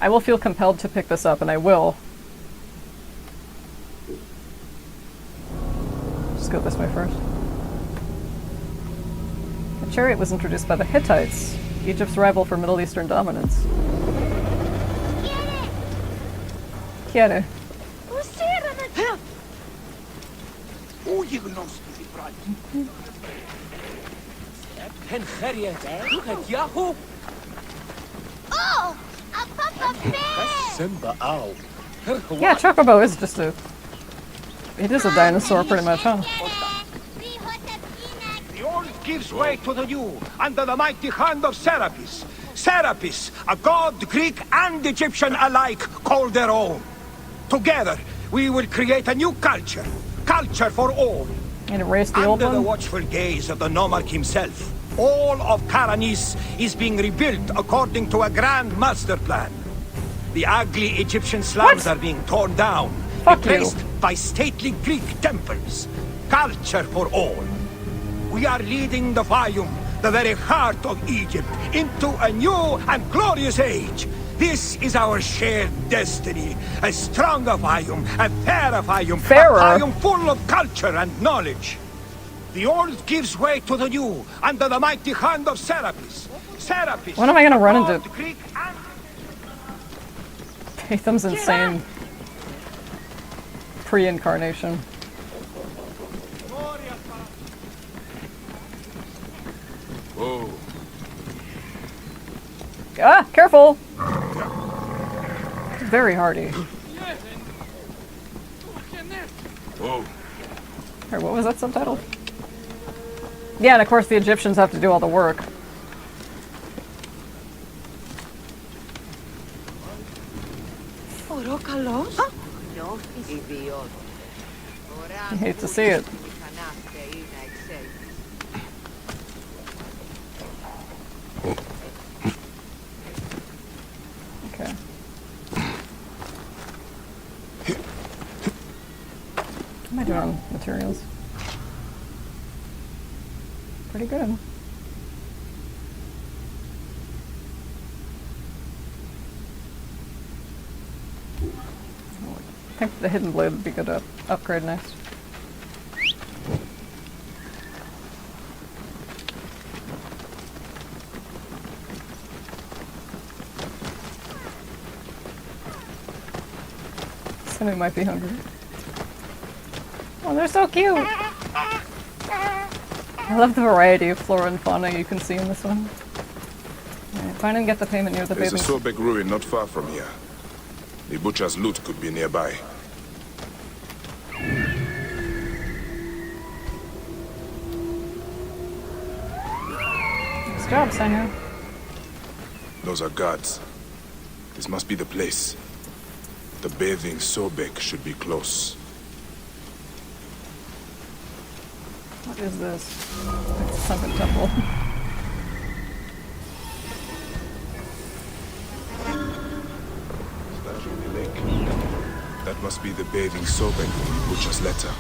I will feel compelled to pick this up, and I will. Just go this way first. The chariot was introduced by the Hittites, Egypt's rival for Middle Eastern dominance. Quiere. Oh, a Papa Bear! Yeah, Chocobo is just a... It is a dinosaur, pretty much, huh? The old gives way to the new, under the mighty hand of Serapis. Serapis, a god Greek and Egyptian alike call their own. Together, we will create a new culture. Culture for all. And erase the old Under the one? watchful gaze of the Nomarch himself, all of Karanis is being rebuilt according to a grand master plan. The ugly Egyptian slums are being torn down, replaced by stately Greek temples. Culture for all. We are leading the Fayum, the very heart of Egypt, into a new and glorious age. This is our shared destiny. A stronger Fayum, a fairer Fayum, Fairer. a Fayum full of culture and knowledge. The old gives way to the new, under the mighty hand of Serapis. Serapis. When am I gonna run into... God, Greek and Patham's insane pre-incarnation. Whoa. Ah, careful! Very hardy. Whoa. Here, what was that subtitle? Yeah, and of course the Egyptians have to do all the work. You hate to see it. Okay. What am I doing on materials? Pretty good. I think the hidden blade would be good to upgrade next. Somebody might be hungry. Oh, they're so cute! I love the variety of flora and fauna you can see in this one. Alright, find and get the payment near the There's a bathing... Sobek ruin not far from here. The butcher's loot could be nearby. Nice job, Senor. Those are guards. This must be the place. The bathing Sobek should be close. What is this? It's a sunken temple. Statue in the lake. That must be the bathing Sobek from the butcher's letter.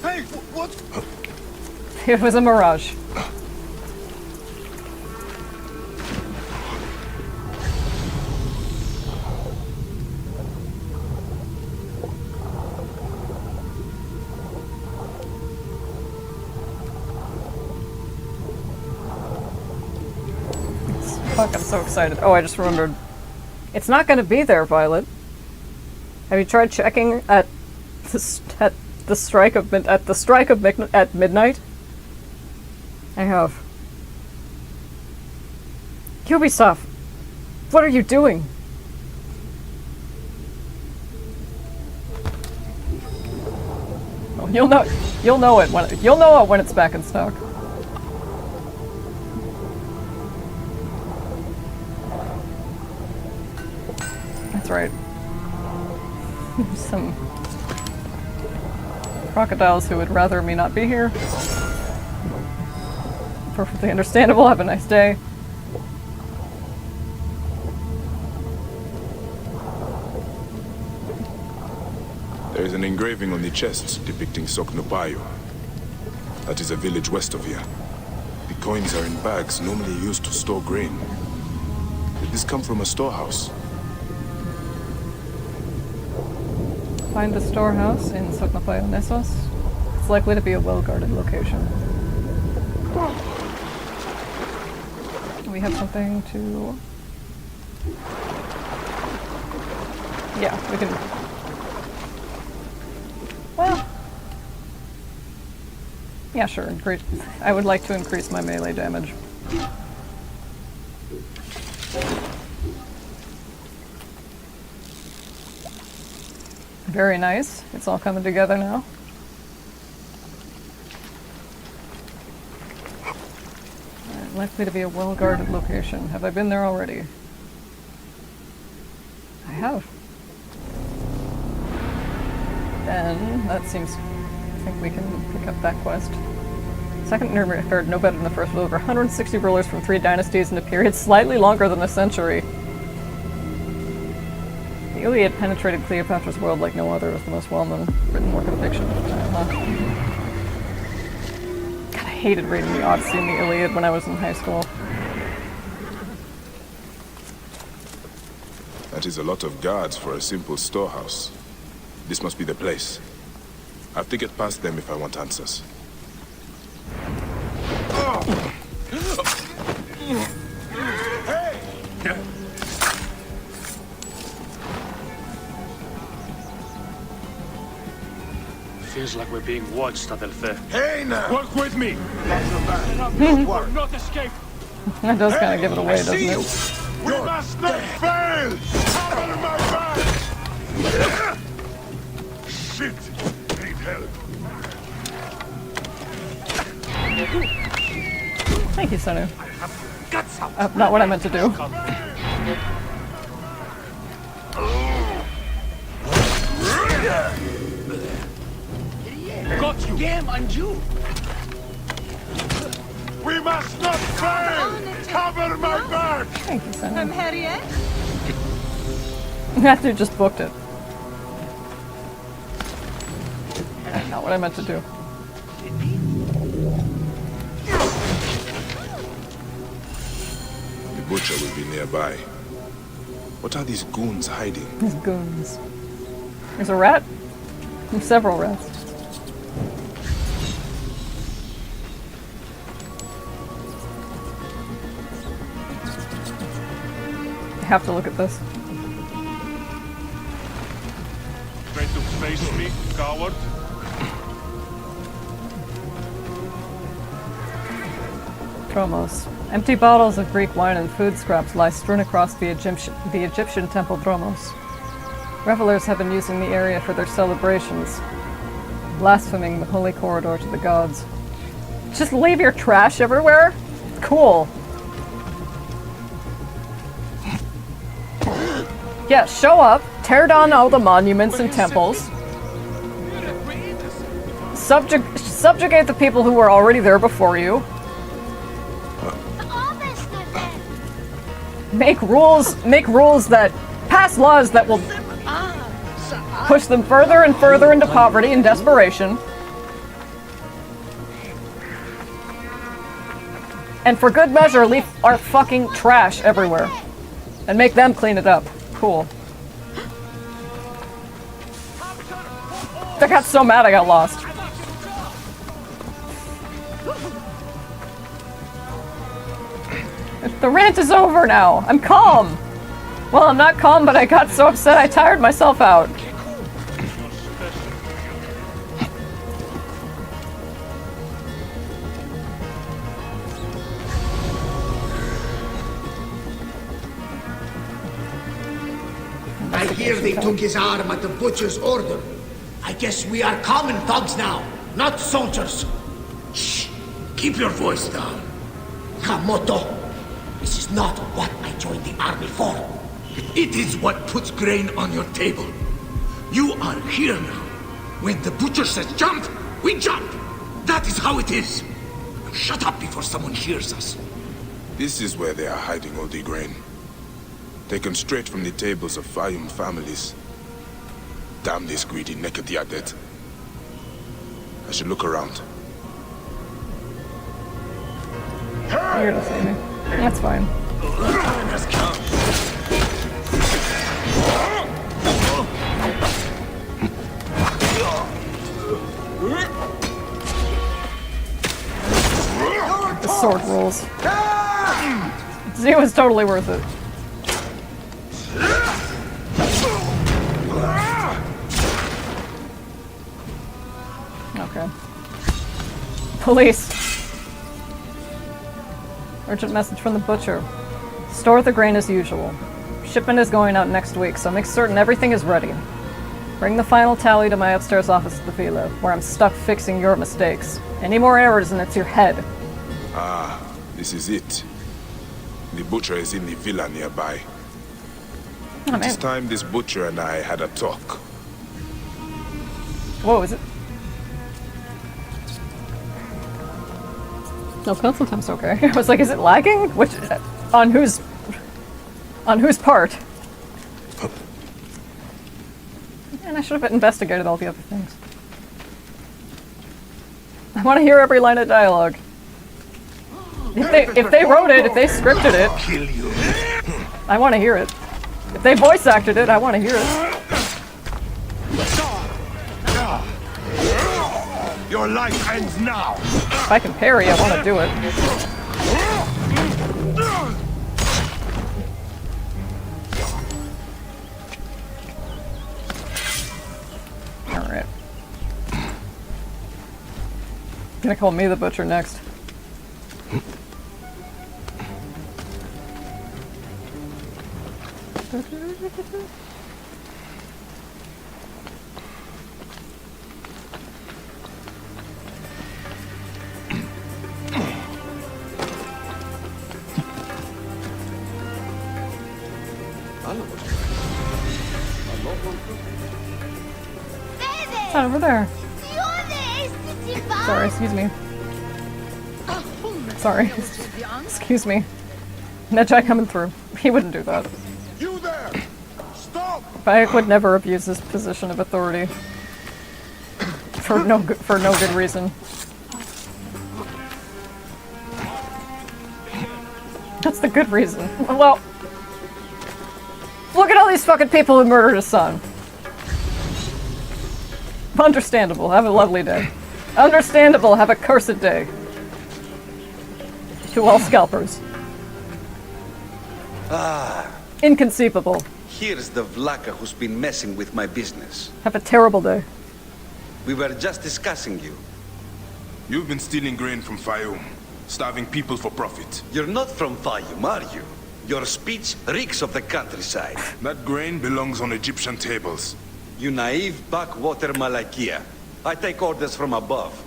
Hey, what? It was a mirage. Fuck, I'm so excited. Oh, I just remembered. It's not going to be there, Violet. Have you tried checking at the strike of midnight? I have. Ubisoft, what are you doing? Oh, you'll know it when it's back in stock. That's right. Some crocodiles who would rather me not be here. Perfectly understandable. Have a nice day. There is an engraving on the chests depicting Soknopayo. That is a village west of here. The coins are in bags normally used to store grain. Did this come from a storehouse? Find the storehouse in Soknopayo Nessos. It's likely to be a well-guarded location. We have something to... Yeah, we can... Well... Yeah, sure, increase... I would like to increase my melee damage. Very nice. It's all coming together now. Likely to be a well-guarded location. Have I been there already? I have. Then, that seems... I think we can pick up that quest. Second record, no better than the first, with over 160 rulers from 3 dynasties in a period slightly longer than a century. The Iliad penetrated Cleopatra's world like no other. It was the most well-known written work of fiction of the time. God, I hated reading the Odyssey and the Iliad when I was in high school. That is a lot of guards for a simple storehouse. This must be the place. I have to get past them if I want answers. Feels like we're being watched, Adelphe. Hey now! Work with me! We're not escape! That does kind of give it away, doesn't it? We must not fail! Cover my back! Shit! Need help. Thank you, Sonu. Not what I meant to do. Got you! Damn, and you! We must not fail! Cover my back! Thank you, Sonu. I'm Harriet. That dude just booked it. Not what I meant to do. The butcher will be nearby. What are these goons hiding? These goons. There's a rat? There's several rats. I have to look at this. Try to face me, coward? Dromos. Empty bottles of Greek wine and food scraps lie strewn across the Egyptian temple Dromos. Revelers have been using the area for their celebrations, blaspheming the holy corridor to the gods. Just leave your trash everywhere? Cool. Yeah, show up, tear down all the monuments and temples, subjugate the people who were already there before you, make rules that pass laws that will push them further and further into poverty and desperation. And for good measure, leave our fucking trash everywhere. And make them clean it up. Cool. I got so mad I got lost. The rant is over now. I'm calm. Well, I'm not calm, but I got so upset I tired myself out. I hear they took his arm at the butcher's order. I guess we are common thugs now, not soldiers. Shh! Keep your voice down. Kamoto, this is not what I joined the army for. It is what puts grain on your table. You are here now. When the butcher says jump, we jump. That is how it is. Now shut up before someone hears us. This is where they are hiding all the grain. Taken straight from the tables of Fayum families. Damn this greedy Nekatiadet. I should look around. You're to see me. That's fine. The sword rolls. It was totally worth it. Okay. Police. Urgent message from the butcher. Store the grain as usual. Shipment is going out next week, so make certain everything is ready. Bring the final tally to my upstairs office at the villa, where I'm stuck fixing your mistakes. Any more errors and it's your head. Ah, this is it. The butcher is in the villa nearby. Oh, It is time this butcher and I had a talk. Whoa, is it? No, pencil time's okay. I was like, is it lagging? Which, on whose part? And I should have investigated all the other things. I want to hear every line of dialogue. If they wrote it, if they scripted it, I want to hear it. If they voice acted it, I want to hear it. Your life ends now. If I can parry, I want to do it. Alright. Gonna call me the butcher next. It's not over there. Sorry, excuse me. Sorry. Excuse me. Medjai coming through. He wouldn't do that. You there! Stop! Bayek would never abuse his position of authority. For no good reason. That's the good reason. Well, look at all these fucking people who murdered his son. Understandable. Have a lovely day. Understandable. Have a cursed day. To all scalpers. Ah. Inconceivable. Here's the Vlaka who's been messing with my business. Have a terrible day. We were just discussing you. You've been stealing grain from Fayum, starving people for profit. You're not from Fayum, are you? Your speech reeks of the countryside. That grain belongs on Egyptian tables. You naive backwater Malakia. I take orders from above.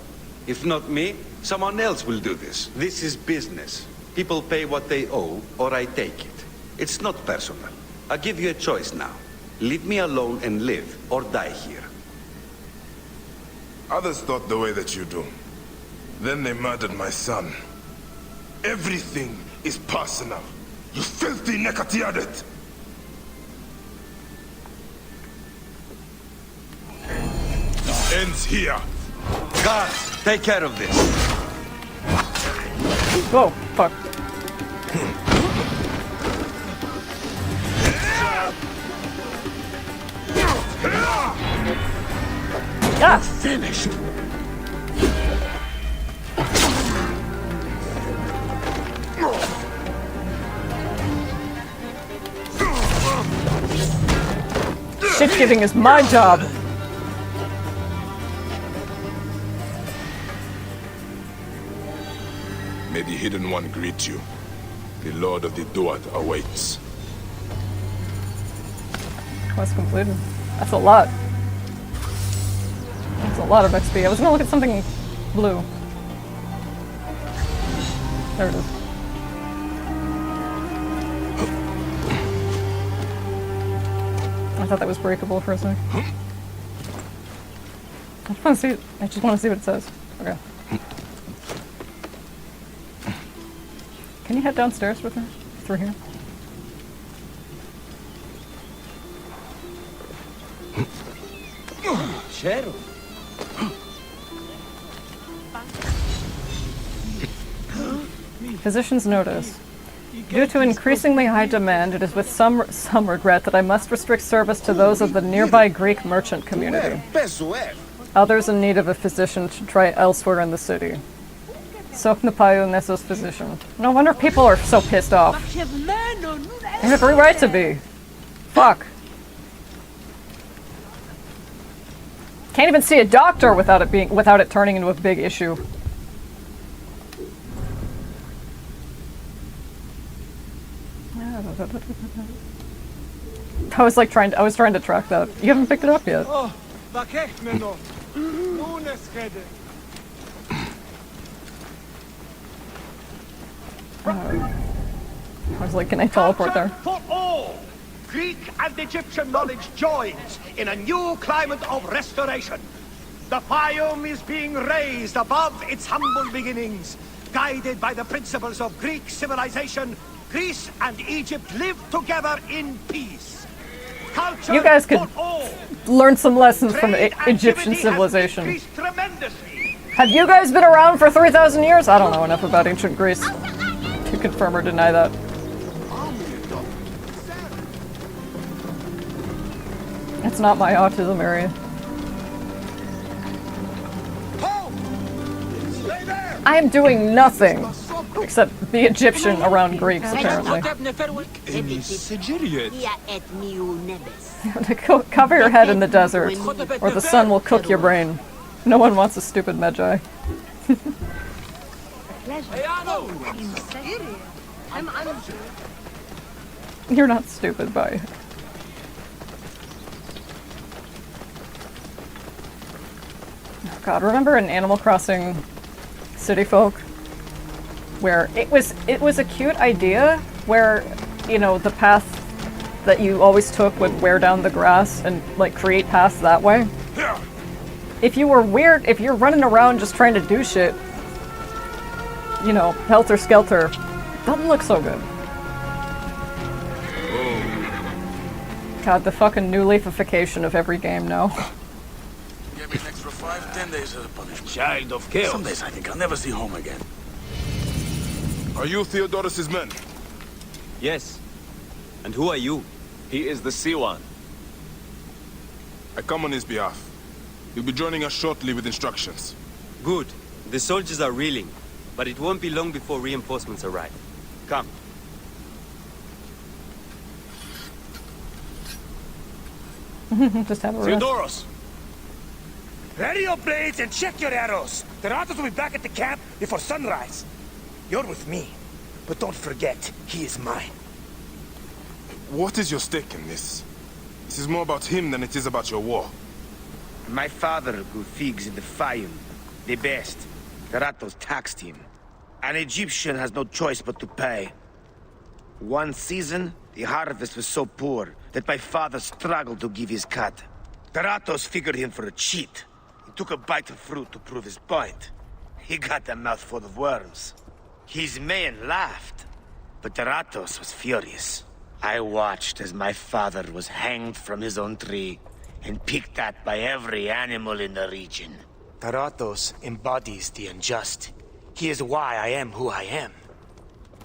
If not me, someone else will do this. This is business. People pay what they owe, or I take it. It's not personal. I give you a choice now. Leave me alone and live, or die here. Others thought the way that you do. Then they murdered my son. Everything is personal. You filthy Nekatiadet! Ends here. Guards, take care of this. Whoa, fuck. Yeah. Finished. Shit-giving is my job. May the Hidden One greet you. The Lord of the Duat awaits. Quest completed. That's a lot. That's a lot of XP. I was gonna look at something blue. There it is. I thought that was breakable for a sec. I just want to see what it says. Okay. Can you head downstairs with her? Through here? Cheryl. Physician's notice. Due to increasingly high demand, it is with some regret that I must restrict service to those of the nearby Greek merchant community. Others in need of a physician should try elsewhere in the city. Soknapayu Nessos physician. No wonder people are so pissed off. They have every right to be. Fuck. Can't even see a doctor without it turning into a big issue. I was trying to track that. You haven't picked it up yet. I was like, can I teleport there? For all, Greek and Egyptian knowledge joins in a new climate of restoration. The Fayum is being raised above its humble beginnings. Guided by the principles of Greek civilization, Greece and Egypt live together in peace. Culture You guys could for all. learn some lessons from Egyptian civilization. Have you guys been around for 3,000 years? I don't know enough about ancient Greece to confirm or deny that. It's not my autism area. I am doing nothing except be Egyptian around Greeks, apparently. Cover your head in the desert, or the sun will cook your brain. No one wants a stupid Medjay. You're not stupid, bye. Oh God, remember in Animal Crossing City Folk, where it was a cute idea, where, you know, the path that you always took would wear down the grass and like create paths that way. If you were weird, if you're running around just trying to do shit, you know, helter skelter, doesn't look so good. God, the fucking new leafification of every game now. Get me an extra 5-10 days as a punishment. Child of chaos. Some days I think I'll never see home again. Are you Theodorus's men? Yes. And who are you? He is the Siwan. I come on his behalf. He'll be joining us shortly with instructions. Good. The soldiers are reeling, but it won't be long before reinforcements arrive. Come. Just have a rest. Theodoros! Ready your blades and check your arrows. The Ratos will be back at the camp before sunrise. You're with me, but don't forget, he is mine. What is your stake in this? This is more about him than it is about your war. My father grew figs in the Fayum. The best. The Ratos taxed him. An Egyptian has no choice but to pay. One season, the harvest was so poor that my father struggled to give his cut. The Ratos figured him for a cheat. He took a bite of fruit to prove his point. He got a mouthful of worms. His men laughed, but the Ratos was furious. I watched as my father was hanged from his own tree and picked at by every animal in the region. Taratos embodies the unjust. He is why I am who I am.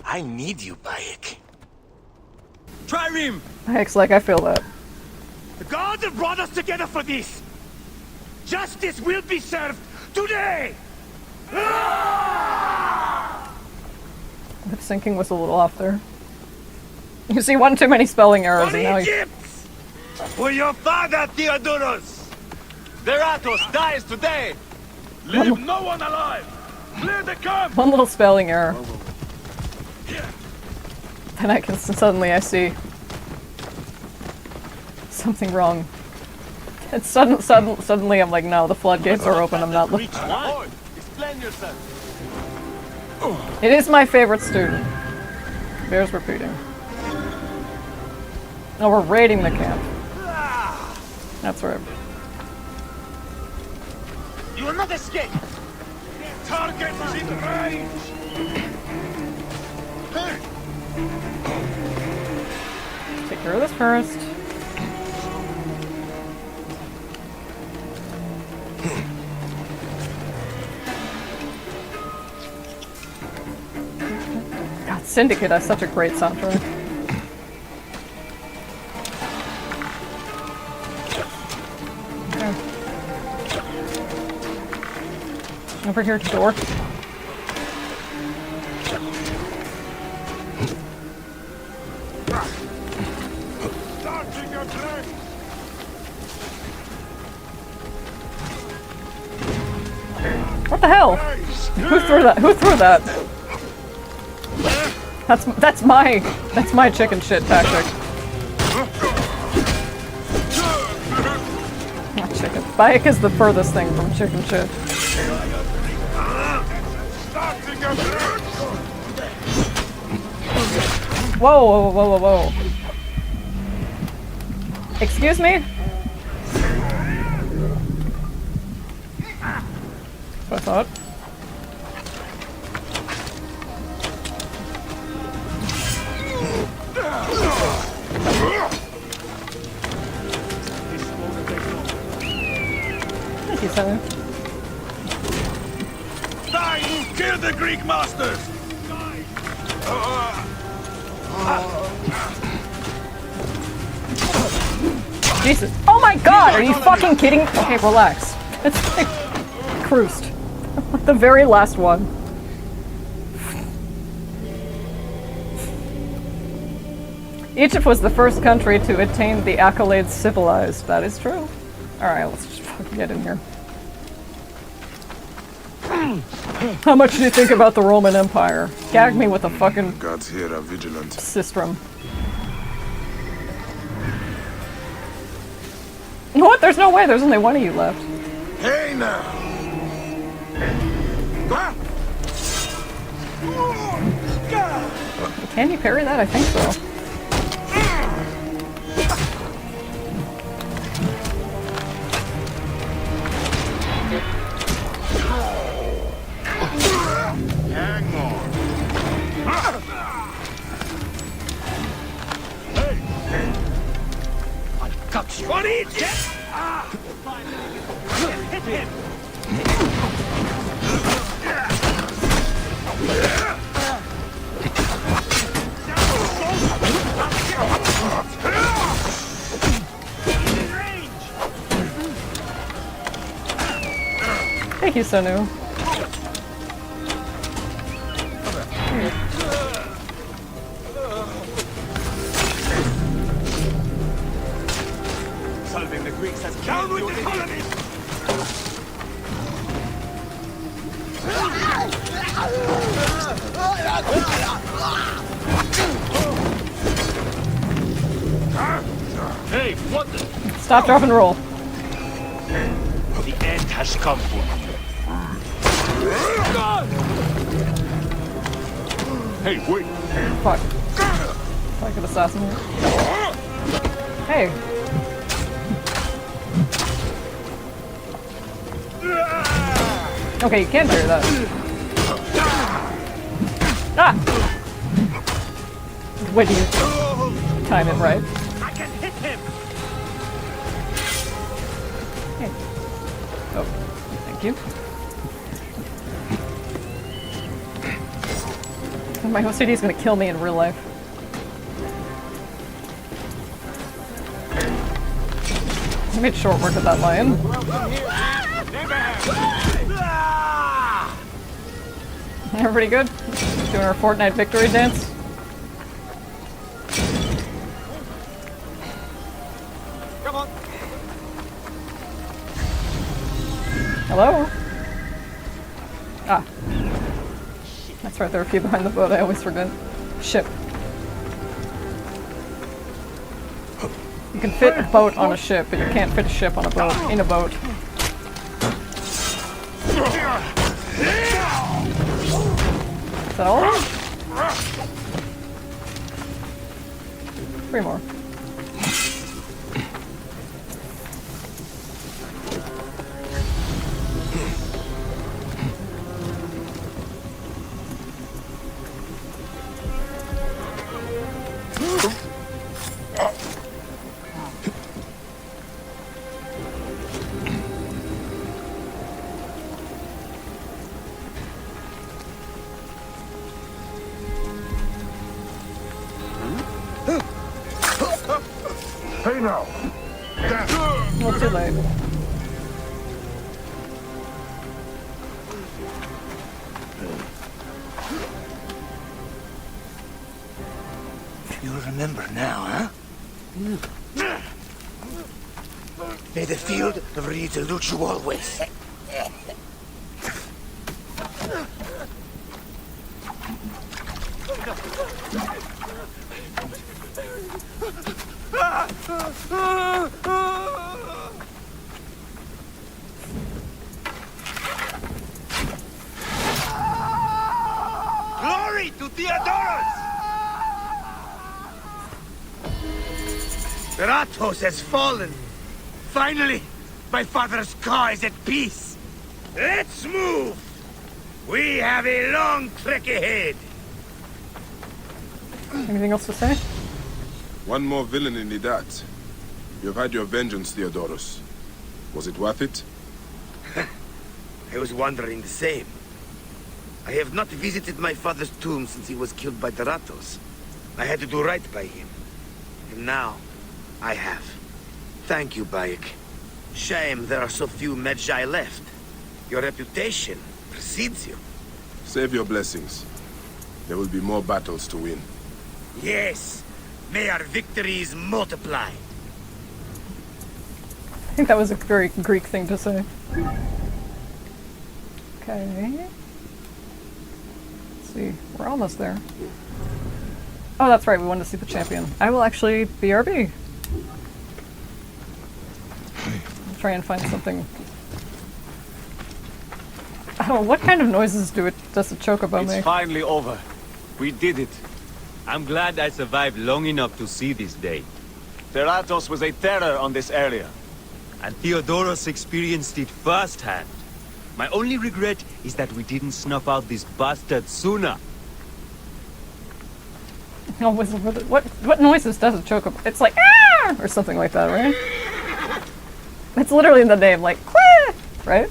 I need you, Bayek. Trireme! Heck's like, I feel that. The gods have brought us together for this. Justice will be served today! Lip syncing was a little off there. You see one too many spelling errors and now you... For your father, Theodorus! Veratos dies today! Leave no one alive! Clear the camp! One little spelling error. Then I can suddenly I see something wrong. And suddenly I'm like, no, the floodgates are open. I'm not looking. Explain yourself. It is my favorite student. Bears repeating. Oh, we're raiding the camp. That's right. You will not escape! Target is in range! Take care of this first. God, Syndicate has such a great soundtrack. Okay. Over here, door. What the hell? Who threw that? Who threw that? That's my chicken shit tactic. Not chicken. Bayek is the furthest thing from chicken shit. Whoa, whoa, whoa, whoa, whoa. Excuse me? I thought. Thank you, Simon. Die! Kill the Greek masters! Jesus. Oh my god, are you fucking kidding? Okay, relax. It's like cruised. The very last one. Egypt was the first country to attain the accolades civilized. That is true. Alright, let's just fucking get in here. How much do you think about the Roman Empire? Gag me with a fucking Gods here are vigilant. sistrum. What? There's no way. There's only one of you left. Hey now! Can you parry that? I think so. Hang on. What is it? Hit him! Thank you, Sonu. Solving the Greeks has down with the colonies! Hey, what the? Stop, drop, and roll. The end has come for you. Hey, wait! Fuck. Like an assassin. Hey. Okay, you can't do that. Ah! Wait, do you time it right? I can hit him! Hey. Oh, thank you. My OCD is gonna kill me in real life. I made short work of that lion. Everybody good? Doing our Fortnite victory dance? Come on. Hello? Ah. That's right, there are a few behind the boat, I always forget. Ship. You can fit a boat on a ship, but you can't fit a ship on a boat, in a boat. Is that all of them? 3 more. Hey now! Well, too late. You'll remember now, huh? May the field of reeds elude you always. Glory to Theodorus! Ratos has fallen. Finally, my father's cause is at peace. Let's move. We have a long trek ahead. Anything else to say? One more villain in Idat. You have had your vengeance, Theodorus. Was it worth it? I was wondering the same. I have not visited my father's tomb since he was killed by the Ratos. I had to do right by him. And now, I have. Thank you, Bayek. Shame there are so few Medjay left. Your reputation precedes you. Save your blessings. There will be more battles to win. Yes. May our victories multiply. I think that was a very Greek thing to say. Okay. Let's see. We're almost there. Oh, that's right. We wanted to see the champion. I will actually BRB. I'll try and find something. Oh, what kind of noises does the chocobo make? It's finally over. We did it. I'm glad I survived long enough to see this day. Theratos was a terror on this area. And Theodorus experienced it firsthand. My only regret is that we didn't snuff out this bastard sooner. Oh, what noises does a chocobo? It's like ah or something like that, right? It's literally in the name, like quah, right?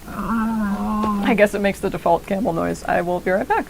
I guess it makes the default camel noise. I will be right back.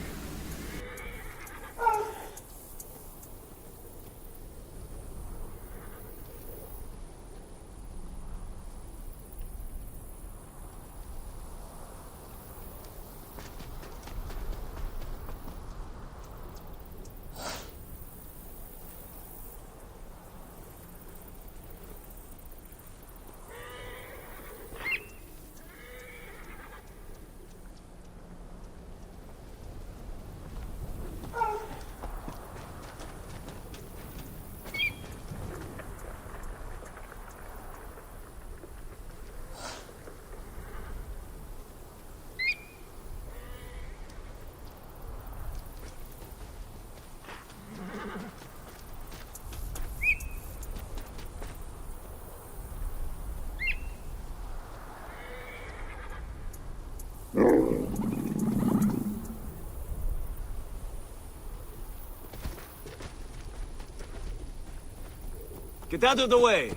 Get out of the way!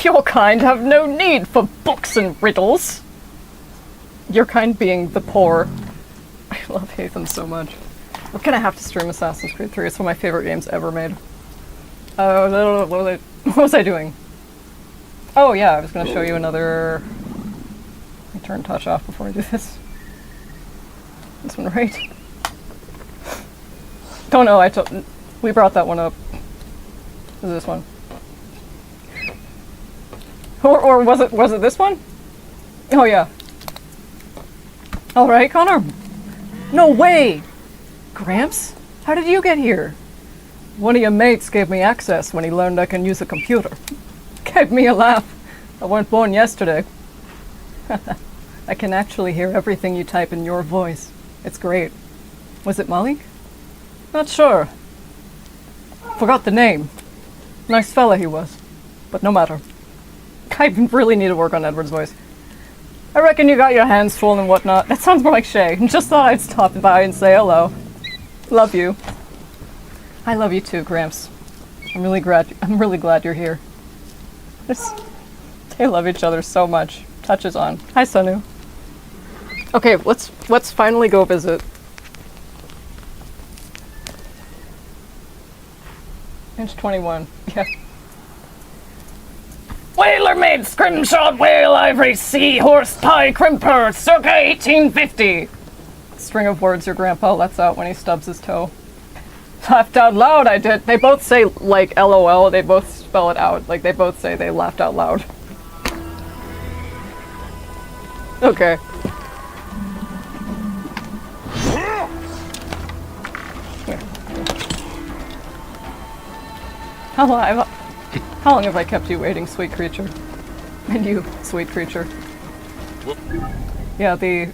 Your kind have no need for books and riddles. Your kind being the poor. I love Hatham so much. We're gonna have to stream Assassin's Creed 3. It's one of my favorite games ever made. What was I doing? Oh yeah, I was gonna show you another... Let me turn touch off before I do this. This one, right? Oh no, we brought that one up. Is this one? Or was it this one? Oh yeah. Alright, Connor. No way! Gramps? How did you get here? One of your mates gave me access when he learned I can use a computer. Gave me a laugh. I weren't born yesterday. I can actually hear everything you type in your voice. It's great. Was it Malik? Not sure. Forgot the name. Nice fella he was. But no matter. I really need to work on Edward's voice. I reckon you got your hands full and whatnot. That sounds more like Shay. Just thought I'd stop by and say hello. Love you. I love you too, Gramps. I'm really glad you're here. They love each other so much. Touches on. Hi, Sanu. Okay, let's finally go visit. Inch 21. Yeah. Whaler made scrimshot whale ivory sea horse pie crimper circa 1850. String of words your grandpa lets out when he stubs his toe. Laughed out loud, I did. They both say, like, LOL, they both spell it out. Like, they both say they laughed out loud. Okay. Here. How long have I kept you waiting, sweet creature? And you, sweet creature. Yeah, the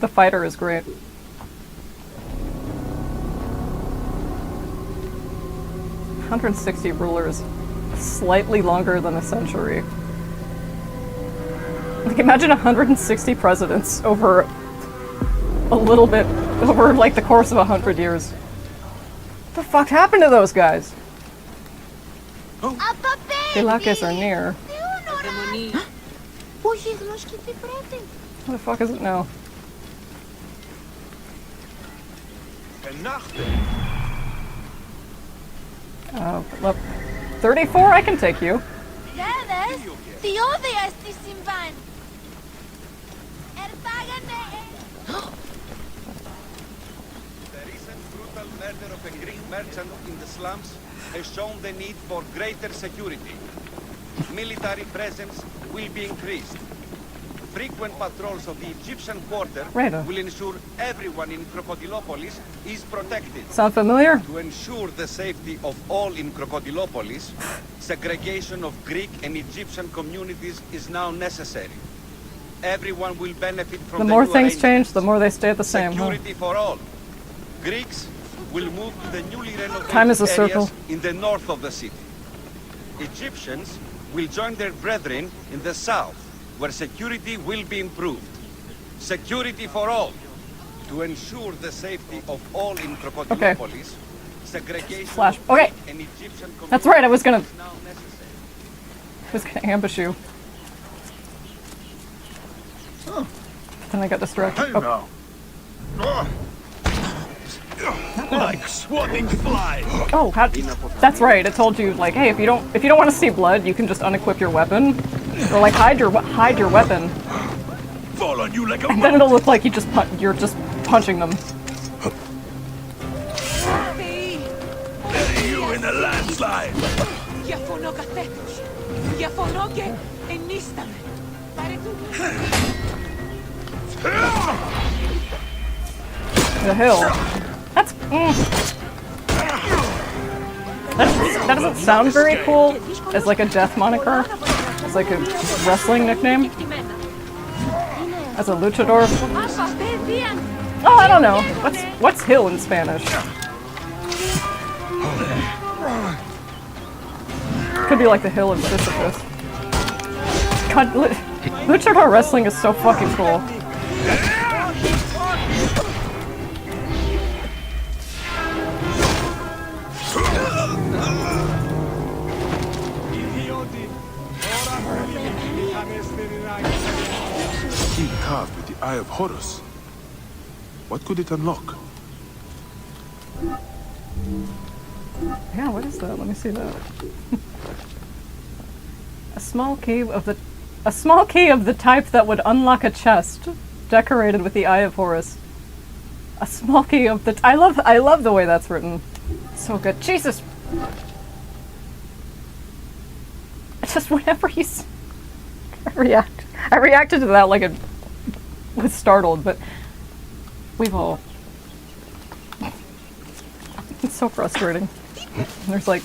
fighter is great. $160 rulers, slightly longer than a century. Like, imagine 160 presidents over like the course of 100 years. What the fuck happened to those guys? The Lakis are near. What the fuck is it now? 34? I can take you. murder of a Greek merchant in the slums has shown the need for greater security. Military presence will be increased. Frequent patrols of the Egyptian quarter will ensure everyone in Crocodilopolis is protected. Sound familiar? To ensure the safety of all in Crocodilopolis, segregation of Greek and Egyptian communities is now necessary. Everyone will benefit from The more new things change, the more they stay the same. Security for all. Greeks will move to the newly renovated Time is a areas circle. in the north of the city. Egyptians will join their brethren in the south, where security will be improved. Security for all. To ensure the safety of all in Crocodilopolis, segregation Flash. of Okay. Greek and Egyptian That's right, I was gonna... communities is now necessary. I was gonna ambush you. Then I got distracted. Oh. Like swatting flies. Oh, that's right. It told you like, hey, if you don't want to see blood, you can just unequip your weapon, or like hide your weapon. Fall on you like a And then it'll look like you're just punching them. You in a landslide. The hill. That's. That doesn't sound very cool as like a death moniker, as like a wrestling nickname, as a luchador. Oh, I don't know. What's hill in Spanish? Could be like the hill of Sisyphus. God, luchador wrestling is so fucking cool. Key carved with the Eye of Horus. What could it unlock? Yeah, what is that? Let me see that. A small key of the type that would unlock a chest, decorated with the Eye of Horus. A small key of the. I love the way that's written. So good. Jesus. Just whenever I reacted to that like it was startled, but we've all. It's so frustrating. There's like.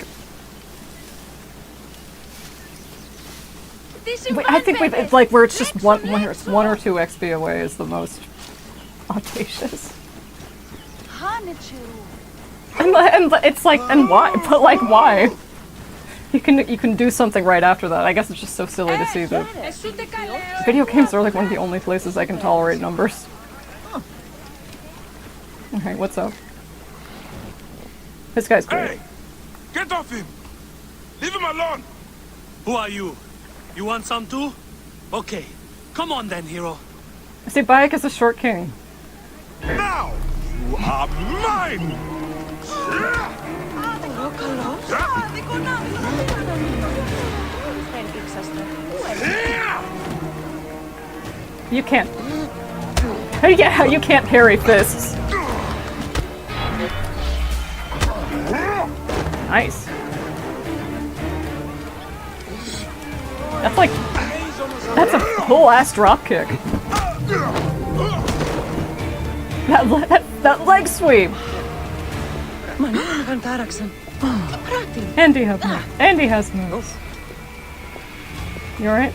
I think it's like where it's just one or two XP away is the most audacious. And it's like, and why? But like, why? You can do something right after that. I guess it's just so silly to see that. Video games are like one of the only places I can tolerate numbers. Okay, what's up? This guy's great. Hey! Get off him! Leave him alone! Who are you? You want some too? Okay. Come on then, hero. See, Bayek is a short king. Now! You are mine! You can't. Yeah, you can't parry fists. Nice. That's a full ass drop kick. That leg sweep. Andy has moves. You alright?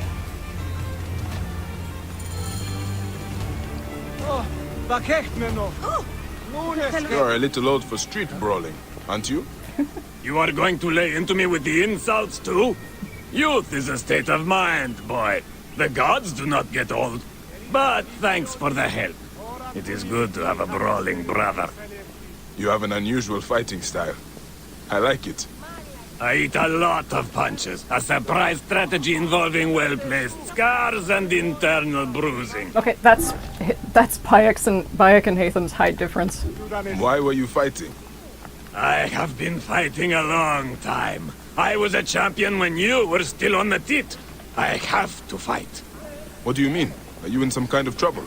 You're a little old for street brawling, aren't you? You are going to lay into me with the insults too? Youth is a state of mind, boy. The gods do not get old. But thanks for the help. It is good to have a brawling brother. You have an unusual fighting style. I like it. I eat a lot of punches. A surprise strategy involving well-placed scars and internal bruising. Okay, that's Bayek and Haytham's height difference. Why were you fighting? I have been fighting a long time. I was a champion when you were still on the tit. I have to fight. What do you mean? Are you in some kind of trouble?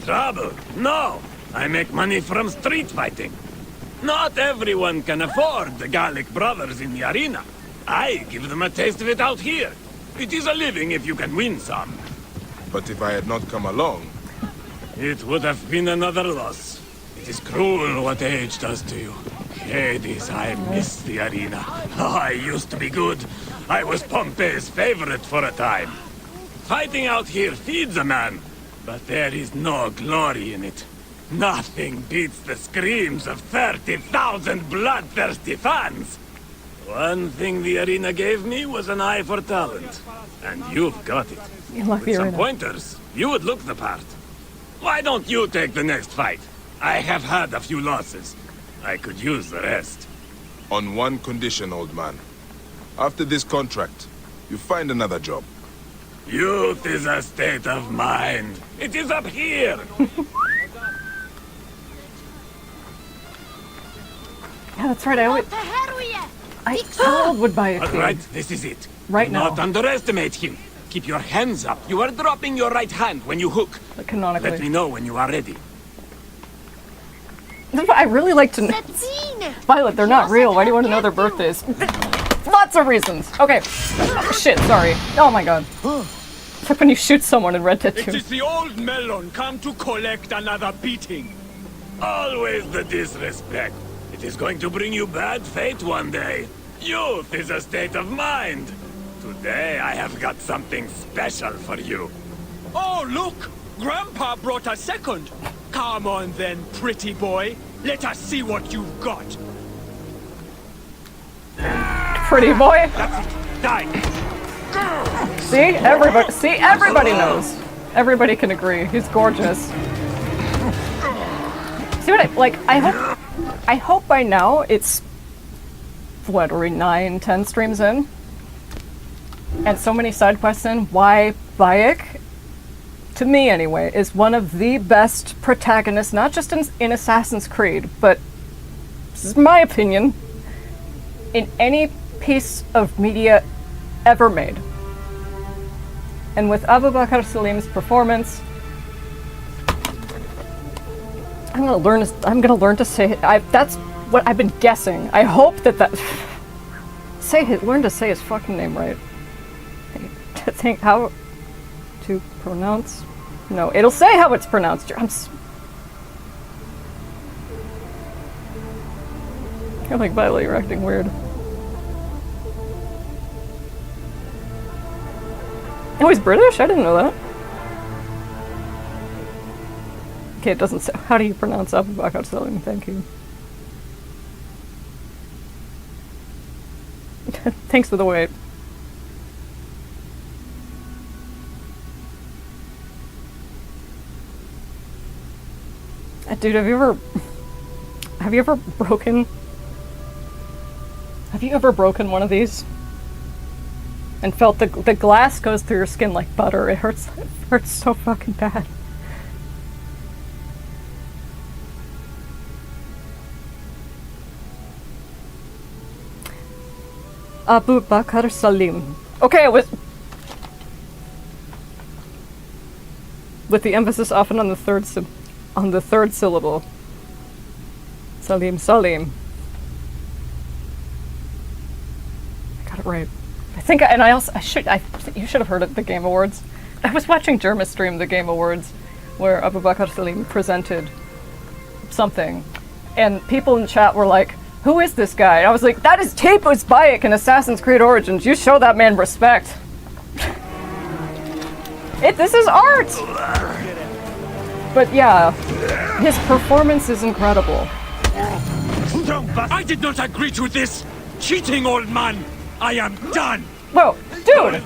Trouble? No! I make money from street fighting. Not everyone can afford the Gallic brothers in the arena. I give them a taste of it out here. It is a living if you can win some. But if I had not come along... It would have been another loss. It is cruel what age does to you. Hades, I miss the arena. Oh, I used to be good. I was Pompey's favorite for a time. Fighting out here feeds a man, but there is no glory in it. Nothing beats the screams of 30,000 bloodthirsty fans. One thing the arena gave me was an eye for talent. And you've got it. With some pointers, you would look the part. Why don't you take the next fight? I have had a few losses. I could use the rest. On one condition, old man. After this contract, you find another job. Youth is a state of mind. It is up here. Yeah, that's right. How old would Bayek be? All right, this is it. Right Do now. not underestimate him. Keep your hands up. You are dropping your right hand when you hook. Canonically. Let me know when you are ready. I really like to know. Violet, they're not real. Why do you want to know their birthdays? Lots of reasons. Okay. Shit, sorry. Oh my god. It's like when you shoot someone in Red Dead 2. It is the old melon come to collect another beating. Always the disrespect. It is going to bring you bad fate one day. Youth is a state of mind. Today I have got something special for you. Oh, look! Grandpa brought a second. Come on then, pretty boy. Let us see what you've got. Pretty boy. That's it. Die. See, everybody knows. Everybody can agree. He's gorgeous. See what I hope by now it's what are we 9-10 streams in? And so many side quests in, why Bayek, to me anyway, is one of the best protagonists, not just in Assassin's Creed, but this is my opinion, in any piece of media ever made. And with Abu Bakr Salim's performance, I'm gonna learn to say it. That's what I've been guessing. I hope that learn to say his fucking name right. To think how to pronounce. No, it'll say how it's pronounced. You're like, Violet, you're acting weird. Oh, he's British? I didn't know that. Okay, it doesn't say. How do you pronounce Abu Bakr Salim? Thank you. Thanks for the wait. Dude, have you ever broken one of these? And felt the glass goes through your skin like butter. It hurts so fucking bad. Abu Bakr Salim. Okay, it was with the emphasis often on the third syllable. Salim. I got it right. You should have heard at the Game Awards. I was watching Jerma stream the Game Awards, where Abu Bakr Salim presented something, and people in chat were like, "Who is this guy?" And I was like, "That is Tepus Bayek in Assassin's Creed Origins. You show that man respect." This is art. But yeah, his performance is incredible. I did not agree to this! Cheating, old man! I am done! Whoa, dude!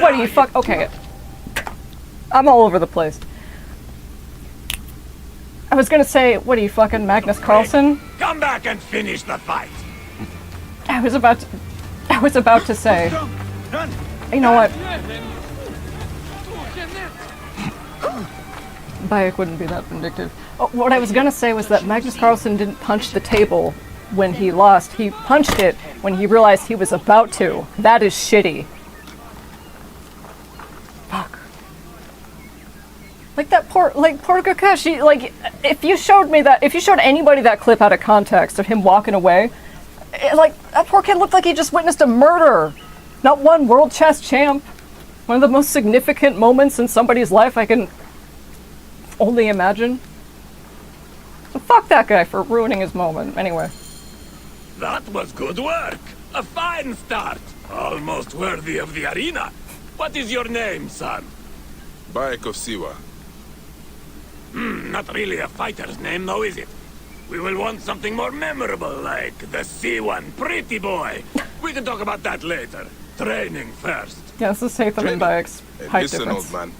What do you okay. I'm all over the place. I was gonna say, what are you fucking Magnus Carlsen? Come back and finish the fight! I was about to say, you know what? Bayek wouldn't be that vindictive. Oh, what I was gonna say was that Magnus Carlsen didn't punch the table when he lost. He punched it when he realized he was about to. That is shitty. Fuck. Like that poor Kakashi, like, if you showed anybody that clip out of context of him walking away, like, that poor kid looked like he just witnessed a murder. Not one world chess champ. One of the most significant moments in somebody's life I can only imagine. So fuck that guy for ruining his moment. Anyway. That was good work. A fine start. Almost worthy of the arena. What is your name, son? Bayek of Siwa. Not really a fighter's name, though, is it? We will want something more memorable, like the C1 Pretty Boy. We can talk about that later. Training first. Yeah, this is Hatham and Bayek's height Listen, difference. old man.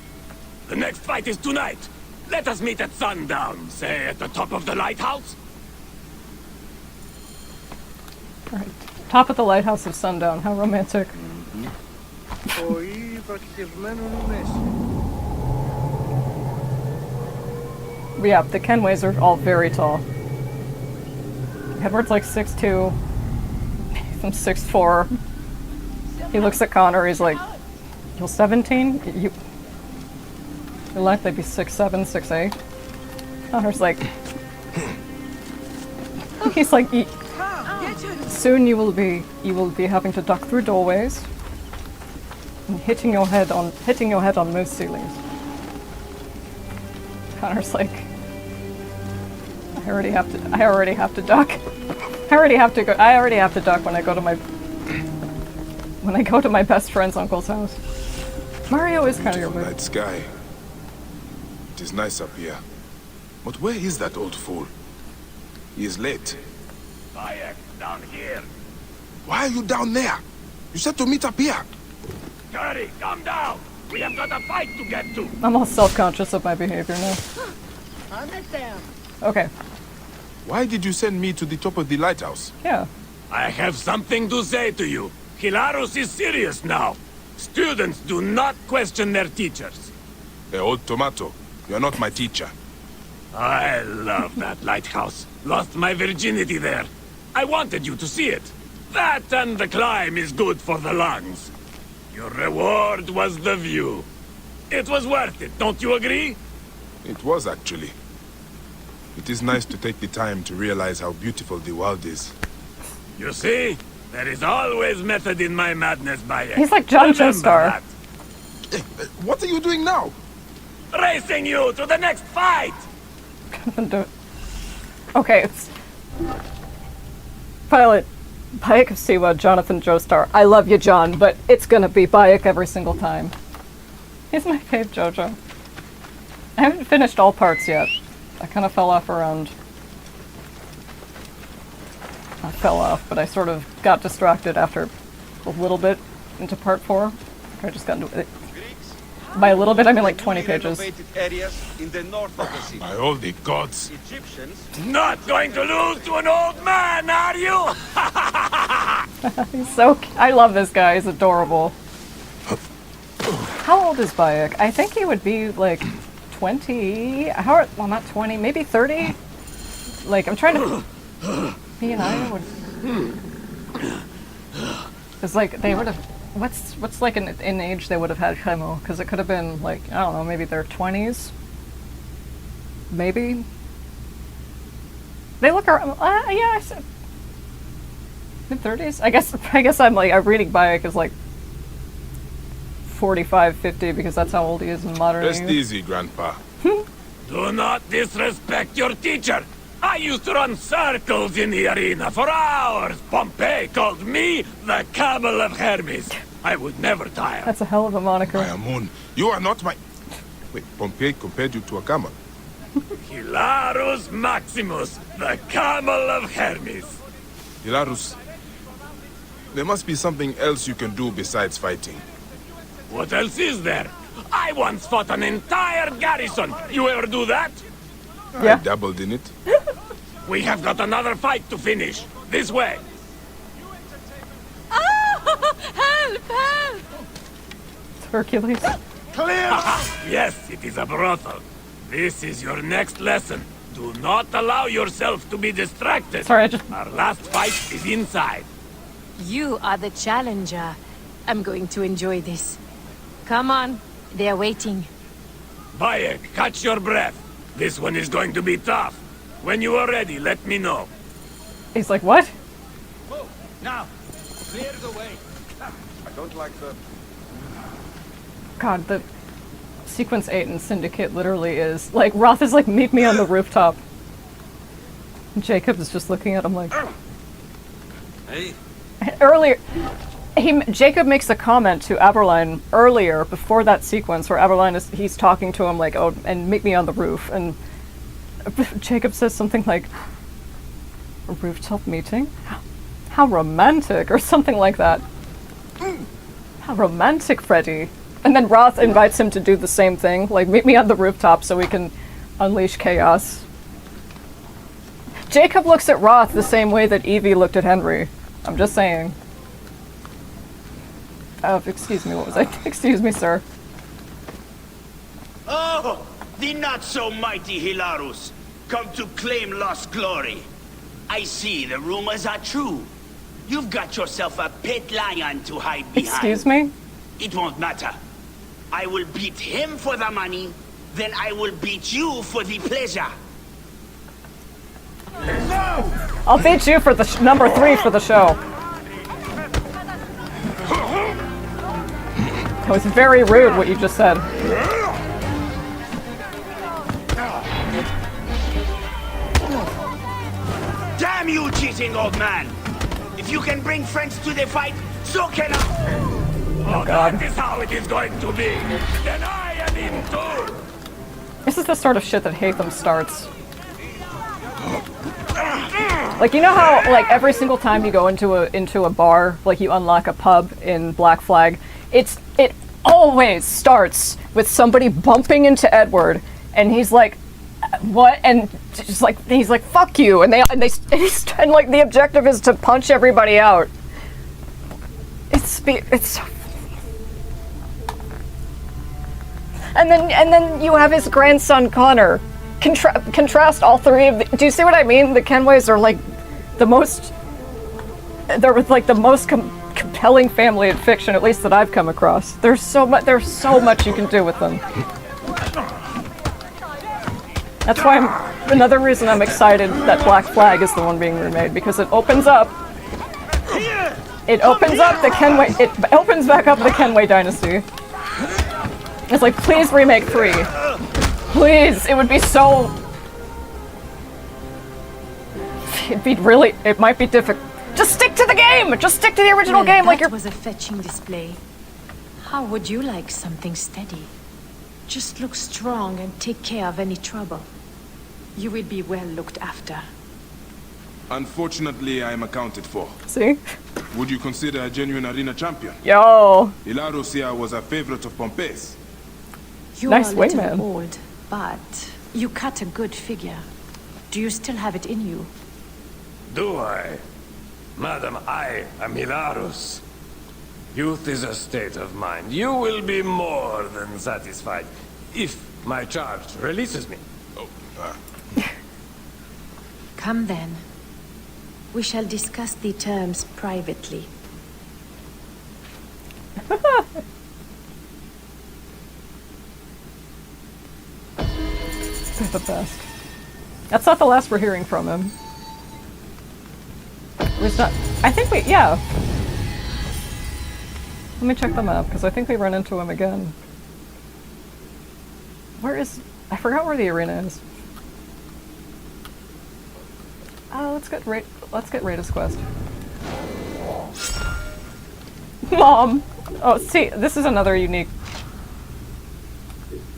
The next fight is tonight. Let us meet at sundown, say at the top of the lighthouse. Alright. Top of the lighthouse of sundown. How romantic. Yeah, the Kenways are all very tall. Edward's like 6'2". I'm 6'4". He looks at Connor, he's like, you're 17? You're likely to be 6'7", 6'8". Connor's like... He's like, soon you will be having to duck through doorways and hitting your head on most ceilings. Connor's like, I already have to duck. I already have to duck when I go to my best friend's uncle's house. Mario is kind of your night sky. It is nice up here. But where is that old fool? He is late. Bayek, down here. Why are you down there? You said to meet up here. Curry, come down. We have got a fight to get to. I'm all self-conscious of my behavior now. Okay. Why did you send me to the top of the lighthouse? Yeah. I have something to say to you. Hilarus is serious now. Students do not question their teachers. Hey, old tomato, you're not my teacher. I love that lighthouse. Lost my virginity there. I wanted you to see it. That and the climb is good for the lungs. Your reward was the view. It was worth it, don't you agree? It was, actually. It is nice to take the time to realize how beautiful the world is. You see? There is always method in my madness, Bayek. He's like John Joestar. Hey, what are you doing now? Racing you to the next fight! Okay, it's... Pilot, Bayek of Siwa, Jonathan Joestar. I love you, John, but it's gonna be Bayek every single time. He's my fave JoJo. I haven't finished all parts yet. I kind of fell off around... I fell off, but I sort of got distracted after a little bit into part 4. I just got into it. By a little bit, I mean like 20 pages. Areas in the north of the city. By all the gods. Egyptians. Not going to lose to an old man, are you? He's so... I love this guy. He's adorable. How old is Bayek? I think he would be like 20... well, not 20, maybe 30? Like, I'm trying to... He and I would... Because, like, they would have... What's like in age they would have had Chemo? Because it could have been, like, I don't know, maybe their 20s? Maybe? They look around... yeah, I said... Mid-30s? I guess I'm reading Bayek as, like, 45, 50, because that's how old he is in modern Rest age. easy, Grandpa. Do not disrespect your teacher. I used to run circles in the arena for hours. Pompey called me the Camel of Hermes. I would never tire. That's a hell of a moniker. Ayamun, you are not my... Wait, Pompey compared you to a camel. Hilarus Maximus, the Camel of Hermes. Hilarus, there must be something else you can do besides fighting. What else is there? I once fought an entire garrison. You ever do that? I dabbled in it. We have got another fight to finish. This way. Oh, help, help! It's Hercules. Clear! Yes, it is a brothel. This is your next lesson. Do not allow yourself to be distracted. Sorry, Our last fight is inside. You are the challenger. I'm going to enjoy this. Come on, they're waiting. Bayek, catch your breath. This one is going to be tough. When you are ready, let me know. He's like, what? Move, now. Clear the way. I don't like the... God, the sequence 8 in Syndicate literally is like, Roth is like, meet me on the rooftop. And Jacob is just looking at him like... Hey. Earlier, Jacob makes a comment to Aberline earlier, before that sequence, where Aberline he's talking to him like, oh, and meet me on the roof, and Jacob says something like, a rooftop meeting? How romantic, or something like that. How romantic, Freddy. And then Roth invites him to do the same thing, like, meet me on the rooftop so we can unleash chaos. Jacob looks at Roth the same way that Evie looked at Henry. I'm just saying. Excuse me, what was I? Excuse me, sir. Oh, the not-so-mighty Hilarus, come to claim lost glory. I see the rumors are true. You've got yourself a pet lion to hide behind. Excuse me? It won't matter. I will beat him for the money, then I will beat you for the pleasure. I'll beat you for the number 3 for the show. That was very rude what you just said. Damn you, cheating old man! If you can bring friends to the fight, so can I! Oh, that is how it is going to be! Then I am in too! This is the sort of shit that Hatham starts. Like, you know how, like, every single time you go into a bar, like, you unlock a pub in Black Flag, it always starts with somebody bumping into Edward, and he's like, what? And just like, he's like, fuck you, and like, the objective is to punch everybody out. It's so... And then you have his grandson, Connor. Contrast all three of the... Do you see what I mean? The Kenways are like the most... They're like the most compelling family in fiction, at least that I've come across. There's so much you can do with them. That's why another reason I'm excited that Black Flag is the one being remade, because it opens up... It opens up the Kenway... It opens back up the Kenway dynasty. It's like, please remake 3. Please, it would be so... It'd be really... It might be difficult. Just stick to the game! Just stick to the original game like you're... That was a fetching display. How would you like something steady? Just look strong and take care of any trouble. You will be well looked after. Unfortunately, I am accounted for. See? Would you consider a genuine arena champion? Yo! Hilarus here was a favorite of Pompey's. You nice are a little wingman. old, but you cut a good figure. Do you still have it in you? Do I? Madam, I am Hilarus. Youth is a state of mind. You will be more than satisfied if my charge releases me. Come then. We shall discuss the terms privately. They're the best. That's not the last we're hearing from him. It's not... I think we... Yeah. Let me check the map, because I think we run into him again. Where is... I forgot where the arena is. Let's get Rada's quest. Mom! Oh, see, this is another unique...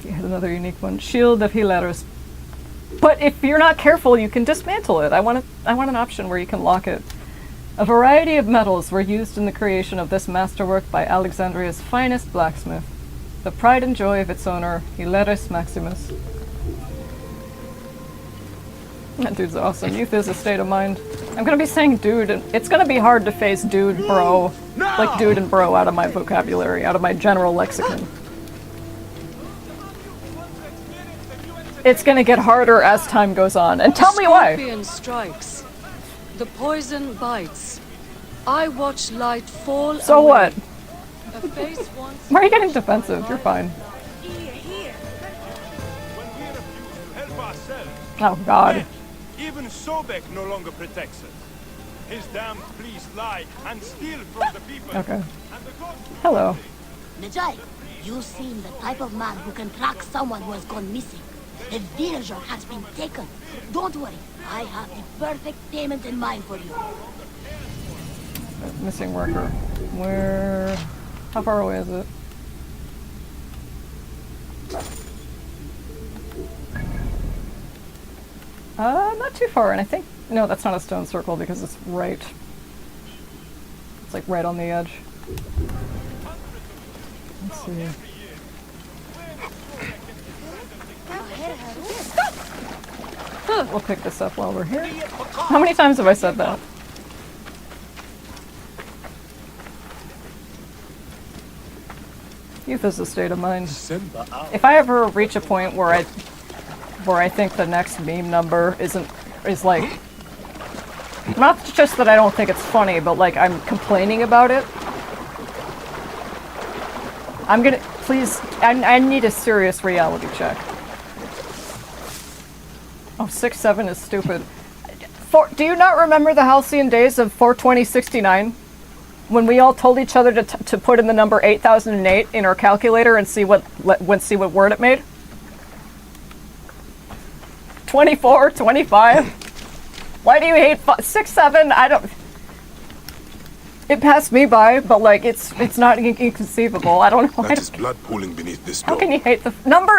Yeah, another unique one. Shield of Hilarus. But if you're not careful, you can dismantle it. I want an option where you can lock it. A variety of metals were used in the creation of this masterwork by Alexandria's finest blacksmith. The pride and joy of its owner, Hilarus Maximus. That dude's awesome. Youth is a state of mind. I'm gonna be saying dude, and it's gonna be hard to phase dude, bro, like dude and bro out of my vocabulary, out of my general lexicon. It's gonna get harder as time goes on, and tell me why. Scorpion strikes. The poison bites. I watch light fall So away. what? Why are you getting defensive? You're fine. Oh God. Even Sobek no longer protects us. His damned priests lie and steal from the people. Okay. Hello. Medjay, you seem the type of man who can track someone who has gone missing. A villager has been taken. Don't worry, I have the perfect payment in mind for you. Missing worker. Where? How far away is it? Not too far, and I think... No, that's not a stone circle because it's right... It's like right on the edge. Let's see. We'll pick this up while we're here. How many times have I said that? Youth is a state of mind. If I ever reach a point where I think the next meme number is like, not just that I don't think it's funny, but like I'm complaining about it. I'm gonna, please, I need a serious reality check. Oh, 6-7 is stupid. Do you not remember the halcyon days of 42069? When we all told each other to put in the number 8008 in our calculator and see what word it made? 24, 25? Why do you hate 6-7? I don't... It passed me by, but like, it's not inconceivable. I don't know. That is blood pooling beneath this door. How can you hate the...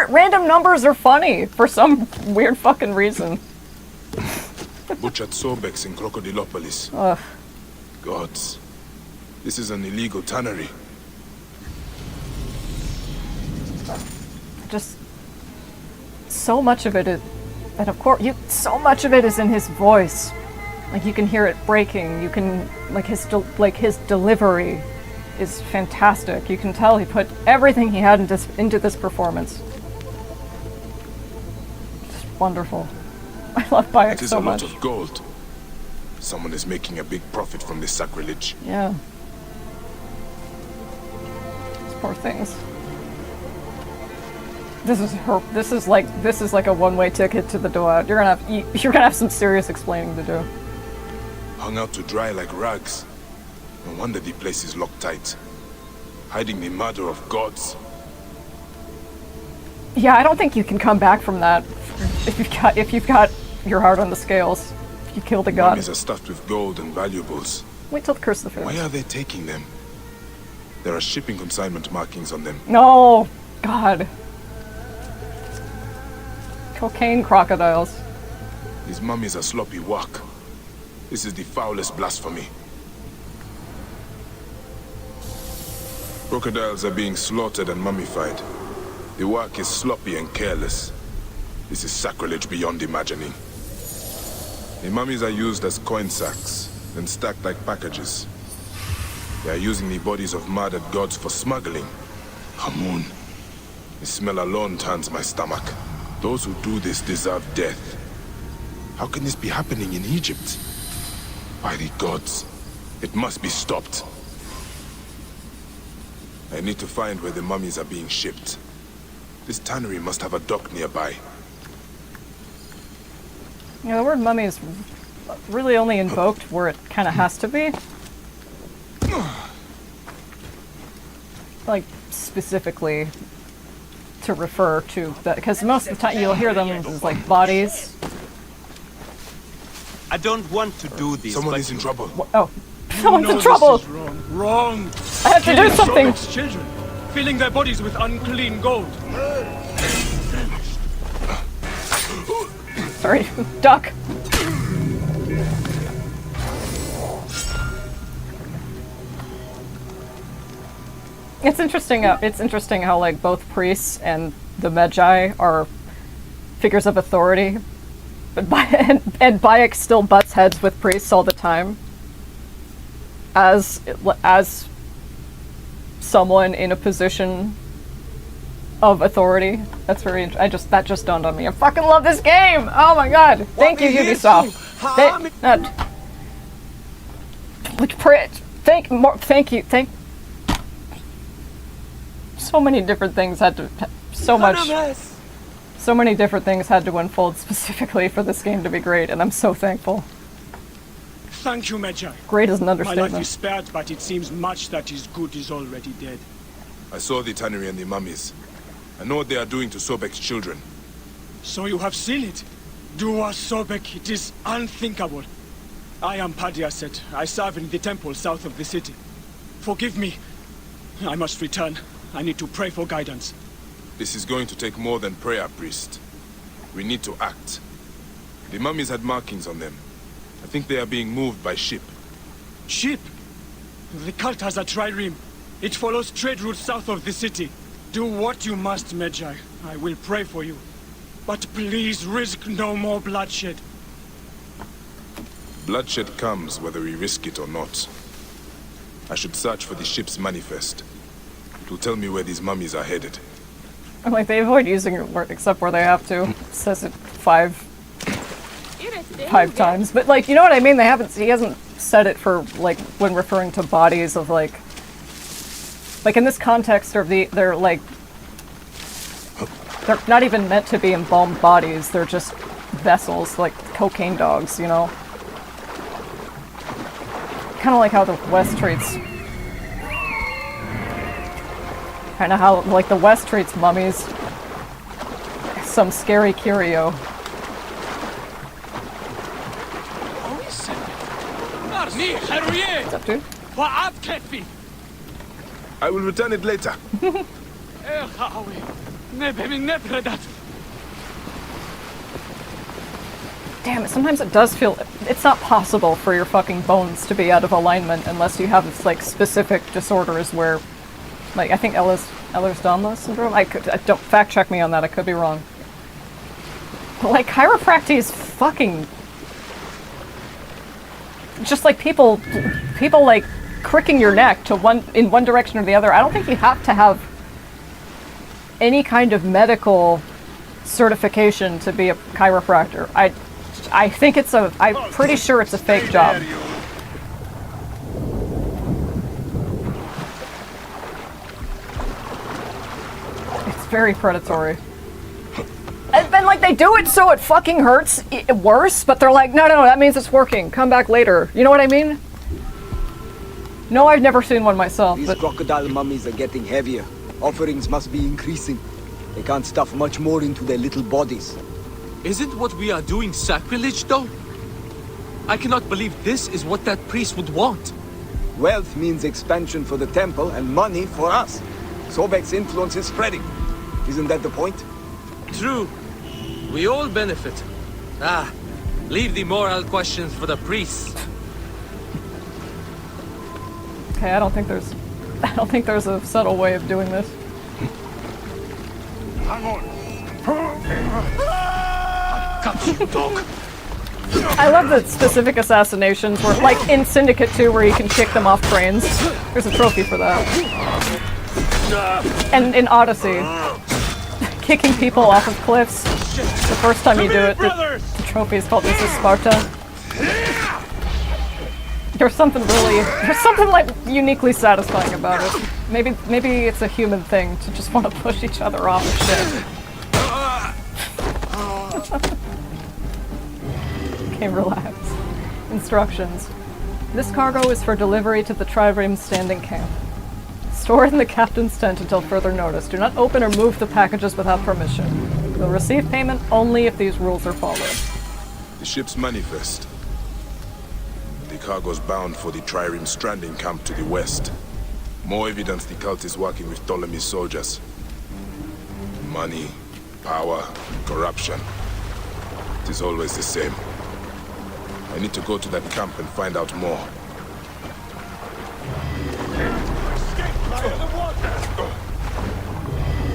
Random numbers are funny for some weird fucking reason. Butchered Sobex in Crocodilopolis. Ugh. Gods. This is an illegal tannery. Just... So much of it is... And of course, so much of it is in his voice. Like, you can hear it breaking. You can... Like, his delivery is fantastic. You can tell he put everything he had into this performance. Just wonderful. I love Bayek It is so a lot much. of gold. Someone is making a big profit from this sacrilege. Yeah. These poor things. This is like a one-way ticket to the door. You're gonna have some serious explaining to do. Hung out to dry like rags. No wonder the place is locked tight. Hiding the murder of gods. Yeah, I don't think you can come back from that if you've got your heart on the scales. If you killed a god. Mummies are stuffed with gold and valuables. Wait till the Curse of the Pharaohs. Why are they taking them? There are shipping consignment markings on them. No! God. Cocaine crocodiles. These mummies are sloppy work. This is the foulest blasphemy. Crocodiles are being slaughtered and mummified. The work is sloppy and careless. This is sacrilege beyond imagining. The mummies are used as coin sacks, then stacked like packages. They are using the bodies of murdered gods for smuggling. Hamun. The smell alone turns my stomach. Those who do this deserve death. How can this be happening in Egypt? By the gods, it must be stopped. I need to find where the mummies are being shipped. This tannery must have a dock nearby. Yeah, the word mummy is really only invoked where it kind of has to be. Like, specifically to refer to that, because most of the time you'll hear them as like bodies. I don't want to do this. Someone is in trouble. Oh, someone's in trouble. Wrong. I have to do something. Sobek's children, filling their bodies with unclean gold. Sorry, duck. It's interesting how like both priests and the Medjay are figures of authority, but and Bayek still butts heads with priests all the time. As someone in a position of authority. That's very that just dawned on me. I fucking love this game! Oh my god! Thank you, Ubisoft. Thank you. So many different things had to... So So many different things had to unfold specifically for this game to be great, and I'm so thankful. Thank you, Medjay. Great is an My understatement. life is spared, but it seems much that is good is already dead. I saw the tannery and the mummies. I know what they are doing to Sobek's children. So you have seen it? Dua Sobek, it is unthinkable. I am Padiaset. I serve in the temple south of the city. Forgive me. I must return. I need to pray for guidance. This is going to take more than prayer, priest. We need to act. The mummies had markings on them. I think they are being moved by ship. Ship? The cult has a trireme. It follows trade routes south of the city. Do what you must, Medjay. I will pray for you. But please risk no more bloodshed. Bloodshed comes whether we risk it or not. I should search for the ship's manifest. It will tell me where these mummies are headed. I'm like, they avoid using it except where they have to. It says it five times. But like, you know what I mean? He hasn't said it for like when referring to bodies of like in this context of they're not even meant to be embalmed bodies. They're just vessels, like cocaine dogs, you know? Kind of like how the West treats... Kind of how, like, the West treats mummies. Some scary curio. What's up, dude? I will return it later. Damn it, sometimes it does feel... It's not possible for your fucking bones to be out of alignment unless you have this, like, specific disorders where... Like, I think Ehlers-Danlos syndrome? Don't fact-check me on that, I could be wrong. But, like, chiropractic is fucking... Just like people, like, cricking your neck to in one direction or the other. I don't think you have to have any kind of medical certification to be a chiropractor. I think I'm pretty sure it's a fake job. It's very predatory. And then, like, they do it so it fucking hurts worse, but they're like, no, that means it's working. Come back later. You know what I mean? No, I've never seen one myself, These but... crocodile mummies are getting heavier. Offerings must be increasing. They can't stuff much more into their little bodies. Isn't what we are doing sacrilege, though? I cannot believe this is what that priest would want. Wealth means expansion for the temple and money for us. Sobek's influence is spreading. Isn't that the point? True. We all benefit. Leave the moral questions for the priests. Okay, I don't think there's a subtle way of doing this. Hang on. Cut you, dog. I love the specific assassinations where, like in Syndicate 2, where you can kick them off trains. There's a trophy for that. And in Odyssey, kicking people off of cliffs. The first time you do it, the trophy is called This is Sparta. There's something like uniquely satisfying about it. Maybe it's a human thing to just want to push each other off of shit. Okay, relax. Instructions. This cargo is for delivery to the Trireme standing camp. Store it in the captain's tent until further notice. Do not open or move the packages without permission. You'll receive payment only if these rules are followed. The ship's manifest. The cargo's bound for the Trireme stranding camp to the west. More evidence the cult is working with Ptolemy's soldiers. Money, power, corruption. It is always the same. I need to go to that camp and find out more.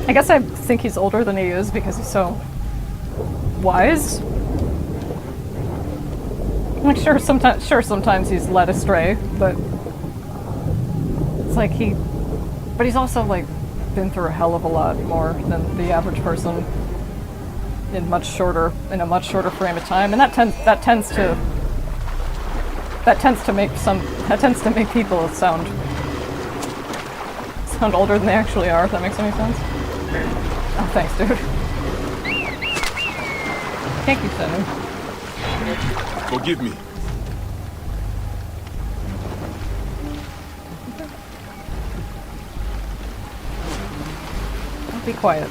I guess I think he's older than he is because he's so wise. Like, sure, sometimes he's led astray, but it's like but he's also like been through a hell of a lot more than the average person in a much shorter frame of time, and that tends to make people sound older than they actually are. If that makes any sense. Oh, thanks, dude. Thank you, Senu. Forgive me. Be quiet.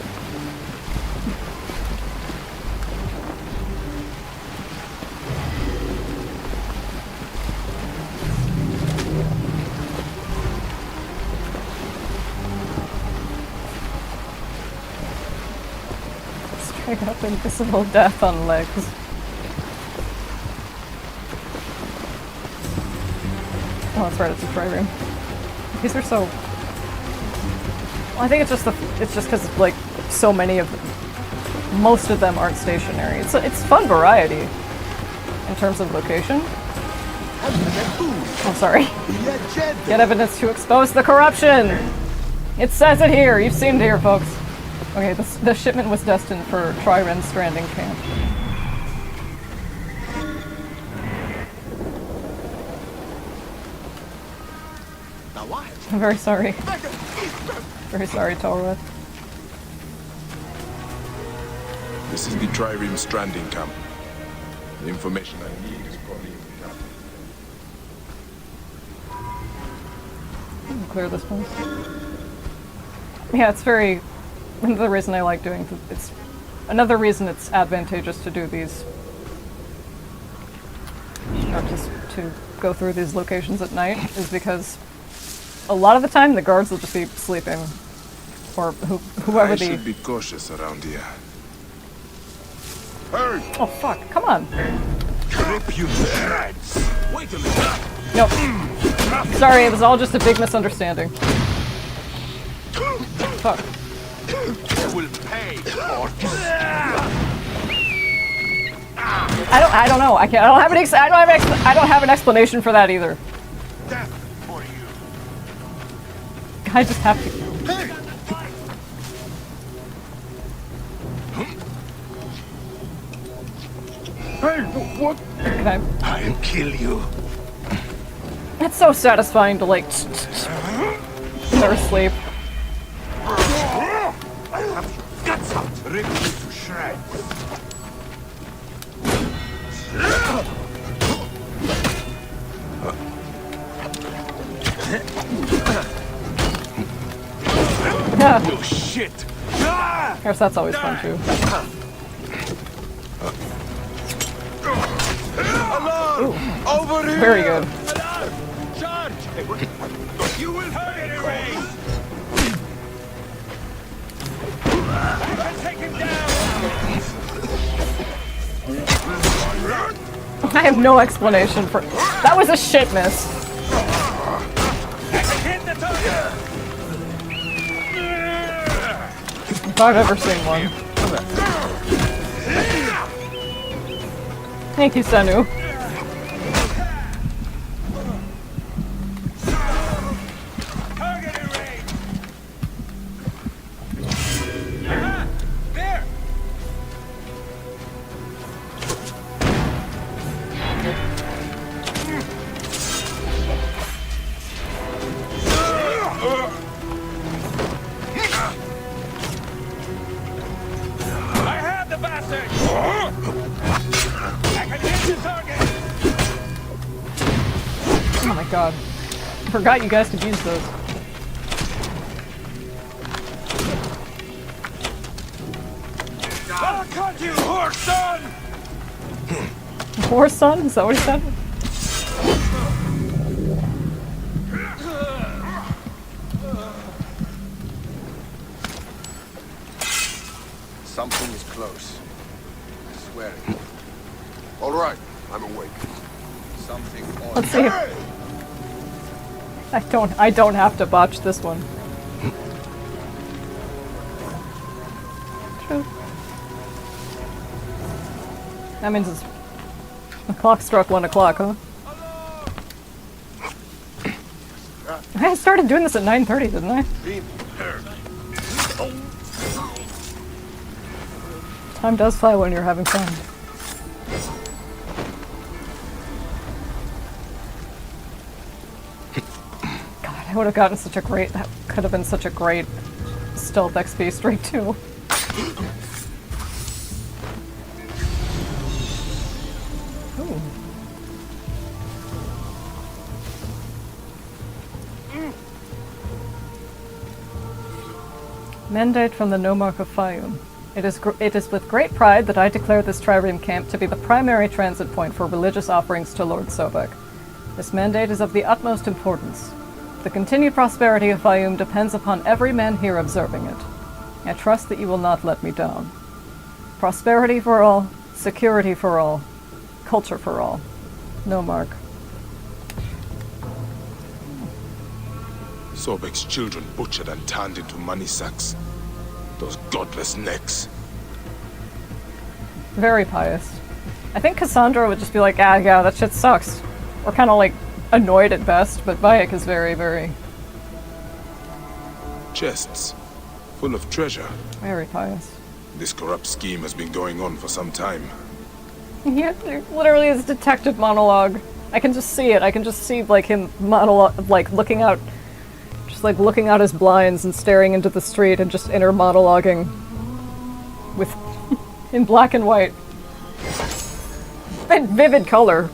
Straight up invisible death on legs. Oh, that's right, it's a try room. These are so... Well, I think it's just because like so many of them, most of them aren't stationary. It's fun variety in terms of location. I'm sorry. Get evidence to expose the corruption. It says it here. You've seen it here, folks. Okay, the shipment was destined for Trireme Stranding Camp. Now what? I'm very sorry. Very sorry, Torwith. This is the Trireme Stranding Camp. The information I need is probably in the camp. Clear this place. Yeah, it's very... Another reason I like doing... Another reason it's advantageous to do these... Or just to go through these locations at night is because a lot of the time the guards will just be sleeping. Or whoever I should be cautious around here. Hurry! Oh fuck, come on. Rip you to shreds! Wait a minute! Nope. Sorry, it was all just a big misunderstanding. Fuck. You will pay for this. I don't know. I don't have an explanation for that either. Death for you. I just have to. Hey, what? Okay. I'll kill you. It's so satisfying to like they're asleep. I have guts out. Rip you to shreds. No shit. I guess that's always fun too. Alarm! Over here! Very good. Alarm! Charge! You will hurt it, Ray! I can take him down! I have no explanation for that. Was a shit miss. I can hit the target! If I've ever seen one. Thank you, Senu. There! I have the bastard! I can hit the target! Oh my god. I forgot you guys could use those. I'll cut you, horse son! Horse son? Is that what he said? Something is close. I swear it. All right, I'm awake. Something on. Let's see. I don't have to botch this one. True. That means it's the clock struck 1 o'clock, huh? I started doing this at 9:30, didn't I? Time does fly when you're having fun. God, I would have gotten such a great... That could have been such a great stealth XP streak, too. Ooh. Mandate from the Nomarch of Fayum. It is with great pride that I declare this trireme camp to be the primary transit point for religious offerings to Lord Sobek. This mandate is of the utmost importance. The continued prosperity of Fayum depends upon every man here observing it. I trust that you will not let me down. Prosperity for all, security for all, culture for all. Nomarch. Sobek's children butchered and turned into money sacks. Those godless necks. Very pious. I think Cassandra would just be like, ah, yeah, that shit sucks. Or kind of like annoyed at best, but Bayek is very, very... Chests, full of treasure. Very pious. This corrupt scheme has been going on for some time. Yeah, literally his detective monologue. I can just see it. I can just see, like, him monologue, like, looking out his blinds and staring into the street and just inner monologuing with in black and white and vivid color.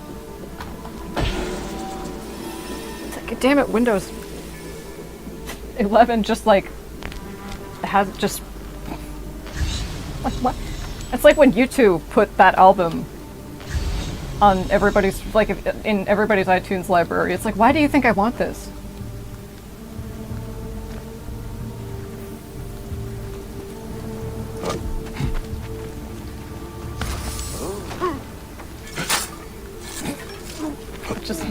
It's like, damn it, Windows 11 just like has just like what? It's like when U2 put that album on everybody's in everybody's iTunes library. It's like, why do you think I want this? Just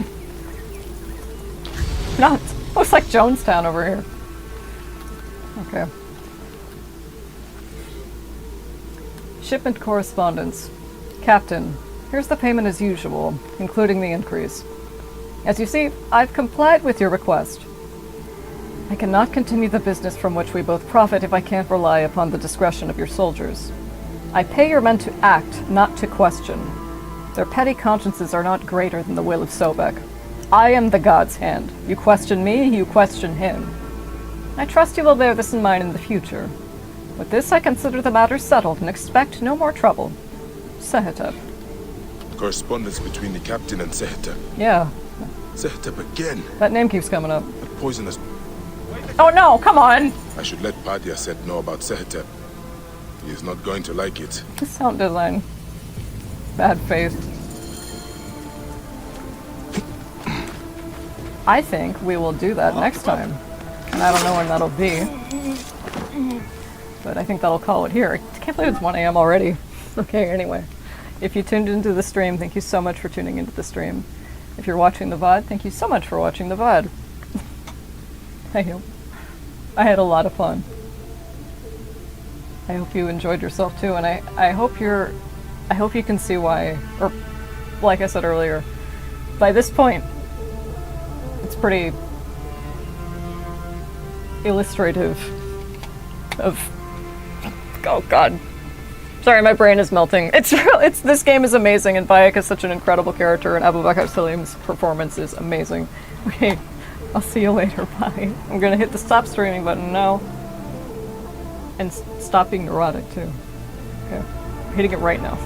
not looks like Jonestown over here. Okay. Shipment correspondence. Captain, here's the payment as usual, including the increase. As you see, I've complied with your request. I cannot continue the business from which we both profit if I can't rely upon the discretion of your soldiers. I pay your men to act, not to question. Their petty consciences are not greater than the will of Sobek. I am the god's hand. You question me, you question him. I trust you will bear this in mind in the future. With this, I consider the matter settled and expect no more trouble. Sehetep. Correspondence between the captain and Sehetep. Yeah. Sehetep again. That name keeps coming up. That poisonous... Oh no, come on! I should let Padya Set know about Sehetep. He is not going to like it. The sound design. Bad faith. I think we will do that next time. And I don't know when that'll be. But I think that'll call it here. I can't believe it's 1 AM already. Okay, anyway. If you tuned into the stream, thank you so much for tuning into the stream. If you're watching the VOD, thank you so much for watching the VOD. I had a lot of fun. I hope you enjoyed yourself too, and I hope you can see why, or like I said earlier, by this point, it's pretty illustrative of, oh god. Sorry, my brain is melting. This game is amazing, and Bayek is such an incredible character, and Abubakar Salim's performance is amazing. Okay, I'll see you later, bye. I'm gonna hit the stop streaming button now. And stop being neurotic, too. Okay, I'm hitting it right now.